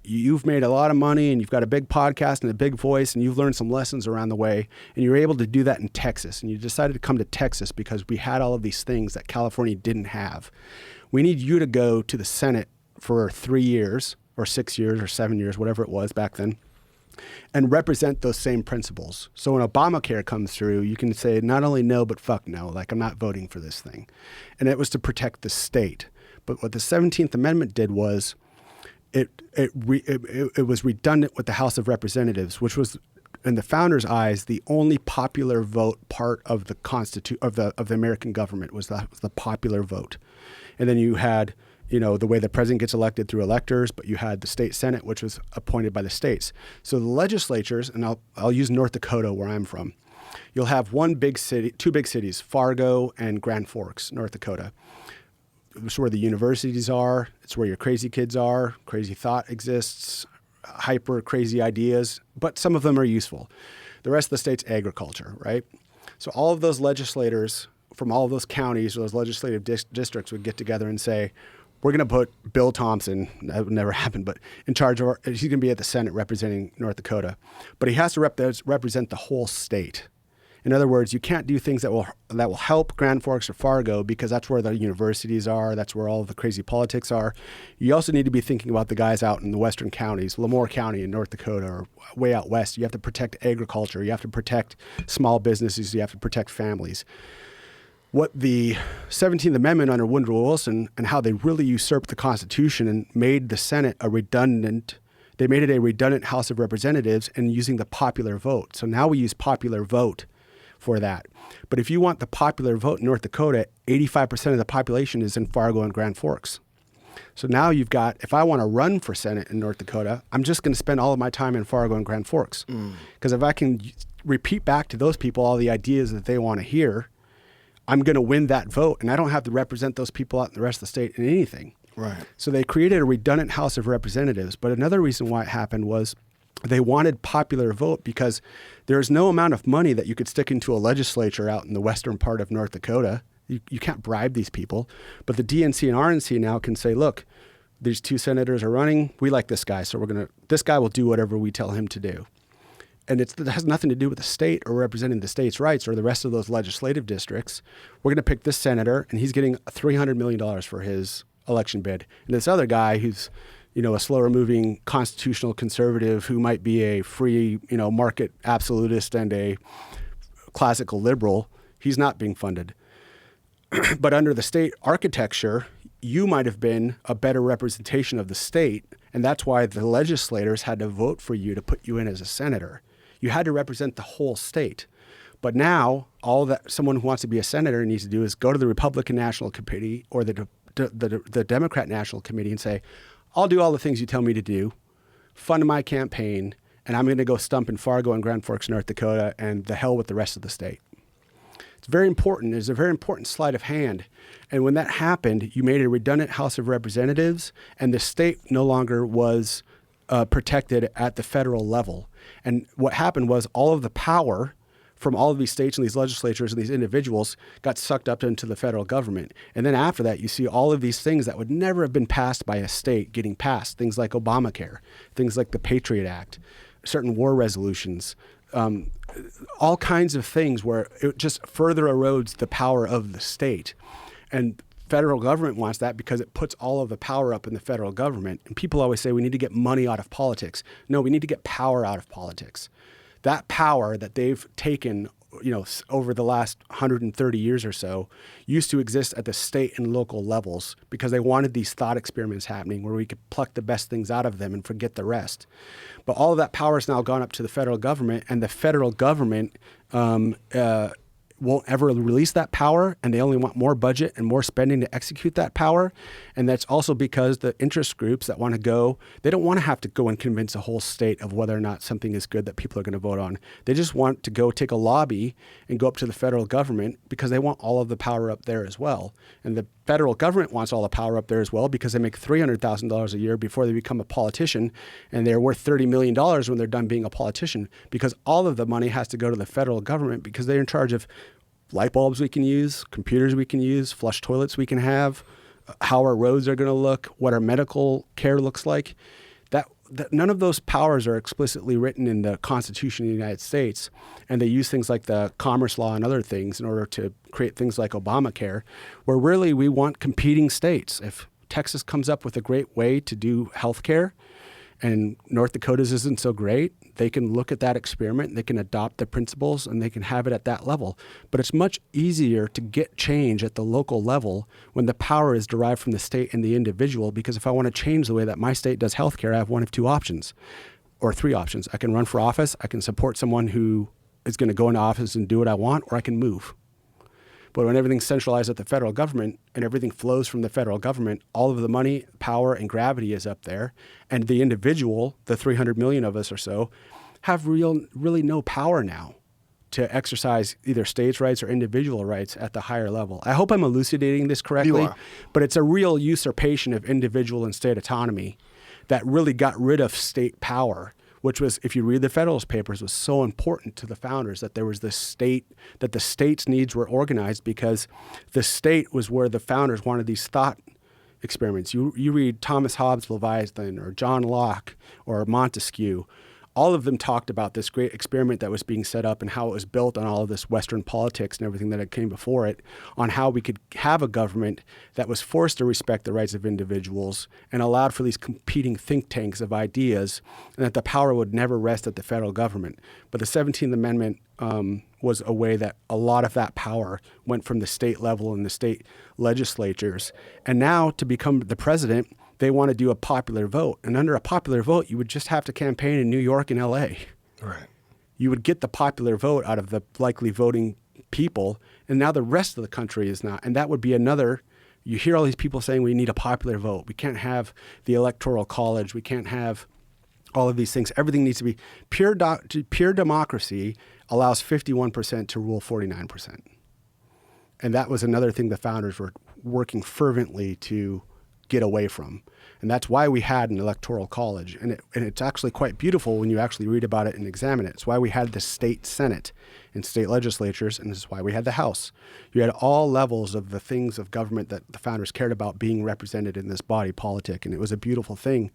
you've made a lot of money and you've got a big podcast and a big voice and you've learned some lessons around the way and you're able to do that in Texas. And you decided to come to Texas because we had all of these things that California didn't have. We need you to go to the Senate for 3 years or 6 years or 7 years, whatever it was back then, and represent those same principles. So when Obamacare comes through, you can say not only no, but fuck no, like I'm not voting for this thing. And it was to protect the state. But what the 17th Amendment did was it was redundant with the House of Representatives, which was, in the founders' eyes, the only popular vote part of the of the American government was the popular vote. And then you had, the way the president gets elected through electors, but you had the state Senate, which was appointed by the states. So the legislatures, and I'll use North Dakota where I'm from. You'll have two big cities, Fargo and Grand Forks, North Dakota. It's where the universities are. It's where your crazy kids are. Crazy thought exists, hyper crazy ideas, but some of them are useful. The rest of the state's agriculture, right? So all of those legislators from all of those counties or those legislative districts would get together and say, we're going to put Bill Thompson, that would never happen, but in charge of he's going to be at the Senate representing North Dakota. But he has to represent the whole state. In other words, you can't do things that will help Grand Forks or Fargo because that's where the universities are, that's where all of the crazy politics are. You also need to be thinking about the guys out in the western counties, Lemoore County in North Dakota or way out west. You have to protect agriculture, you have to protect small businesses, you have to protect families. What the 17th Amendment under Woodrow Wilson and how they really usurped the Constitution and made the Senate they made it a redundant House of Representatives and using the popular vote. So now we use popular vote for that. But if you want the popular vote in North Dakota, 85% of the population is in Fargo and Grand Forks. So now you've got, if I want to run for Senate in North Dakota, I'm just going to spend all of my time in Fargo and Grand Forks. Because if I can repeat back to those people all the ideas that they want to hear, I'm going to win that vote. And I don't have to represent those people out in the rest of the state in anything. Right. So they created a redundant House of Representatives. But another reason why it happened was they wanted popular vote because there's no amount of money that you could stick into a legislature out in the western part of North Dakota. You can't bribe these people. But the DNC and RNC now can say, look, these two senators are running. We like this guy. So this guy will do whatever we tell him to do. And it has nothing to do with the state or representing the state's rights or the rest of those legislative districts. We're going to pick this senator and he's getting $300 million for his election bid. And this other guy who's a slower moving constitutional conservative who might be a free, market absolutist and a classical liberal, he's not being funded. But under the state architecture, you might have been a better representation of the state. And that's why the legislators had to vote for you to put you in as a senator. You had to represent the whole state. But now all that someone who wants to be a senator needs to do is go to the Republican National Committee or the Democrat National Committee and say, I'll do all the things you tell me to do, fund my campaign, and I'm going to go stump in Fargo and Grand Forks, North Dakota, and the hell with the rest of the state. It's very important. It's a very important sleight of hand. And when that happened, you made a redundant House of Representatives, and the state no longer was protected at the federal level. And what happened was all of the power from all of these states and these legislatures and these individuals got sucked up into the federal government. And then after that, you see all of these things that would never have been passed by a state getting passed, things like Obamacare, things like the Patriot Act, certain war resolutions, all kinds of things where it just further erodes the power of the state. And federal government wants that because it puts all of the power up in the federal government. And people always say we need to get money out of politics. No, we need to get power out of politics. That power that they've taken, over the last 130 years or so used to exist at the state and local levels because they wanted these thought experiments happening where we could pluck the best things out of them and forget the rest. But all of that power has now gone up to the federal government, and the federal government won't ever release that power, and they only want more budget and more spending to execute that power. And that's also because the interest groups that want to go, they don't want to have to go and convince a whole state of whether or not something is good that people are going to vote on. They just want to go take a lobby and go up to the federal government because they want all of the power up there as well. And the federal government wants all the power up there as well because they make $300,000 a year before they become a politician, and they're worth $30 million when they're done being a politician because all of the money has to go to the federal government because they're in charge of light bulbs we can use, computers we can use, flush toilets we can have, how our roads are going to look, what our medical care looks like. That none of those powers are explicitly written in the Constitution of the United States, and they use things like the Commerce Law and other things in order to create things like Obamacare, where really we want competing states. If Texas comes up with a great way to do healthcare and North Dakota's isn't so great, they can look at that experiment, they can adopt the principles, and they can have it at that level. But it's much easier to get change at the local level when the power is derived from the state and the individual, because if I want to change the way that my state does healthcare, I have one of two options, or three options. I can run for office, I can support someone who is going to go into office and do what I want, or I can move. But when everything's centralized at the federal government and everything flows from the federal government, all of the money, power, and gravity is up there. And the individual, the 300 million of us or so, have really no power now to exercise either states' rights or individual rights at the higher level. I hope I'm elucidating this correctly, but it's a real usurpation of individual and state autonomy that really got rid of state power, which was, if you read the Federalist Papers, was so important to the founders that there was this state, that the state's needs were organized because the state was where the founders wanted these thought experiments. You read Thomas Hobbes' Leviathan or John Locke or Montesquieu. All of them talked about this great experiment that was being set up and how it was built on all of this Western politics and everything that had came before it, on how we could have a government that was forced to respect the rights of individuals and allowed for these competing think tanks of ideas, and that the power would never rest at the federal government. But the 17th Amendment was a way that a lot of that power went from the state level and the state legislatures. And now to become the president, they want to do a popular vote. And under a popular vote, you would just have to campaign in New York and LA. Right. You would get the popular vote out of the likely voting people. And now the rest of the country is not. And that would be another, you hear all these people saying we need a popular vote. We can't have the electoral college. We can't have all of these things. Everything needs to be pure democracy allows 51% to rule 49%. And that was another thing the founders were working fervently to get away from. And that's why we had an electoral college. And it's actually quite beautiful when you actually read about it and examine it. It's why we had the state senate and state legislatures, and this is why we had the House. You had all levels of the things of government that the founders cared about being represented in this body politic, and it was a beautiful thing.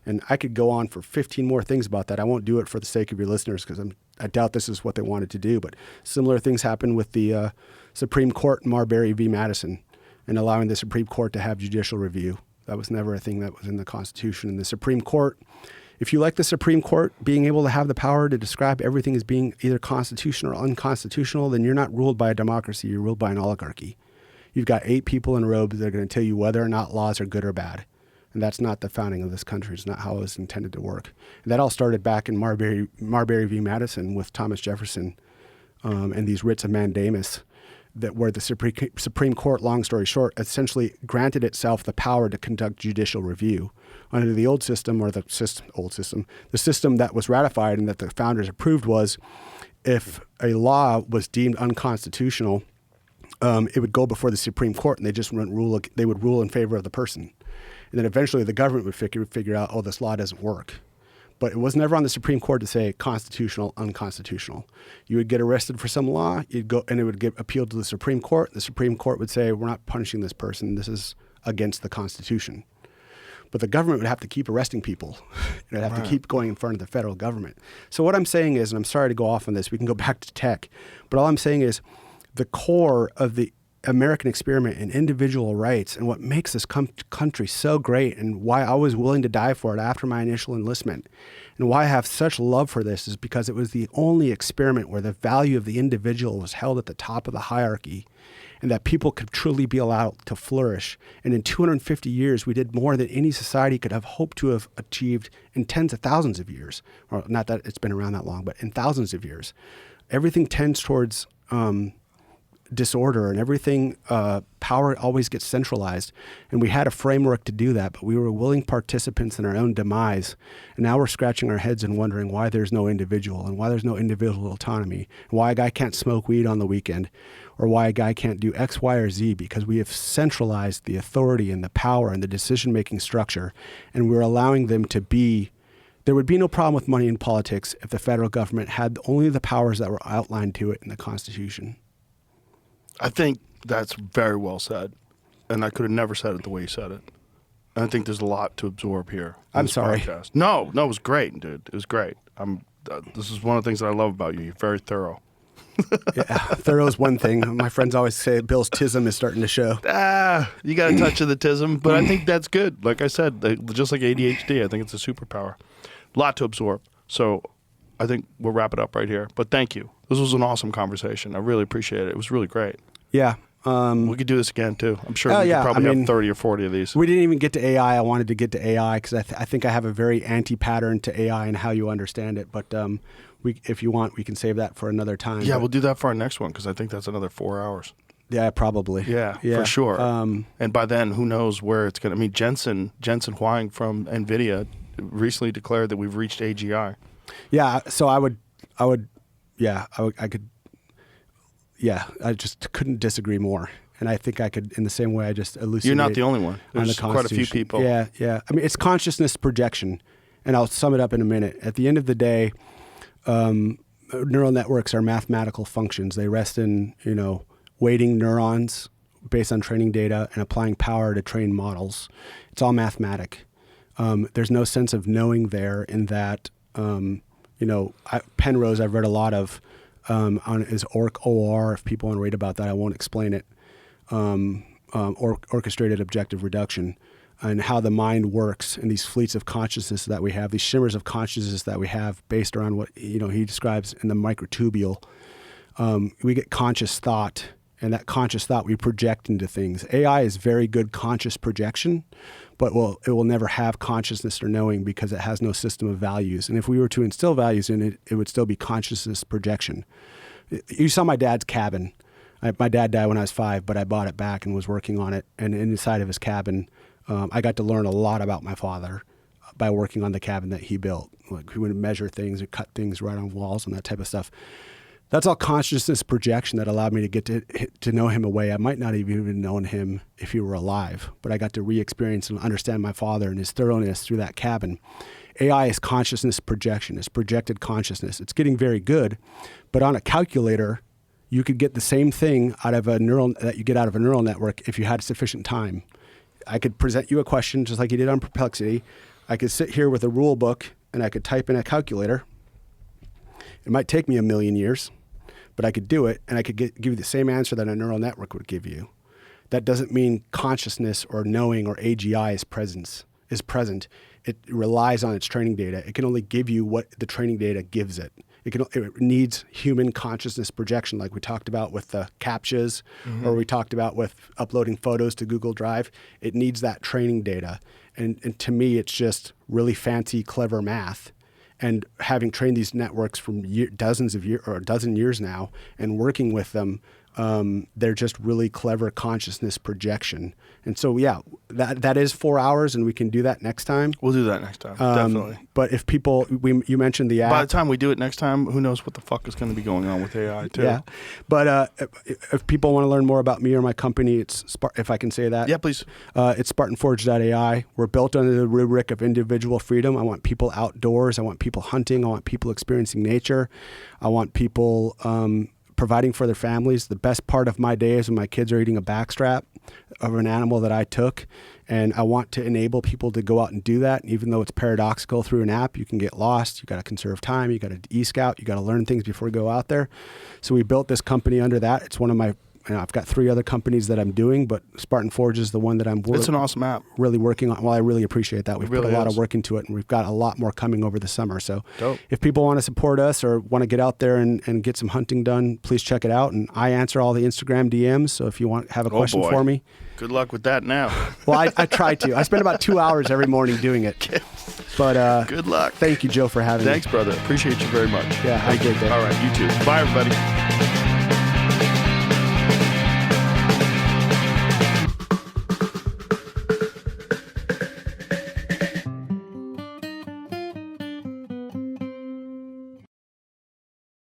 And I could go on for 15 more things about that. I won't do it for the sake of your listeners because I doubt this is what they wanted to do. But similar things happened with the Supreme Court in Marbury v. Madison and allowing the Supreme Court to have judicial review. That was never a thing that was in the Constitution. And the Supreme Court, if you like the Supreme Court being able to have the power to describe everything as being either constitutional or unconstitutional, then you're not ruled by a democracy, you're ruled by an oligarchy. You've got 8 people in robes that are going to tell you whether or not laws are good or bad. And that's not the founding of this country. It's not how it was intended to work. And that all started back in Marbury v. Madison with Thomas Jefferson and these writs of mandamus, that where the Supreme Court, long story short, essentially granted itself the power to conduct judicial review. Under the old system, or the system that was ratified and that the founders approved was, if a law was deemed unconstitutional, it would go before the Supreme Court and they would rule in favor of the person. And then eventually the government would figure out, oh, this law doesn't work. But it was never on the Supreme Court to say constitutional, unconstitutional. You would get arrested for some law, you'd go, and it would get appealed to the Supreme Court. The Supreme Court would say, we're not punishing this person. This is against the Constitution. But the government would have to keep arresting people. It would have to keep going in front of the federal government. So what I'm saying is, and I'm sorry to go off on this, we can go back to tech, but all I'm saying is the core of the American experiment and individual rights and what makes this country so great and why I was willing to die for it after my initial enlistment and why I have such love for this is because it was the only experiment where the value of the individual was held at the top of the hierarchy and that people could truly be allowed to flourish. And in 250 years, we did more than any society could have hoped to have achieved in tens of thousands of years. Or not that it's been around that long, but in thousands of years. Everything tends towards disorder and everything, power always gets centralized. And we had a framework to do that, but we were willing participants in our own demise. And now we're scratching our heads and wondering why there's no individual and why there's no individual autonomy, and why a guy can't smoke weed on the weekend, or why a guy can't do X, Y, or Z, because we have centralized the authority and the power and the decision-making structure. And we're allowing them to be. There would be no problem with money in politics if the federal government had only the powers that were outlined to it in the Constitution. I think that's very well said, and I could have never said it the way you said it. And I think there's a lot to absorb here. I'm sorry. Podcast. No, it was great, dude. It was great. This is one of the things that I love about you. You're very thorough. Yeah, thorough is one thing. My friends always say Bill's tism is starting to show. You got a touch of the tism, but I think that's good. Like I said, just like ADHD, I think it's a superpower. A lot to absorb. So I think we'll wrap it up right here. But thank you. This was an awesome conversation. I really appreciate it. It was really great. Yeah. We could do this again, too. I'm sure we could probably have 30 or 40 of these. We didn't even get to AI. I wanted to get to AI because I think I have a very anti-pattern to AI and how you understand it. But if you want, we can save that for another time. Yeah, we'll do that for our next one because I think that's another 4 hours. Yeah, probably. Yeah, for sure. And by then, who knows where it's going to... I mean, Jensen Huang from NVIDIA recently declared that we've reached AGI. Yeah, so I just couldn't disagree more. And I think I could, in the same way I just elucidated. You're not the only one. There's quite a few people. Yeah. I mean, it's consciousness projection. And I'll sum it up in a minute. At the end of the day, neural networks are mathematical functions. They rest in, weighting neurons based on training data and applying power to train models. It's all mathematic. There's no sense of knowing there in that, Penrose I've read a lot of on his OR. If people want to read about that, I won't explain it. Orchestrated objective reduction, and how the mind works in these fleets of consciousness that we have, these shimmers of consciousness that we have based around what he describes in the microtubule. We get conscious thought, and that conscious thought we project into things. AI is very good conscious projection, but it will never have consciousness or knowing because it has no system of values. And if we were to instill values in it, it would still be consciousness projection. You saw my dad's cabin. My dad died when I was 5, but I bought it back and was working on it. And inside of his cabin, I got to learn a lot about my father by working on the cabin that he built. Like, he would measure things and cut things right on walls and that type of stuff. That's all consciousness projection that allowed me to get to know him a way I might not have even known him if he were alive. But I got to re-experience and understand my father and his thoroughness through that cabin. AI is consciousness projection. It's projected consciousness. It's getting very good. But on a calculator, you could get the same thing out of a neural that you get out of a neural network if you had sufficient time. I could present you a question just like you did on Perplexity. I could sit here with a rule book and I could type in a calculator. It might take me 1,000,000 years, but I could do it, and I could give you the same answer that a neural network would give you. That doesn't mean consciousness or knowing or AGI is present. It relies on its training data. It can only give you what the training data gives it. It needs human consciousness projection, like we talked about with the CAPTCHAs, or we talked about with uploading photos to Google Drive. It needs that training data. And to me, it's just really fancy, clever math. And having trained these networks from dozens of years or a dozen years now and working with them, they're just really clever consciousness projection. And so, yeah, that is 4 hours, and we can do that next time. We'll do that next time, definitely. But if people, you mentioned the app. By the time we do it next time, who knows what the fuck is going to be going on with AI, too. Yeah. But if people want to learn more about me or my company, if I can say that. Yeah, please. It's SpartanForge.ai. We're built under the rubric of individual freedom. I want people outdoors. I want people hunting. I want people experiencing nature. I want people providing for their families. The best part of my day is when my kids are eating a backstrap of an animal that I took. And I want to enable people to go out and do that. And even though it's paradoxical through an app, you can get lost. You got to conserve time. You got to e-scout. You got to learn things before you go out there. So we built this company under that. It's one of my, I've got 3 other companies that I'm doing, but Spartan Forge is the one that I'm It's an awesome app. Really working on. Well, I really appreciate that. We've really put a lot of work into it, and we've got a lot more coming over the summer. So Dope. If people want to support us or want to get out there and get some hunting done, please check it out. And I answer all the Instagram DMs. So if you have a question for me. Good luck with that now. Well, I try to. I spend about 2 hours every morning doing it. But good luck. Thank you, Joe, for having me. Thanks, brother. Appreciate you very much. Yeah, have a great day. All right, you too. Bye, everybody.